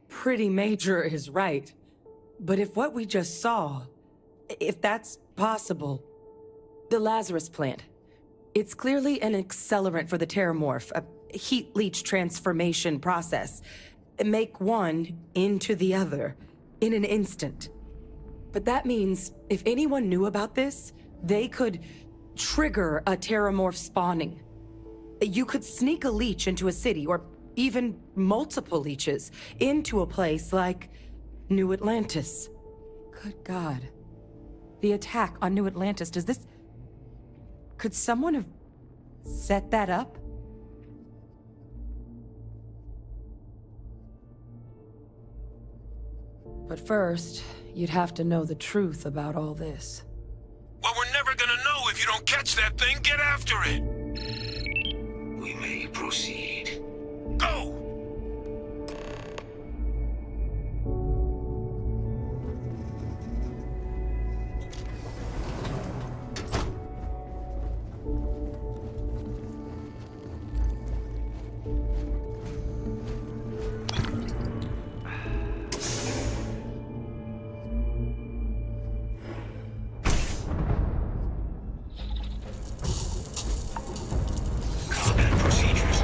Pretty major is right. But if what we just saw, if that's possible... The Lazarus plant. It's clearly an accelerant for the terramorph, a heat leech transformation process. Make one into the other in an instant. But that means if anyone knew about this, they could trigger a terramorph spawning. You could sneak a leech into a city, or even multiple leeches, into a place like New Atlantis. Good God. The attack on New Atlantis, does this... Could someone have set that up? But first, you'd have to know the truth about all this. Well, we're never gonna know if you don't catch that thing. Get after it! We may proceed. Go! Combat procedures.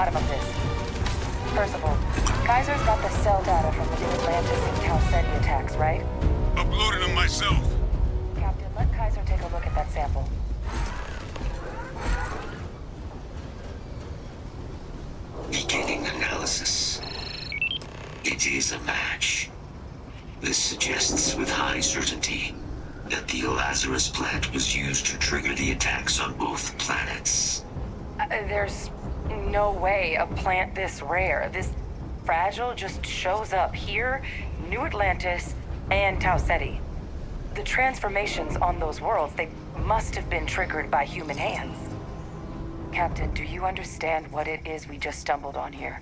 bottom of this. First of all, Kaiser's got the cell data from the New Atlantis and Tau Ceti attacks, right? Uploaded them myself. Captain, let Kaiser take a look at that sample. Beginning analysis. It is a match. This suggests with high certainty that the Lazarus plant was used to trigger the attacks on both planets. There's no way a plant this rare, this fragile, just shows up here, New Atlantis, and Tau Ceti. The transformations on those worlds, they must have been triggered by human hands. Captain, do you understand what it is we just stumbled on here?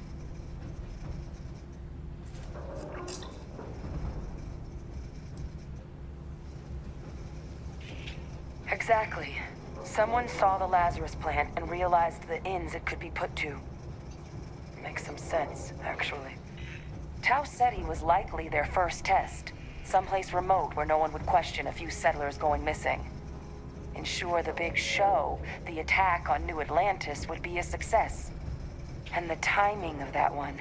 Exactly. Someone saw the Lazarus plant and realized the ends it could be put to. Makes some sense, actually. Tau Ceti was likely their first test. Someplace remote where no one would question a few settlers going missing. Ensure the big show, the attack on New Atlantis, would be a success. And the timing of that one,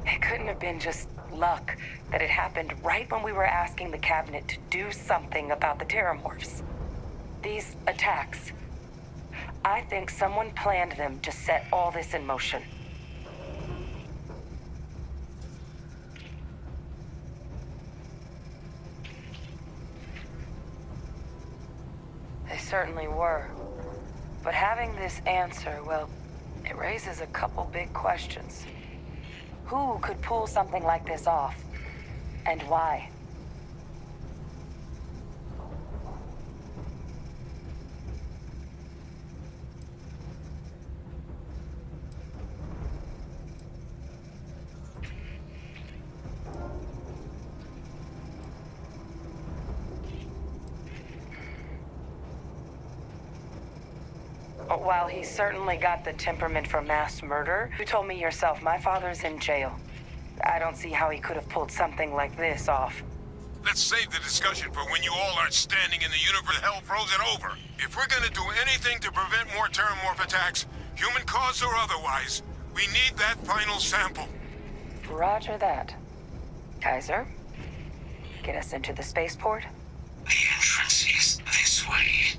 it couldn't have been just luck that it happened right when we were asking the cabinet to do something about the Terramorphs. These attacks, I think someone planned them to set all this in motion. They certainly were. But having this answer, well, it raises a couple big questions. Who could pull something like this off? And why? While he certainly got the temperament for mass murder, you told me yourself my father's in jail. I don't see how he could have pulled something like this off. Let's save the discussion for when you all aren't standing in the universe hell frozen over. If we're gonna do anything to prevent more Terramorph attacks, human cause or otherwise, we need that final sample. Roger that. Kaiser, get us into the spaceport? The entrance is this way.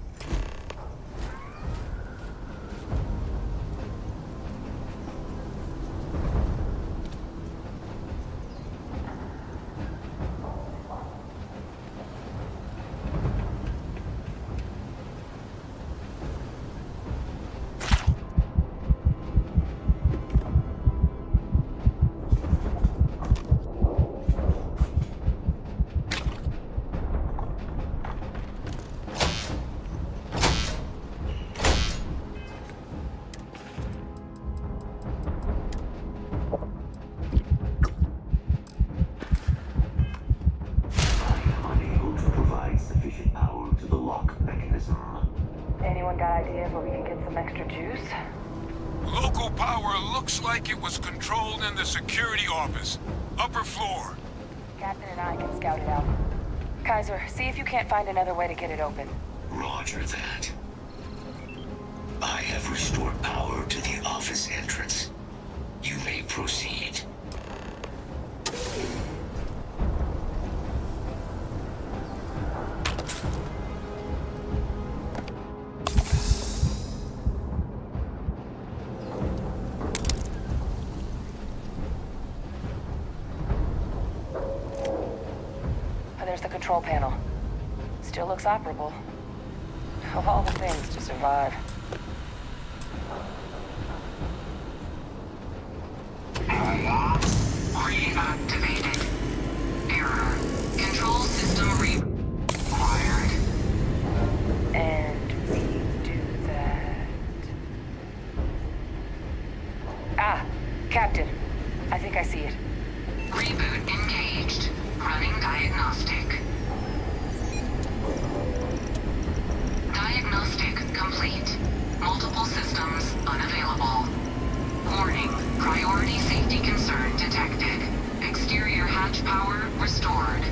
Anyone got ideas where we can get some extra juice? Local power looks like it was controlled in the security office. Upper floor. Captain and I can scout it out. Kaiser, see if you can't find another way to get it open. Roger that. I have restored power to the office entrance. You may proceed. There's the control panel. Still looks operable. Of all the things to survive. Reactivated. Error. Control system required. And we do that. Ah, Captain. I think I see it. Reboot engaged. Running diagnostic. Diagnostic complete. Multiple systems unavailable. Warning, priority safety concern detected. Exterior hatch power restored.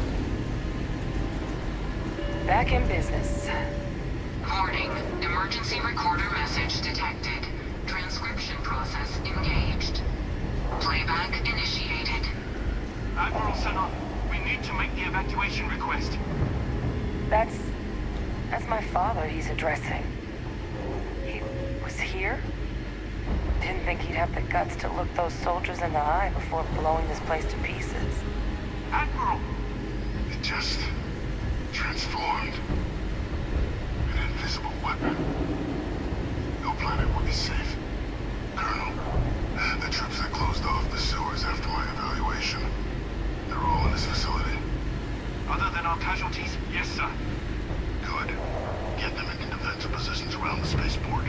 Back in business. Warning, emergency recorder message detected. Transcription process engaged. Playback initiated. Admiral Sanon, we need to make the evacuation request. That's my father he's addressing. He was here? Didn't think he'd have the guts to look those soldiers in the eye before blowing this place to pieces. Admiral! It just transformed. An invisible weapon. No planet would be safe. Colonel, the troops that closed off the sewers after my evaluation, they're all in this facility. Other than our casualties, yes, sir. Good. Get them in defensive positions around the spaceport.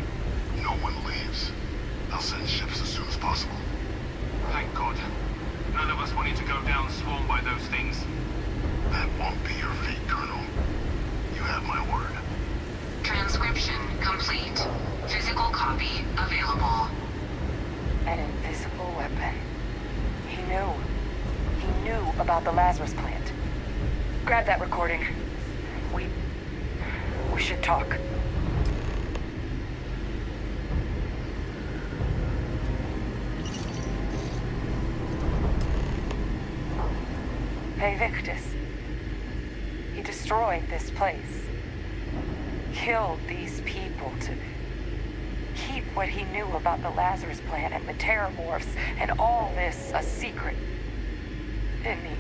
No one leaves. I'll send ships as soon as possible. Thank God. None of us wanted to go down swarmed by those things. That won't be your fate, Colonel. You have my word. Transcription complete. Physical copy available. An invisible weapon. He knew. He knew about the Lazarus plant. Grab that recording. We should talk. Hey, Victus. He destroyed this place. Killed these people to keep what he knew about the Lazarus plant and the Terramorphs and all this a secret. Didn't he?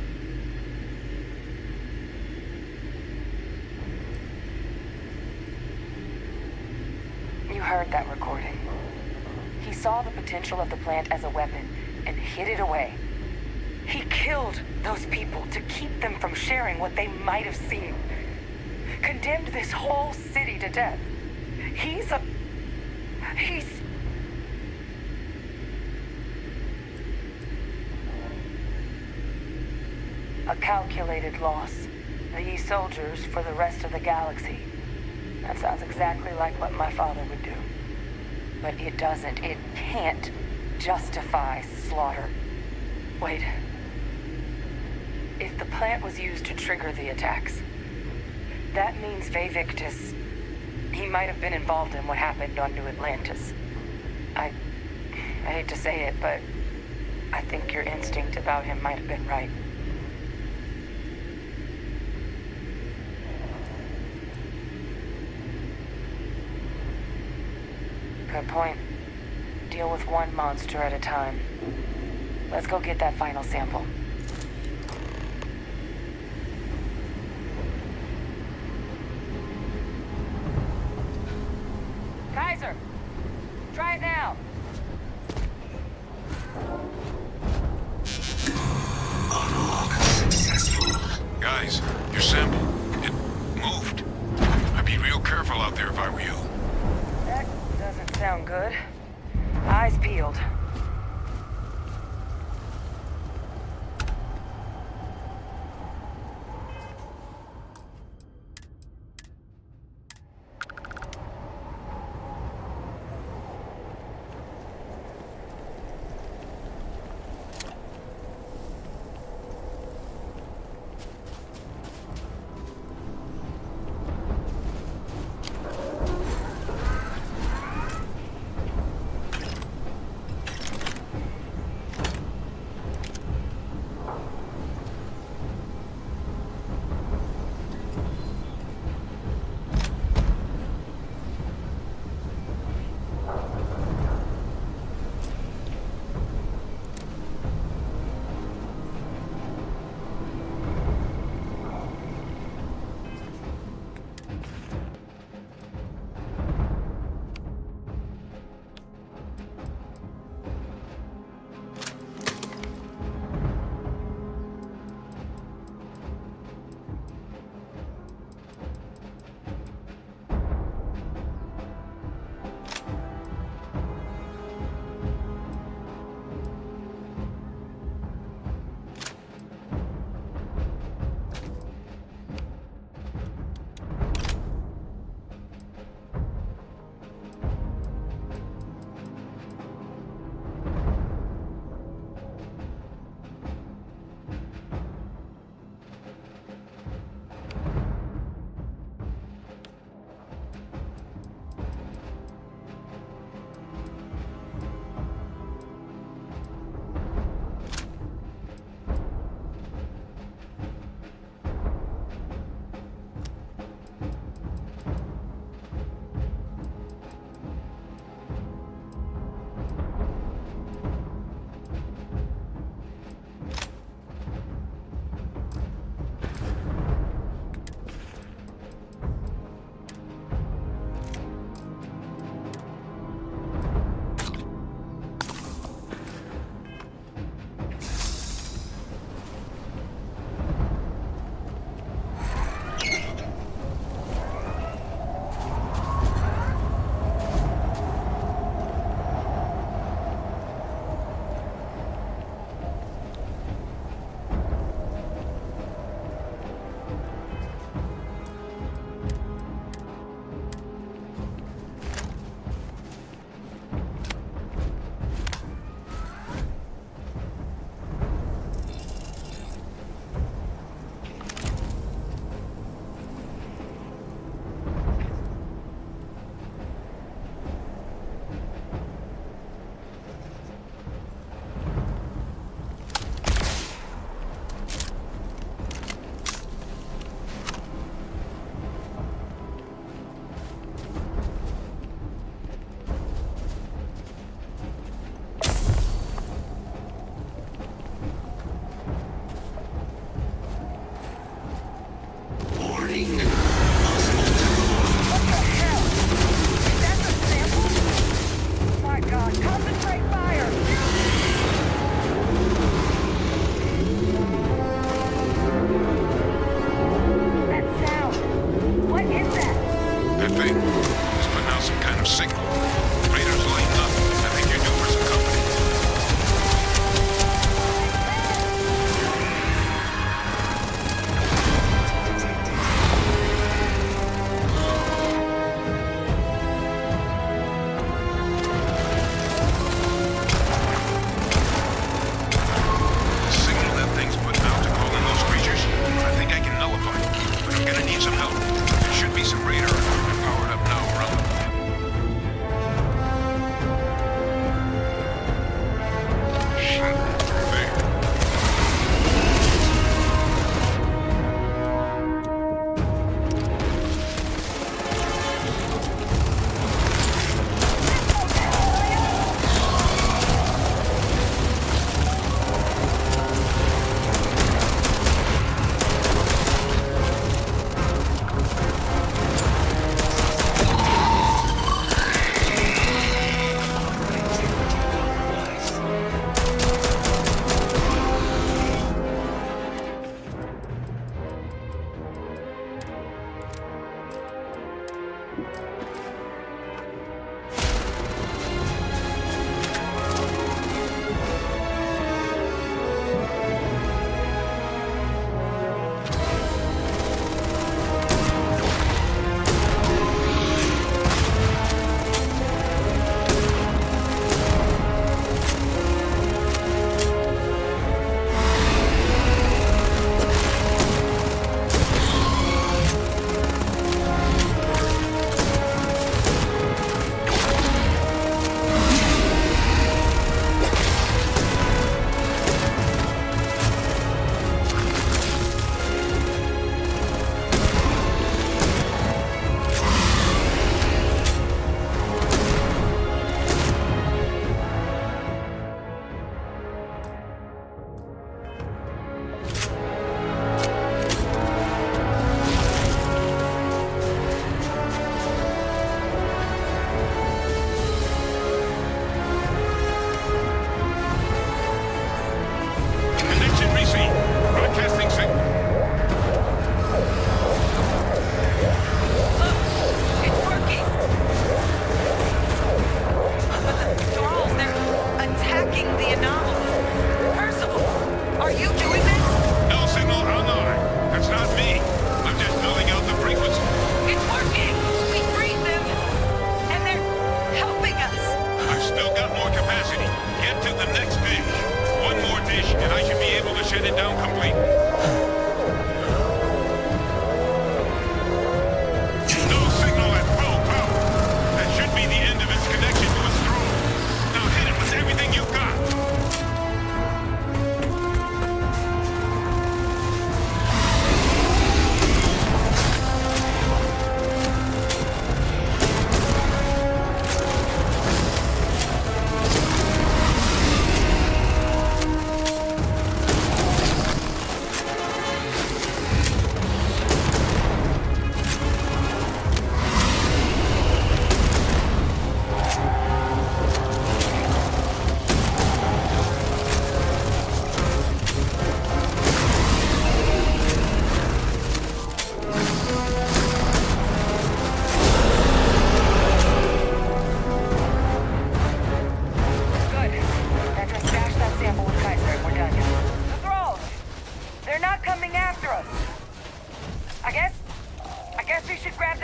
You heard that recording. He saw the potential of the plant as a weapon and hid it away. He killed those people to keep them from sharing what they might have seen. Condemned this whole city to death. He's a calculated loss. These soldiers for the rest of the galaxy. That sounds exactly like what my father would do. But it doesn't. It can't justify slaughter. Wait. If the plant was used to trigger the attacks, that means Victus, he might have been involved in what happened on New Atlantis. I hate to say it, but I think your instinct about him might have been right. Good point. Deal with one monster at a time. Let's go get that final sample. Kaiser! Try it now! Guys, your sample, it moved. I'd be real careful out there if I were you. That doesn't sound good. Eyes peeled.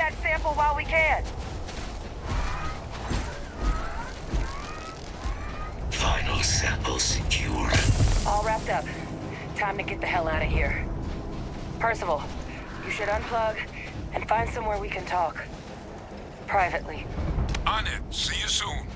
that sample while we can. Final sample secured. All wrapped up. Time to get the hell out of here. Percival, you should unplug and find somewhere we can talk. Privately. On it. See you soon.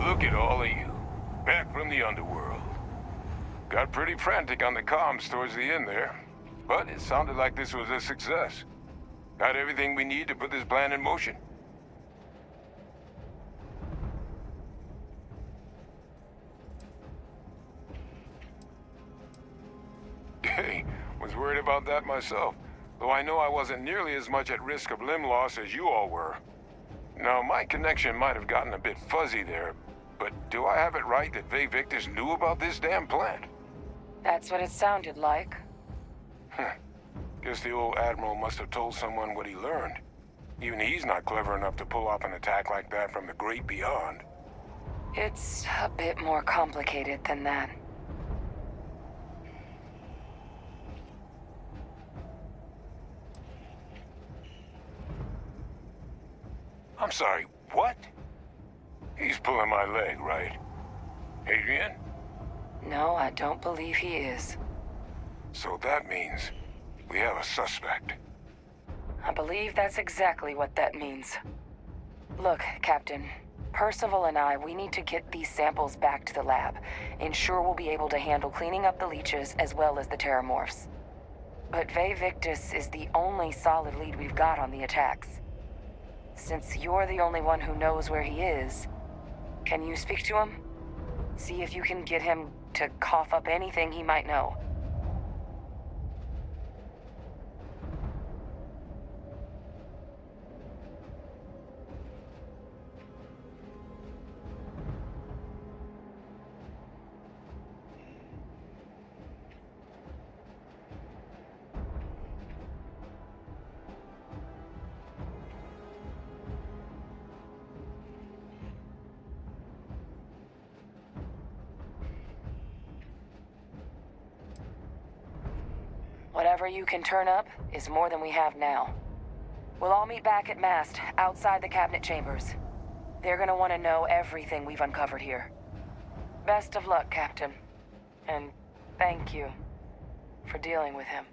Look at all of you. Back from the underworld. Got pretty frantic on the comms towards the end there. But it sounded like this was a success. Got everything we need to put this plan in motion. Hey, was worried about that myself. Though I know I wasn't nearly as much at risk of limb loss as you all were. Now, my connection might have gotten a bit fuzzy there, but do I have it right that Vae Victus knew about this damn plant? That's what it sounded like. Guess the old Admiral must have told someone what he learned. Even he's not clever enough to pull off an attack like that from the great beyond. It's a bit more complicated than that. I'm sorry, what? He's pulling my leg, right? Adrian? No, I don't believe he is. So that means we have a suspect. I believe that's exactly what that means. Look, Captain. Percival and I, we need to get these samples back to the lab. Ensure we'll be able to handle cleaning up the leeches as well as the terramorphs. But Vae Victus is the only solid lead we've got on the attacks. Since you're the only one who knows where he is, can you speak to him? See if you can get him to cough up anything he might know. Whatever you can turn up is more than we have now. We'll all meet back at Mast, outside the cabinet chambers. They're gonna want to know everything we've uncovered here. Best of luck, Captain. And thank you for dealing with him.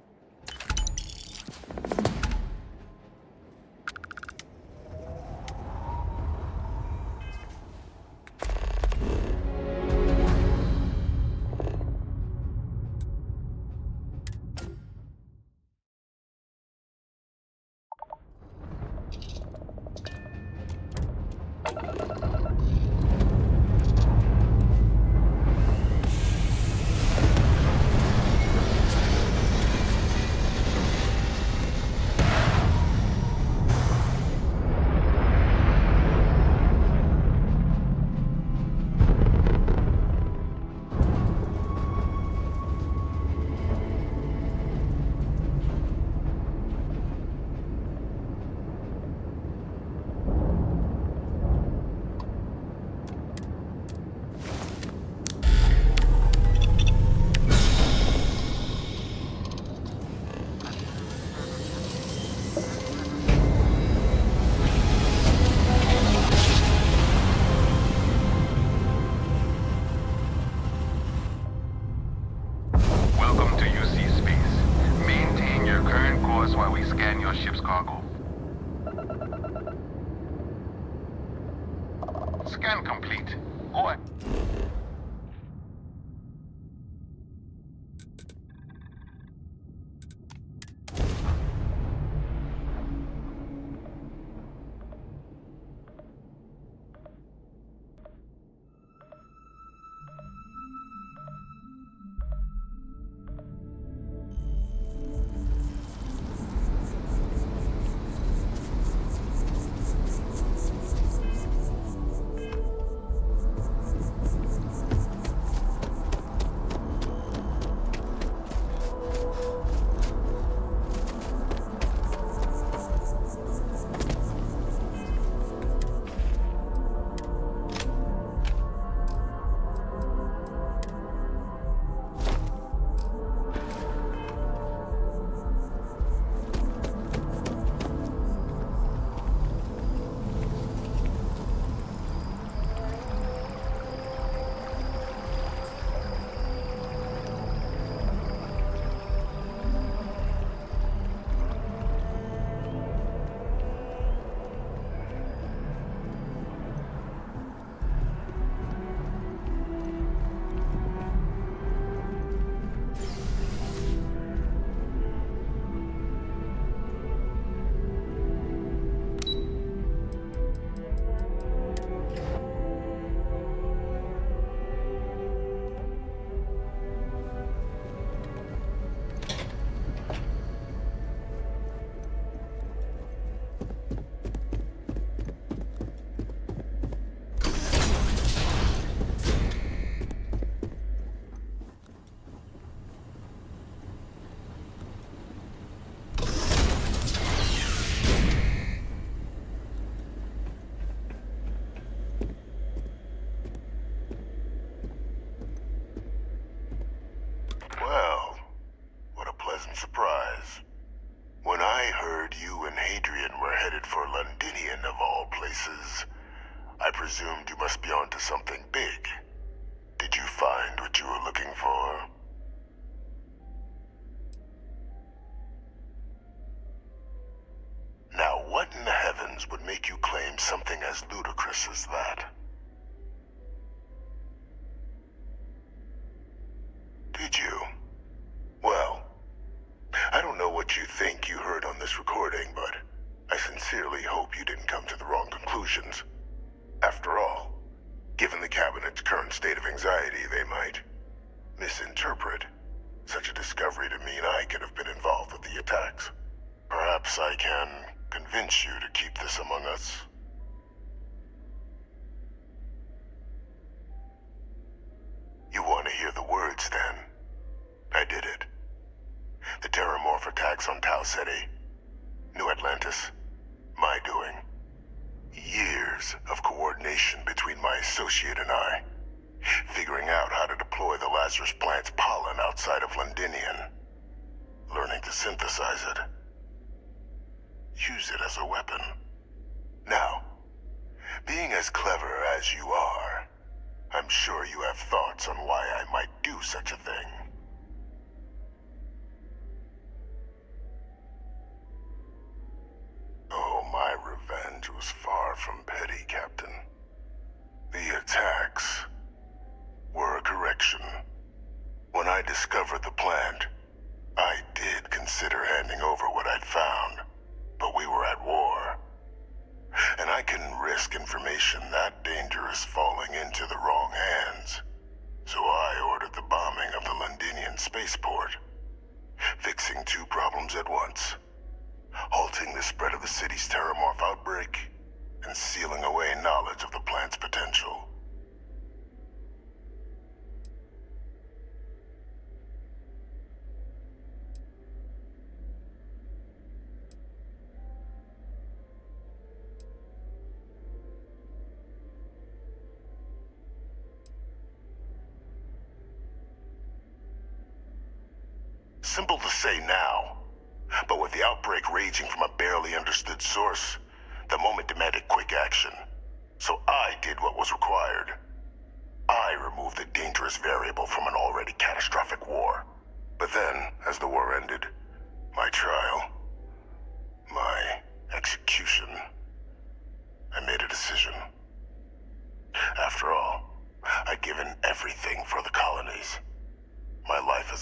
Scan complete. Go ahead. Well, what a pleasant surprise. When I heard you and Hadrian were headed for Londinian of all places, I presumed you must be onto something big. Did you find what you were looking for? Now, what in the heavens would make you claim something as ludicrous as that? Did you? Well, I don't know what you think you heard on this recording, but I sincerely hope you didn't come to the wrong conclusions. After all, given the Cabinet's current state of anxiety, they might misinterpret such a discovery to mean I could have been involved with the attacks. Perhaps I can convince you to keep this among us. You want to hear the words, then? I did it. The Terramorph attacks on Tau Ceti, New Atlantis, my doing. Years of coordination between my associate and I, figuring out how to deploy the Lazarus plant's pollen outside of Londinian, learning to synthesize it, use it as a weapon. Now, being as clever as you are, I'm sure you have thoughts on why I might do such a thing. Oh, my revenge was far from petty, Captain. The attacks were a correction. When I discovered the plant, I did consider handing over what I'd found, but we were at war. And I couldn't risk information that dangerous falling into the wrong hands. So I ordered the bombing of the Londinian spaceport, fixing two problems at once. Halting the spread of the city's Terramorph outbreak, and sealing away knowledge of the plant's potential. Simple to say now, but with the outbreak raging from a barely understood source, the moment demanded quick action. So I did what was required. I removed the dangerous variable from an already catastrophic war. But then, as the war ended, my trial, my execution, I made a decision.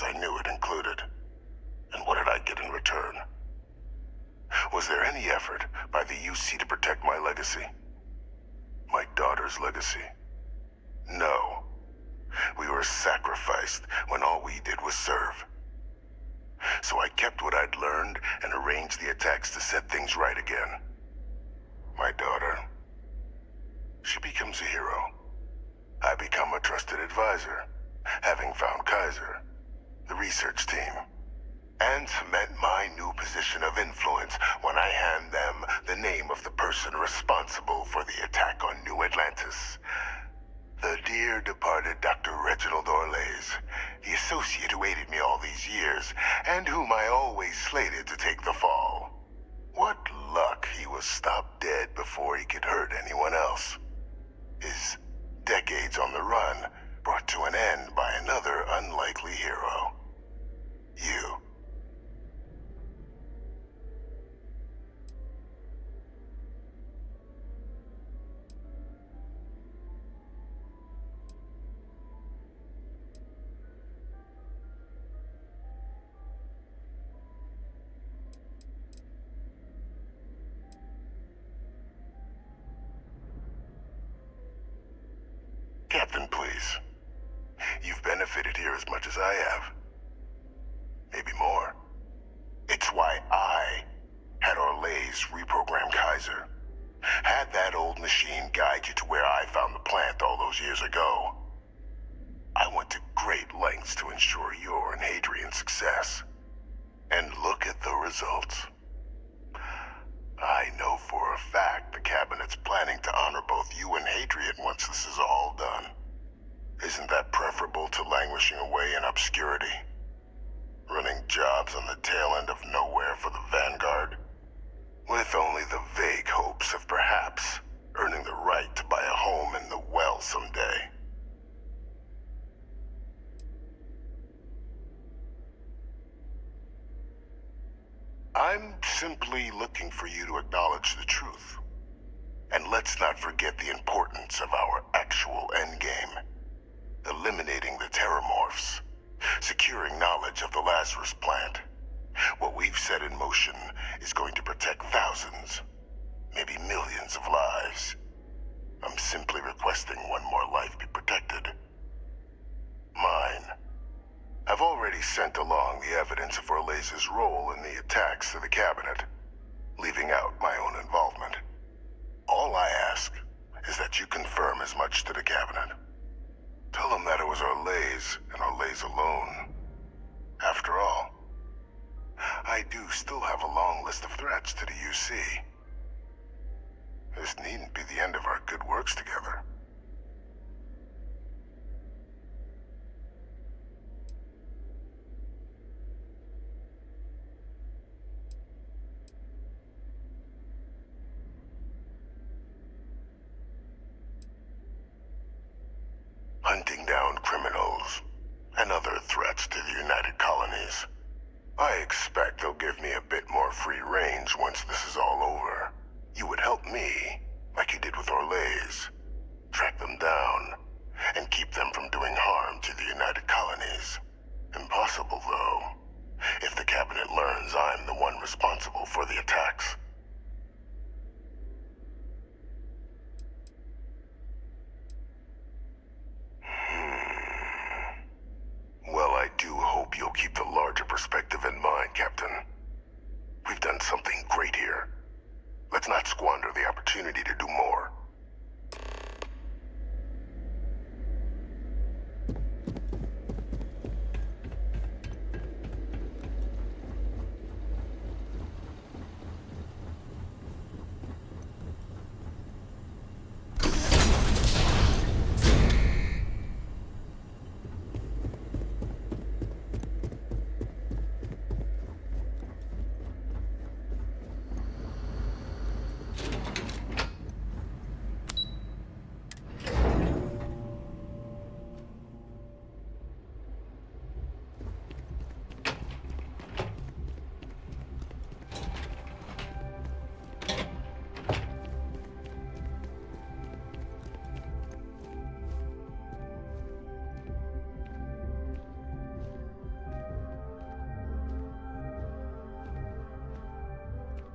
as I knew it included. And what did I get in return? Was there any effort by the UC to protect my legacy? My daughter's legacy? No. We were sacrificed when all we did was serve. So I kept what I'd learned and arranged the attacks to set things right again. My daughter, she becomes a hero. I become a trusted advisor, having found Kaiser, the research team, and cement my new position of influence when I hand them the name of the person responsible for the attack on New Atlantis. The dear departed Dr. Reginald Orlays, the associate who aided me all these years, and whom I always slated to take the fall. What luck he was stopped dead before he could hurt anyone else. His decades on the run brought to an end by another unlikely hero. You. Captain, please. You've benefited here as much as I have. Maybe more. It's why I had Orlays reprogram Kaiser. Had that old machine guide you to where I found the plant all those years ago. I went to great lengths to ensure your and Hadrian's success. And look at the results. I know for a fact the Cabinet's planning to honor both you and Hadrian once this is all done. Isn't that preferable to languishing away in obscurity? Running jobs on the tail end of nowhere for the Vanguard? With only the vague hopes of perhaps earning the right to buy a home in the well someday. I'm simply looking for you to acknowledge the truth. And let's not forget the importance of our actual endgame. Eliminating the Terramorphs. Securing knowledge of the Lazarus plant. What we've set in motion is going to protect thousands, maybe millions of lives. I'm simply requesting one more life be protected. Mine. I've already sent along the evidence of Orlays' role in the attacks to the Cabinet, leaving out my own involvement. All I ask is that you confirm as much to the Cabinet. Tell them that it was Orlays and Orlays alone. After all, I do still have a long list of threats to the UC. This needn't be the end of our good works together. Hunting down criminals and other threats to the United Colonies. I expect they'll give me a bit more free range once this is all over. You would help me, like you did with Orlays. Track them down, and keep them from doing harm to the United Colonies. Impossible, though, if the Cabinet learns I'm the one responsible for the attacks. Well, I do hope you'll keep the larger perspective in mind, Captain. We've done something great here. Let's not squander the opportunity to do more.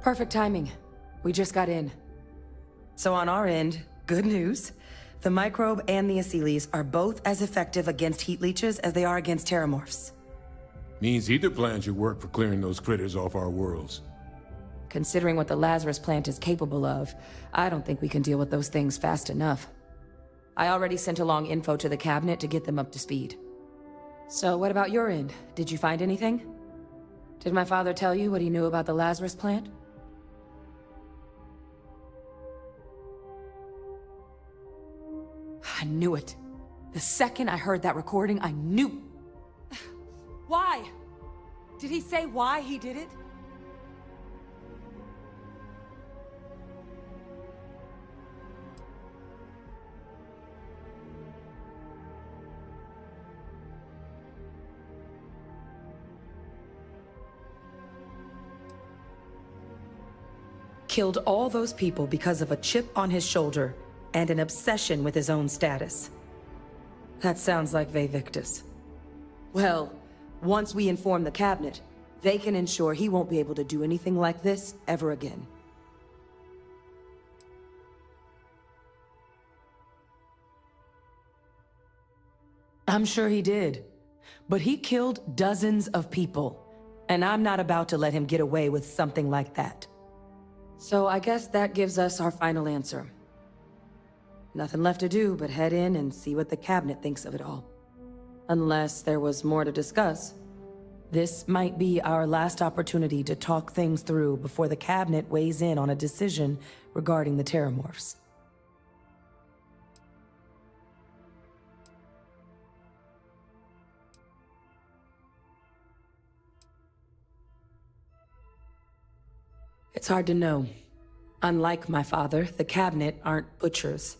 Perfect timing. We just got in. So on our end, good news. The microbe and the Asylees are both as effective against heat leeches as they are against terramorphs. Means either plan should work for clearing those critters off our worlds. Considering what the Lazarus plant is capable of, I don't think we can deal with those things fast enough. I already sent along info to the cabinet to get them up to speed. So what about your end? Did you find anything? Did my father tell you what he knew about the Lazarus plant? I knew it. The second I heard that recording, I knew. Why? Did he say why he did it? Killed all those people because of a chip on his shoulder and an obsession with his own status. That sounds like Vivictus. Well, once we inform the cabinet, they can ensure he won't be able to do anything like this ever again. I'm sure he did. But he killed dozens of people, and I'm not about to let him get away with something like that. So I guess that gives us our final answer. Nothing left to do but head in and see what the cabinet thinks of it all. Unless there was more to discuss. This might be our last opportunity to talk things through before the cabinet weighs in on a decision regarding the terramorphs. It's hard to know. Unlike my father, the cabinet aren't butchers.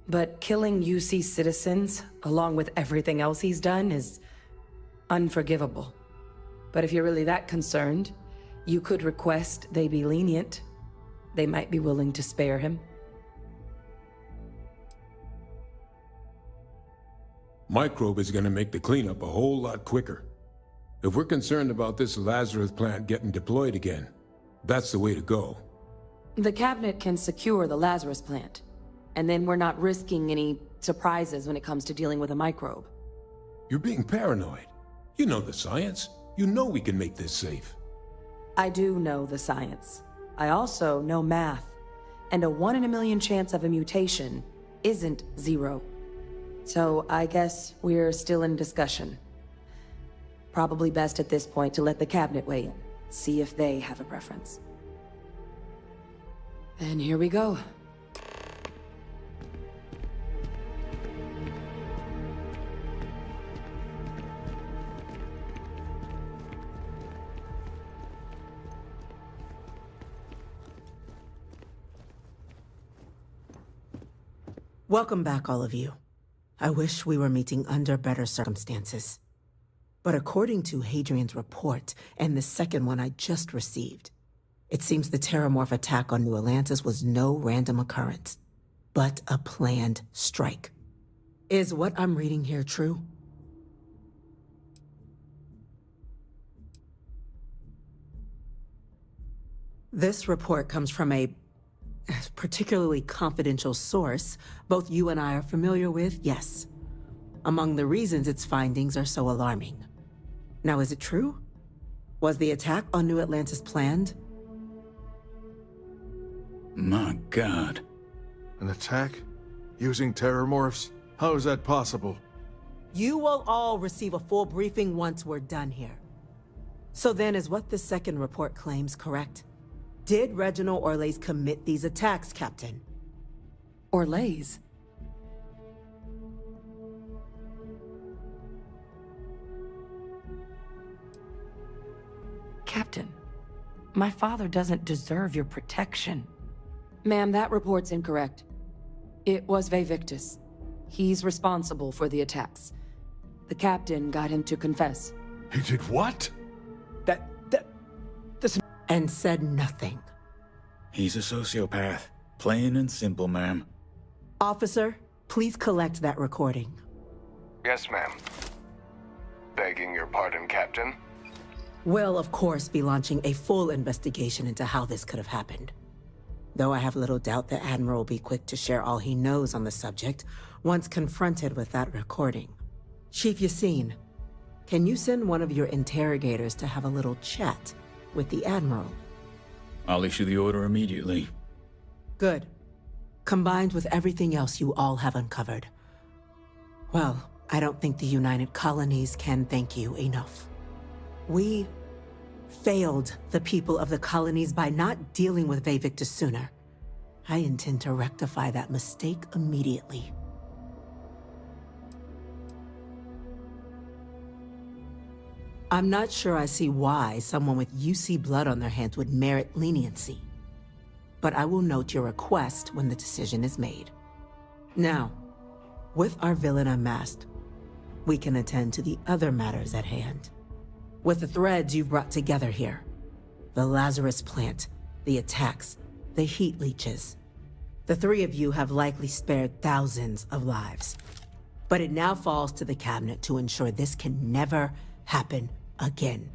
But killing UC citizens, along with everything else he's done, is unforgivable. But if you're really that concerned, you could request they be lenient. They might be willing to spare him. Microbe is gonna make the cleanup a whole lot quicker. If we're concerned about this Lazarus plant getting deployed again, that's the way to go. The cabinet can secure the Lazarus plant, and then we're not risking any surprises when it comes to dealing with a microbe. You're being paranoid. You know the science. You know we can make this safe. I do know the science. I also know math. And a 1 in a million chance of a mutation isn't 0. So I guess we're still in discussion. Probably best at this point to let the cabinet weigh in, see if they have a preference. And here we go. Welcome back, all of you. I wish we were meeting under better circumstances. But according to Hadrian's report, and the second one I just received, it seems the Terramorph attack on New Atlantis was no random occurrence, but a planned strike. Is what I'm reading here true? This report comes from a particularly confidential source both you and I are familiar with, yes. Among the reasons its findings are so alarming. Now, is it true? Was the attack on New Atlantis planned? My God. An attack? Using terramorphs? How is that possible? You will all receive a full briefing once we're done here. So then, is what the second report claims correct? Did Reginald Orlays commit these attacks, Captain? Orlays? Captain, my father doesn't deserve your protection. Ma'am, that report's incorrect. It was Vivictus. He's responsible for the attacks. The captain got him to confess. He did what? And said nothing. He's a sociopath. Plain and simple, ma'am. Officer, please collect that recording. Yes, ma'am. Begging your pardon, Captain. We'll, of course, be launching a full investigation into how this could have happened. Though I have little doubt the Admiral will be quick to share all he knows on the subject once confronted with that recording. Chief Yassine, can you send one of your interrogators to have a little chat with the Admiral? I'll issue the order immediately. Good. Combined with everything else you all have uncovered. Well, I don't think the United Colonies can thank you enough. We failed the people of the colonies by not dealing with Vayvictus sooner. I intend to rectify that mistake immediately. I'm not sure I see why someone with UC blood on their hands would merit leniency. But I will note your request when the decision is made. Now, with our villain unmasked, we can attend to the other matters at hand. With the threads you've brought together here, the Lazarus plant, the attacks, the heat leeches, the three of you have likely spared thousands of lives. But it now falls to the Cabinet to ensure this can never happen again.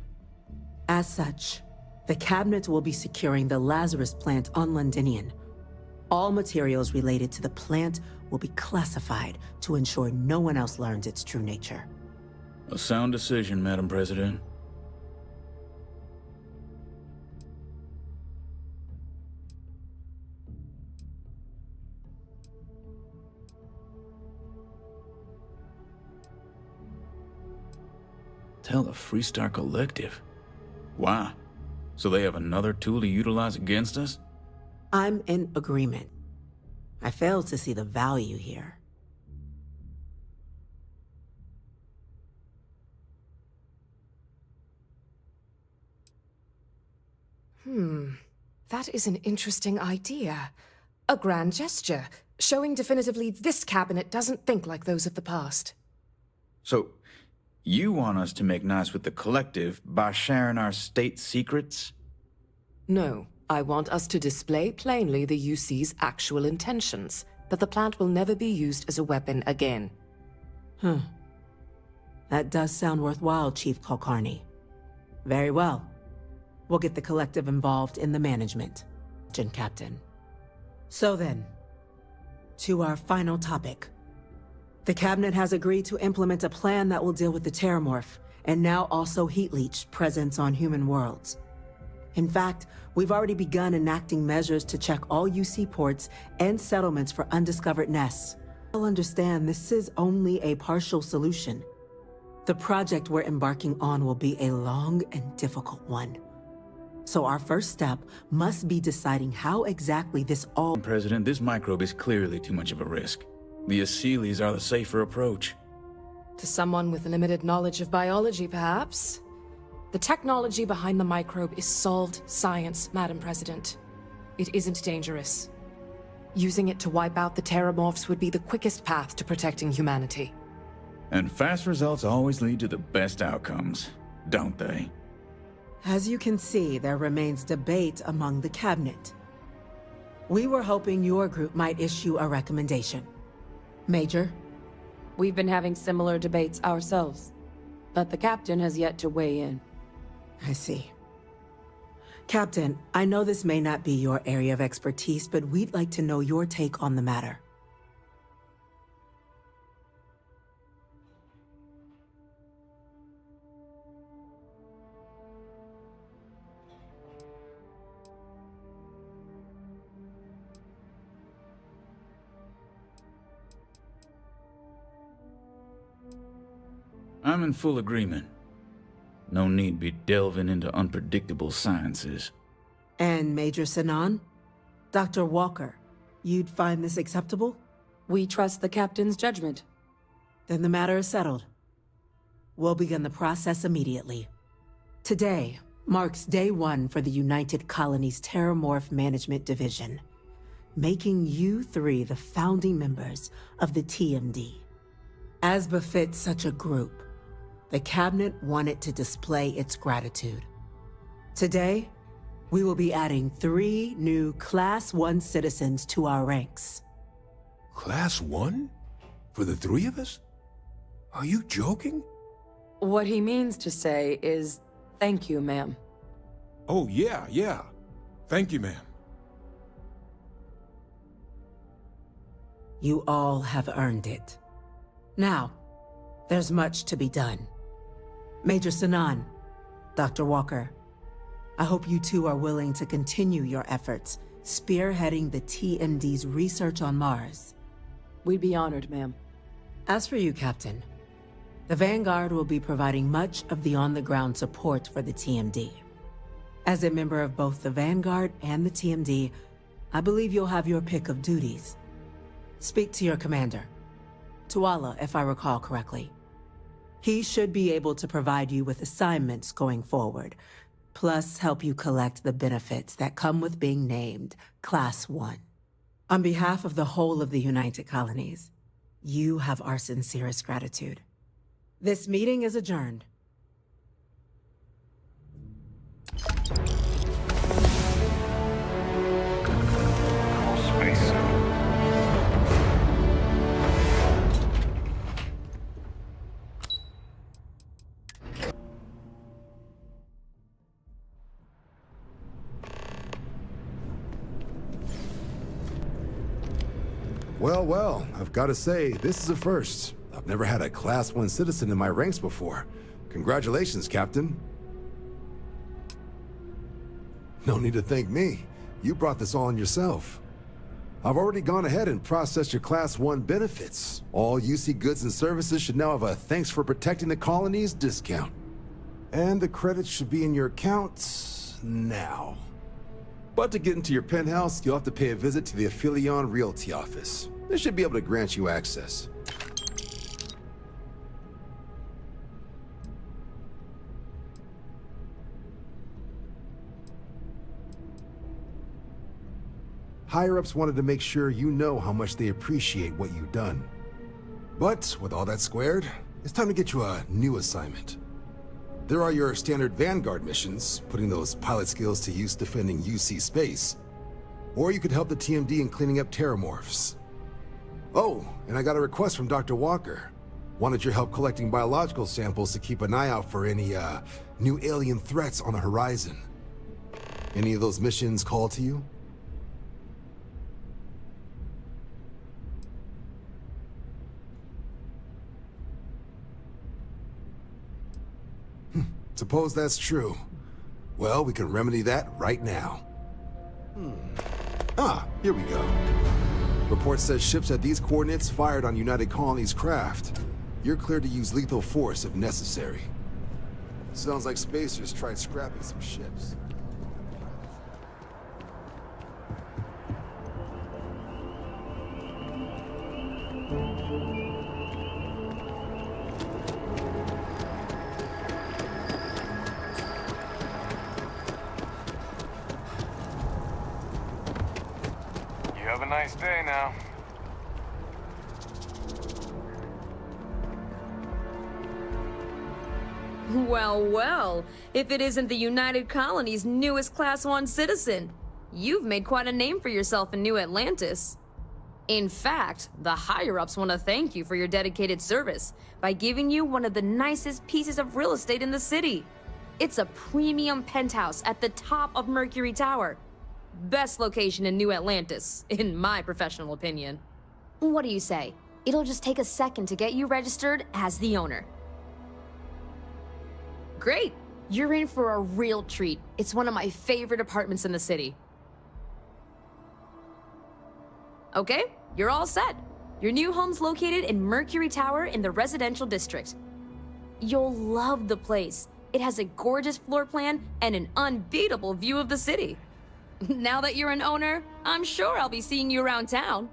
As such, the Cabinet will be securing the Lazarus plant on Londinian. All materials related to the plant will be classified to ensure no one else learns its true nature. A sound decision, Madam President. Tell the Freestar Collective. Why? So they have another tool to utilize against us? I'm in agreement. I fail to see the value here. That is an interesting idea. A grand gesture, showing definitively this cabinet doesn't think like those of the past. So, you want us to make nice with the Collective by sharing our state secrets? No, I want us to display plainly the UC's actual intentions, that the plant will never be used as a weapon again. That does sound worthwhile, Chief Kulkarni. Very well. We'll get the Collective involved in the management, Gen Captain. So then, to our final topic. The Cabinet has agreed to implement a plan that will deal with the Terramorph, and now also Heat Leech presence on human worlds. In fact, we've already begun enacting measures to check all UC ports and settlements for undiscovered nests. You'll understand this is only a partial solution. The project we're embarking on will be a long and difficult one. So our first step must be deciding how exactly this all— President, this microbe is clearly too much of a risk. The Aseles are the safer approach. To someone with limited knowledge of biology, perhaps? The technology behind the microbe is solved science, Madam President. It isn't dangerous. Using it to wipe out the Terramorphs would be the quickest path to protecting humanity. And fast results always lead to the best outcomes, don't they? As you can see, there remains debate among the Cabinet. We were hoping your group might issue a recommendation. Major? We've been having similar debates ourselves, but the Captain has yet to weigh in. I see. Captain, I know this may not be your area of expertise, but we'd like to know your take on the matter. I'm in full agreement. No need be delving into unpredictable sciences. And Major Sinan? Dr. Walker, you'd find this acceptable? We trust the Captain's judgment. Then the matter is settled. We'll begin the process immediately. Today marks day one for the United Colonies Terramorph Management Division, making you three the founding members of the TMD. As befits such a group, the Cabinet wanted to display its gratitude. Today, we will be adding 3 new Class 1 citizens to our ranks. Class 1? For the 3 of us? Are you joking? What he means to say is Thank you, ma'am. Oh, yeah. Thank you, ma'am. You all have earned it. Now, there's much to be done. Major Sanan, Dr. Walker, I hope you two are willing to continue your efforts spearheading the TMD's research on Mars. We'd be honored, ma'am. As for you, Captain, the Vanguard will be providing much of the on-the-ground support for the TMD. As a member of both the Vanguard and the TMD, I believe you'll have your pick of duties. Speak to your commander, Tuala, if I recall correctly. He should be able to provide you with assignments going forward, plus help you collect the benefits that come with being named Class 1. On behalf of the whole of the United Colonies, you have our sincerest gratitude. This meeting is adjourned. Cool spacesuit. Well, I've got to say, this is a first. I've never had a Class 1 citizen in my ranks before. Congratulations, Captain. No need to thank me. You brought this on yourself. I've already gone ahead and processed your Class 1 benefits. All UC goods and services should now have a thanks for protecting the colonies discount. And the credits should be in your accounts now. But to get into your penthouse, you'll have to pay a visit to the Aphelion Realty office. They should be able to grant you access. Higher-ups wanted to make sure you know how much they appreciate what you've done. But with all that squared, it's time to get you a new assignment. There are your standard Vanguard missions, putting those pilot skills to use defending UC space. Or you could help the TMD in cleaning up terramorphs. Oh, and I got a request from Dr. Walker. Wanted your help collecting biological samples to keep an eye out for any, new alien threats on the horizon. Any of those missions call to you? Suppose that's true. Well, we can remedy that right now. Here we go. Report says ships at these coordinates fired on United Colonies craft. You're cleared to use lethal force if necessary. Sounds like spacers tried scrapping some ships. Have a nice day now. Well, if it isn't the United Colony's newest Class 1 citizen, you've made quite a name for yourself in New Atlantis. In fact, the higher-ups want to thank you for your dedicated service by giving you one of the nicest pieces of real estate in the city. It's a premium penthouse at the top of Mercury Tower. Best location in New Atlantis, in my professional opinion. What do you say? It'll just take a second to get you registered as the owner. Great! You're in for a real treat. It's one of my favorite apartments in the city. Okay, you're all set. Your new home's located in Mercury Tower in the residential district. You'll love the place. It has a gorgeous floor plan and an unbeatable view of the city. Now that you're an owner, I'm sure I'll be seeing you around town.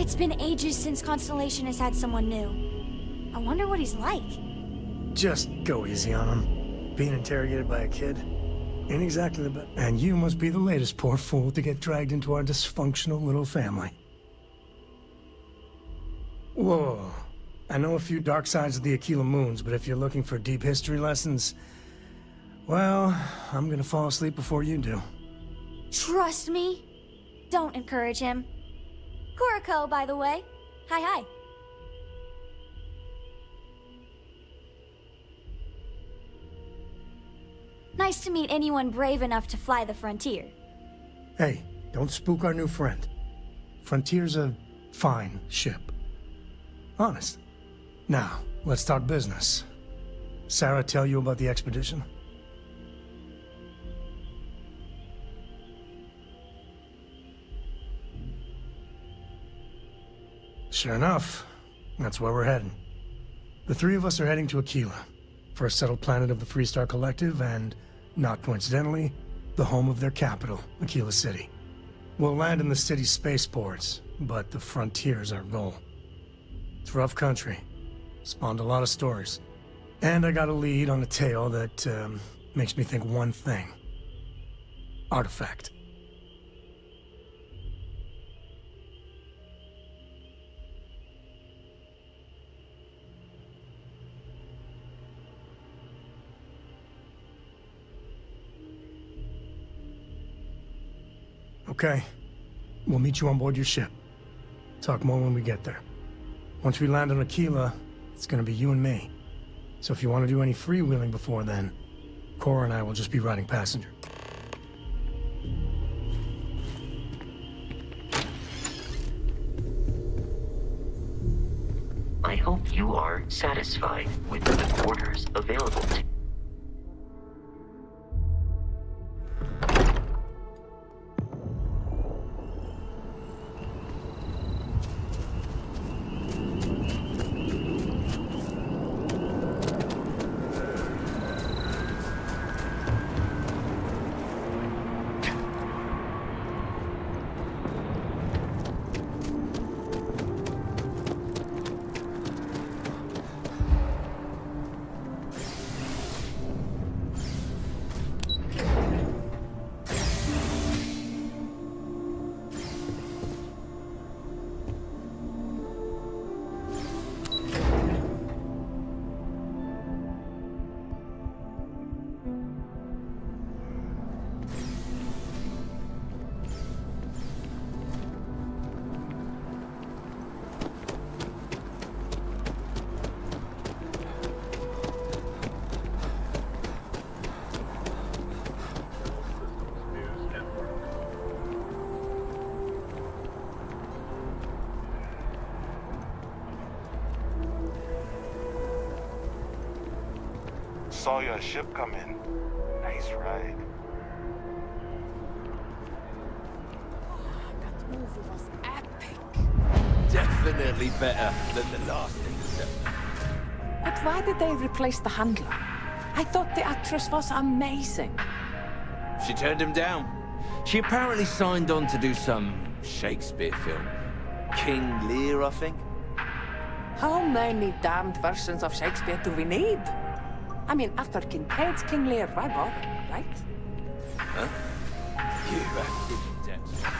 It's been ages since Constellation has had someone new. I wonder what he's like. Just go easy on him. Being interrogated by a kid ain't exactly the best. And you must be the latest poor fool to get dragged into our dysfunctional little family. Whoa. I know a few dark sides of the Aquila Moons, but if you're looking for deep history lessons, well, I'm gonna fall asleep before you do. Trust me. Don't encourage him. Kuriko, by the way. Hi. Nice to meet anyone brave enough to fly the frontier. Hey, don't spook our new friend. Frontier's a fine ship. Honest. Now, let's talk business. Sarah tell you about the expedition? Sure enough, that's where we're heading. The three of us are heading to Aquila, first settled planet of the Freestar Collective and, not coincidentally, the home of their capital, Aquila City. We'll land in the city's spaceports, but the frontier's our goal. It's rough country. Spawned a lot of stories. And I got a lead on a tale that makes me think one thing. Artifact. Okay. We'll meet you on board your ship. Talk more when we get there. Once we land on Aquila, it's gonna be you and me. So if you want to do any freewheeling before then, Cora and I will just be riding passenger. I hope you are satisfied with the quarters available to you. Saw your ship come in. Nice ride. That movie was epic. Definitely better than the last interceptor. But why did they replace the handler? I thought the actress was amazing. She turned him down. She apparently signed on to do some Shakespeare film. King Lear, I think. How many damned versions of Shakespeare do we need? I mean, after Kincaid's King Lear, why bother, right? Huh? You have good depth.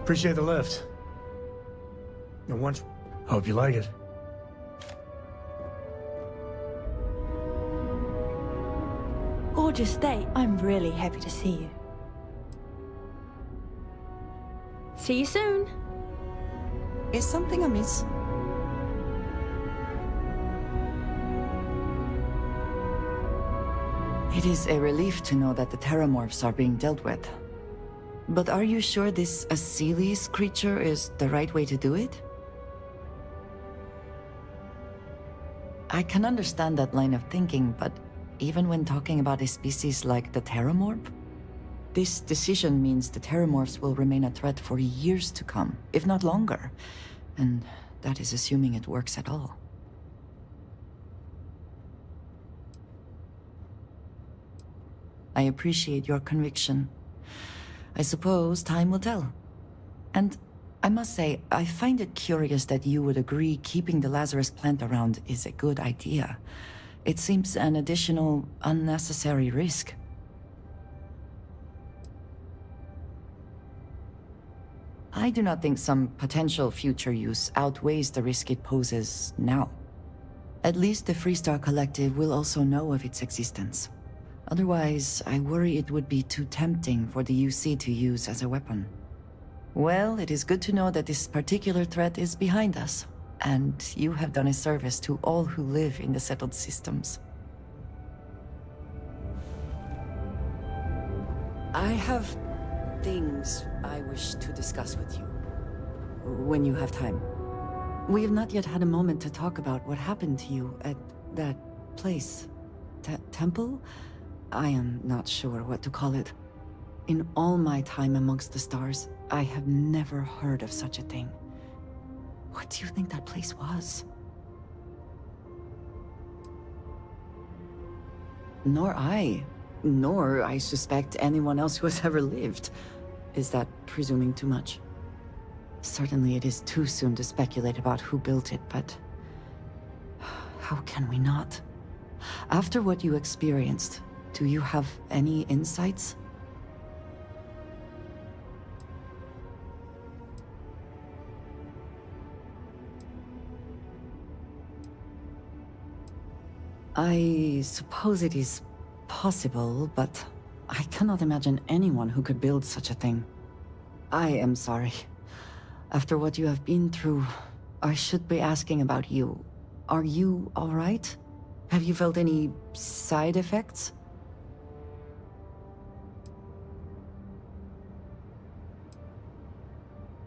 Appreciate the lift. And once... Hope you like it. Gorgeous day. I'm really happy to see you. See you soon. Is something amiss? It is a relief to know that the Terramorphs are being dealt with. But are you sure this Asilis creature is the right way to do it? I can understand that line of thinking, but even when talking about a species like the Terramorph, this decision means the Terramorphs will remain a threat for years to come, if not longer. And that is assuming it works at all. I appreciate your conviction. I suppose time will tell. And I must say, I find it curious that you would agree keeping the Lazarus plant around is a good idea. It seems an additional, unnecessary risk. I do not think some potential future use outweighs the risk it poses now. At least the Freestar Collective will also know of its existence. Otherwise, I worry it would be too tempting for the UC to use as a weapon. Well, it is good to know that this particular threat is behind us, and you have done a service to all who live in the settled systems. I have things I wish to discuss with you. When you have time. We have not yet had a moment to talk about what happened to you at that place. Temple? I am not sure what to call it. In all my time amongst the stars, I have never heard of such a thing. What do you think that place was? Nor I suspect anyone else who has ever lived. Is that presuming too much? Certainly it is too soon to speculate about who built it, but how can we not? After what you experienced, do you have any insights? I suppose it is possible, but I cannot imagine anyone who could build such a thing. I am sorry. After what you have been through, I should be asking about you. Are you all right? Have you felt any side effects?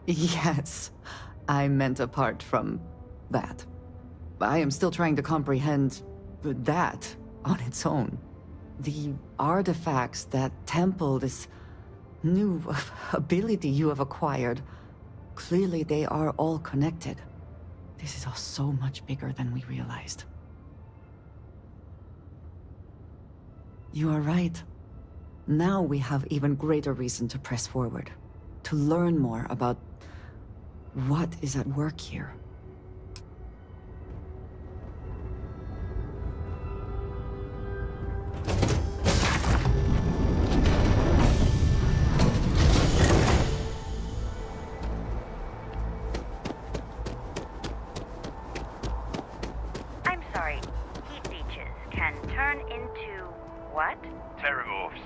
Yes, I meant apart from that. I am still trying to comprehend that on its own. The artifacts that temple this new ability you have acquired, clearly they are all connected. This is all so much bigger than we realized. You are right. Now we have even greater reason to press forward, to learn more about what is at work here. I'm sorry. Heat leeches can turn into what? Terramorphs.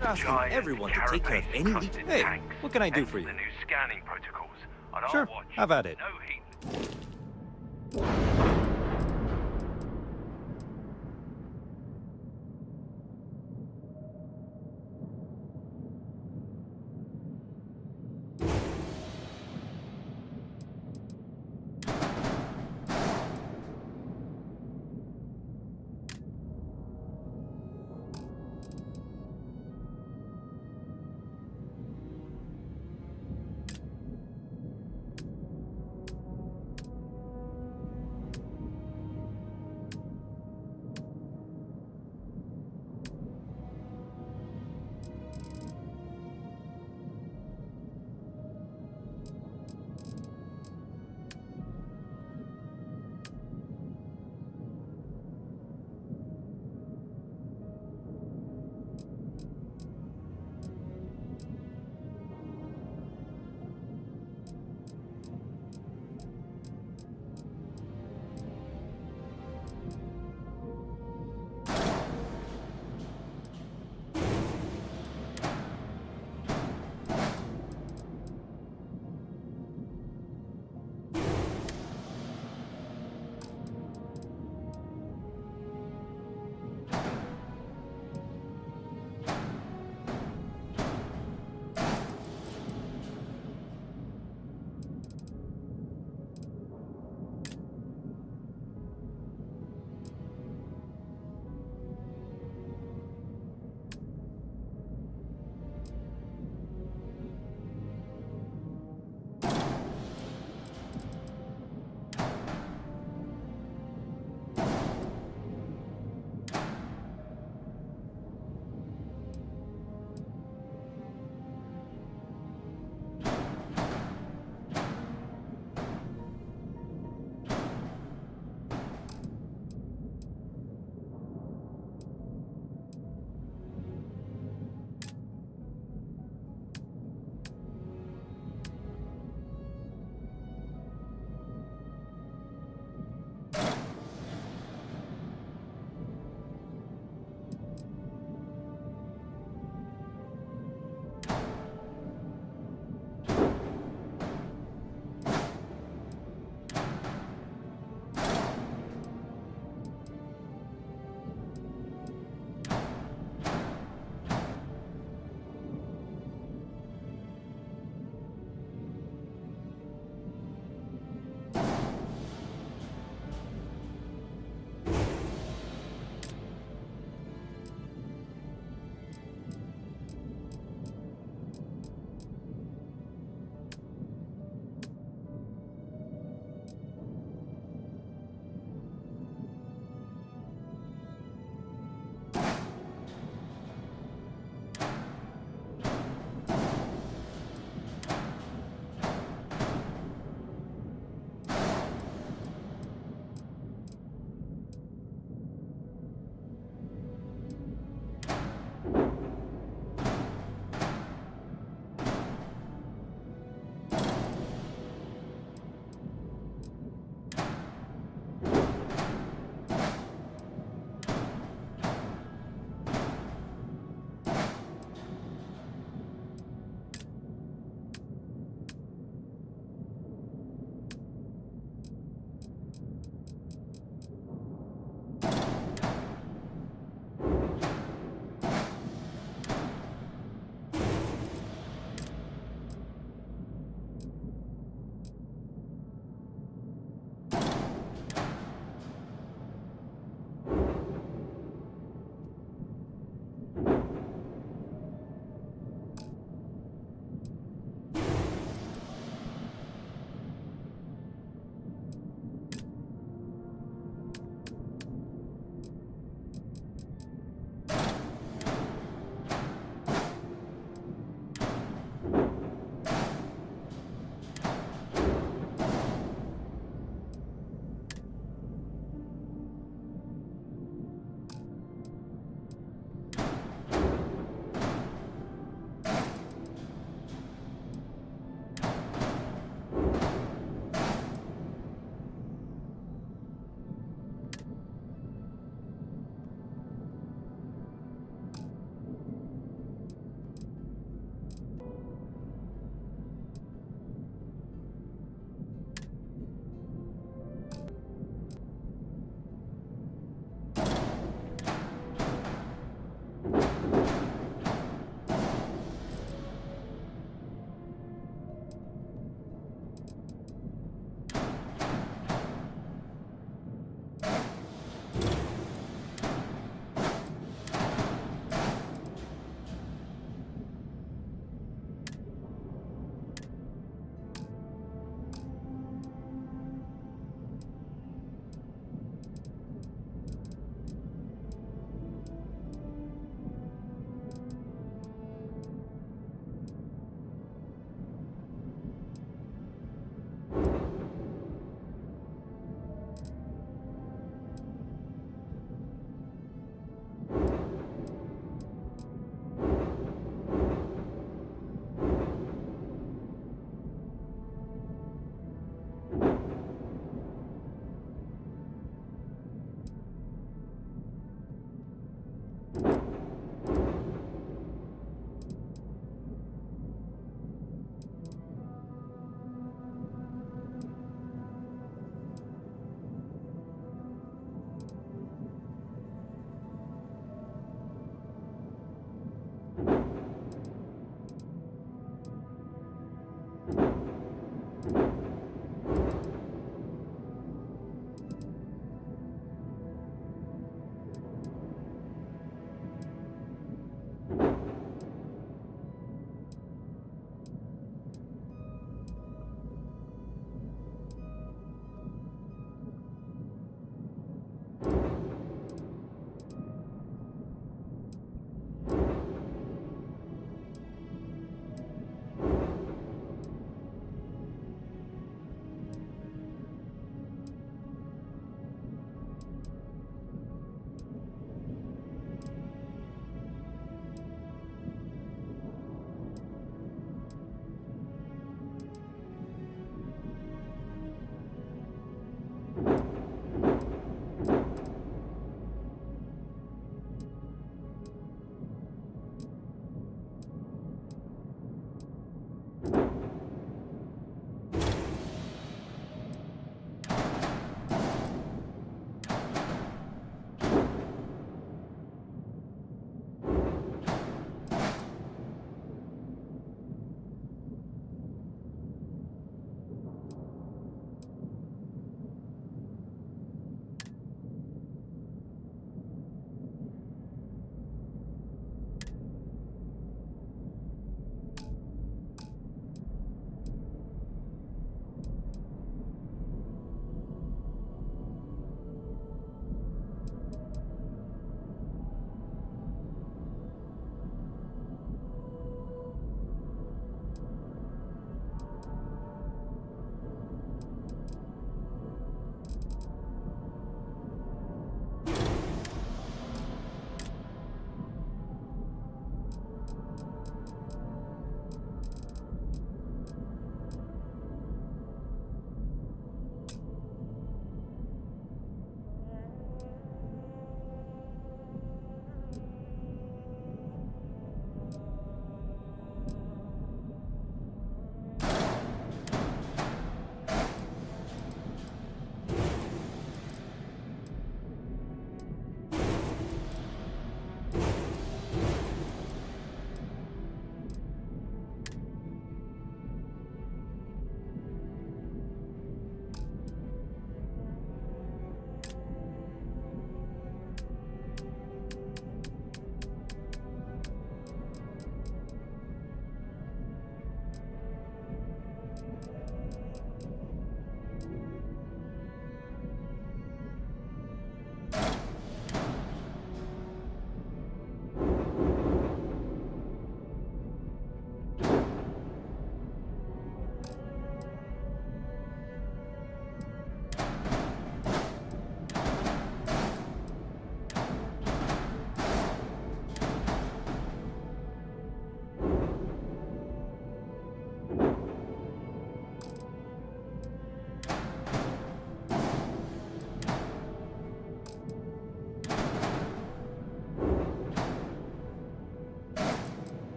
Asking everyone to take care of any leak. Hey, what can I do for you? The new scanning protocols. On our Sure, watch, have at it. no heat.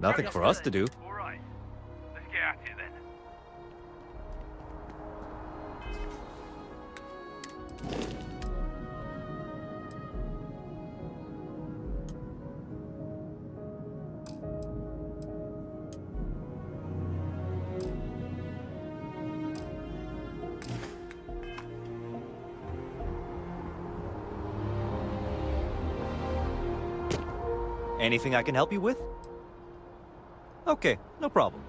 Nothing for us to do. All right. Let's get out here then. Anything I can help you with? Okay, no problem.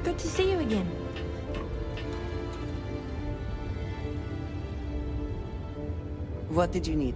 Good to see you again. What did you need?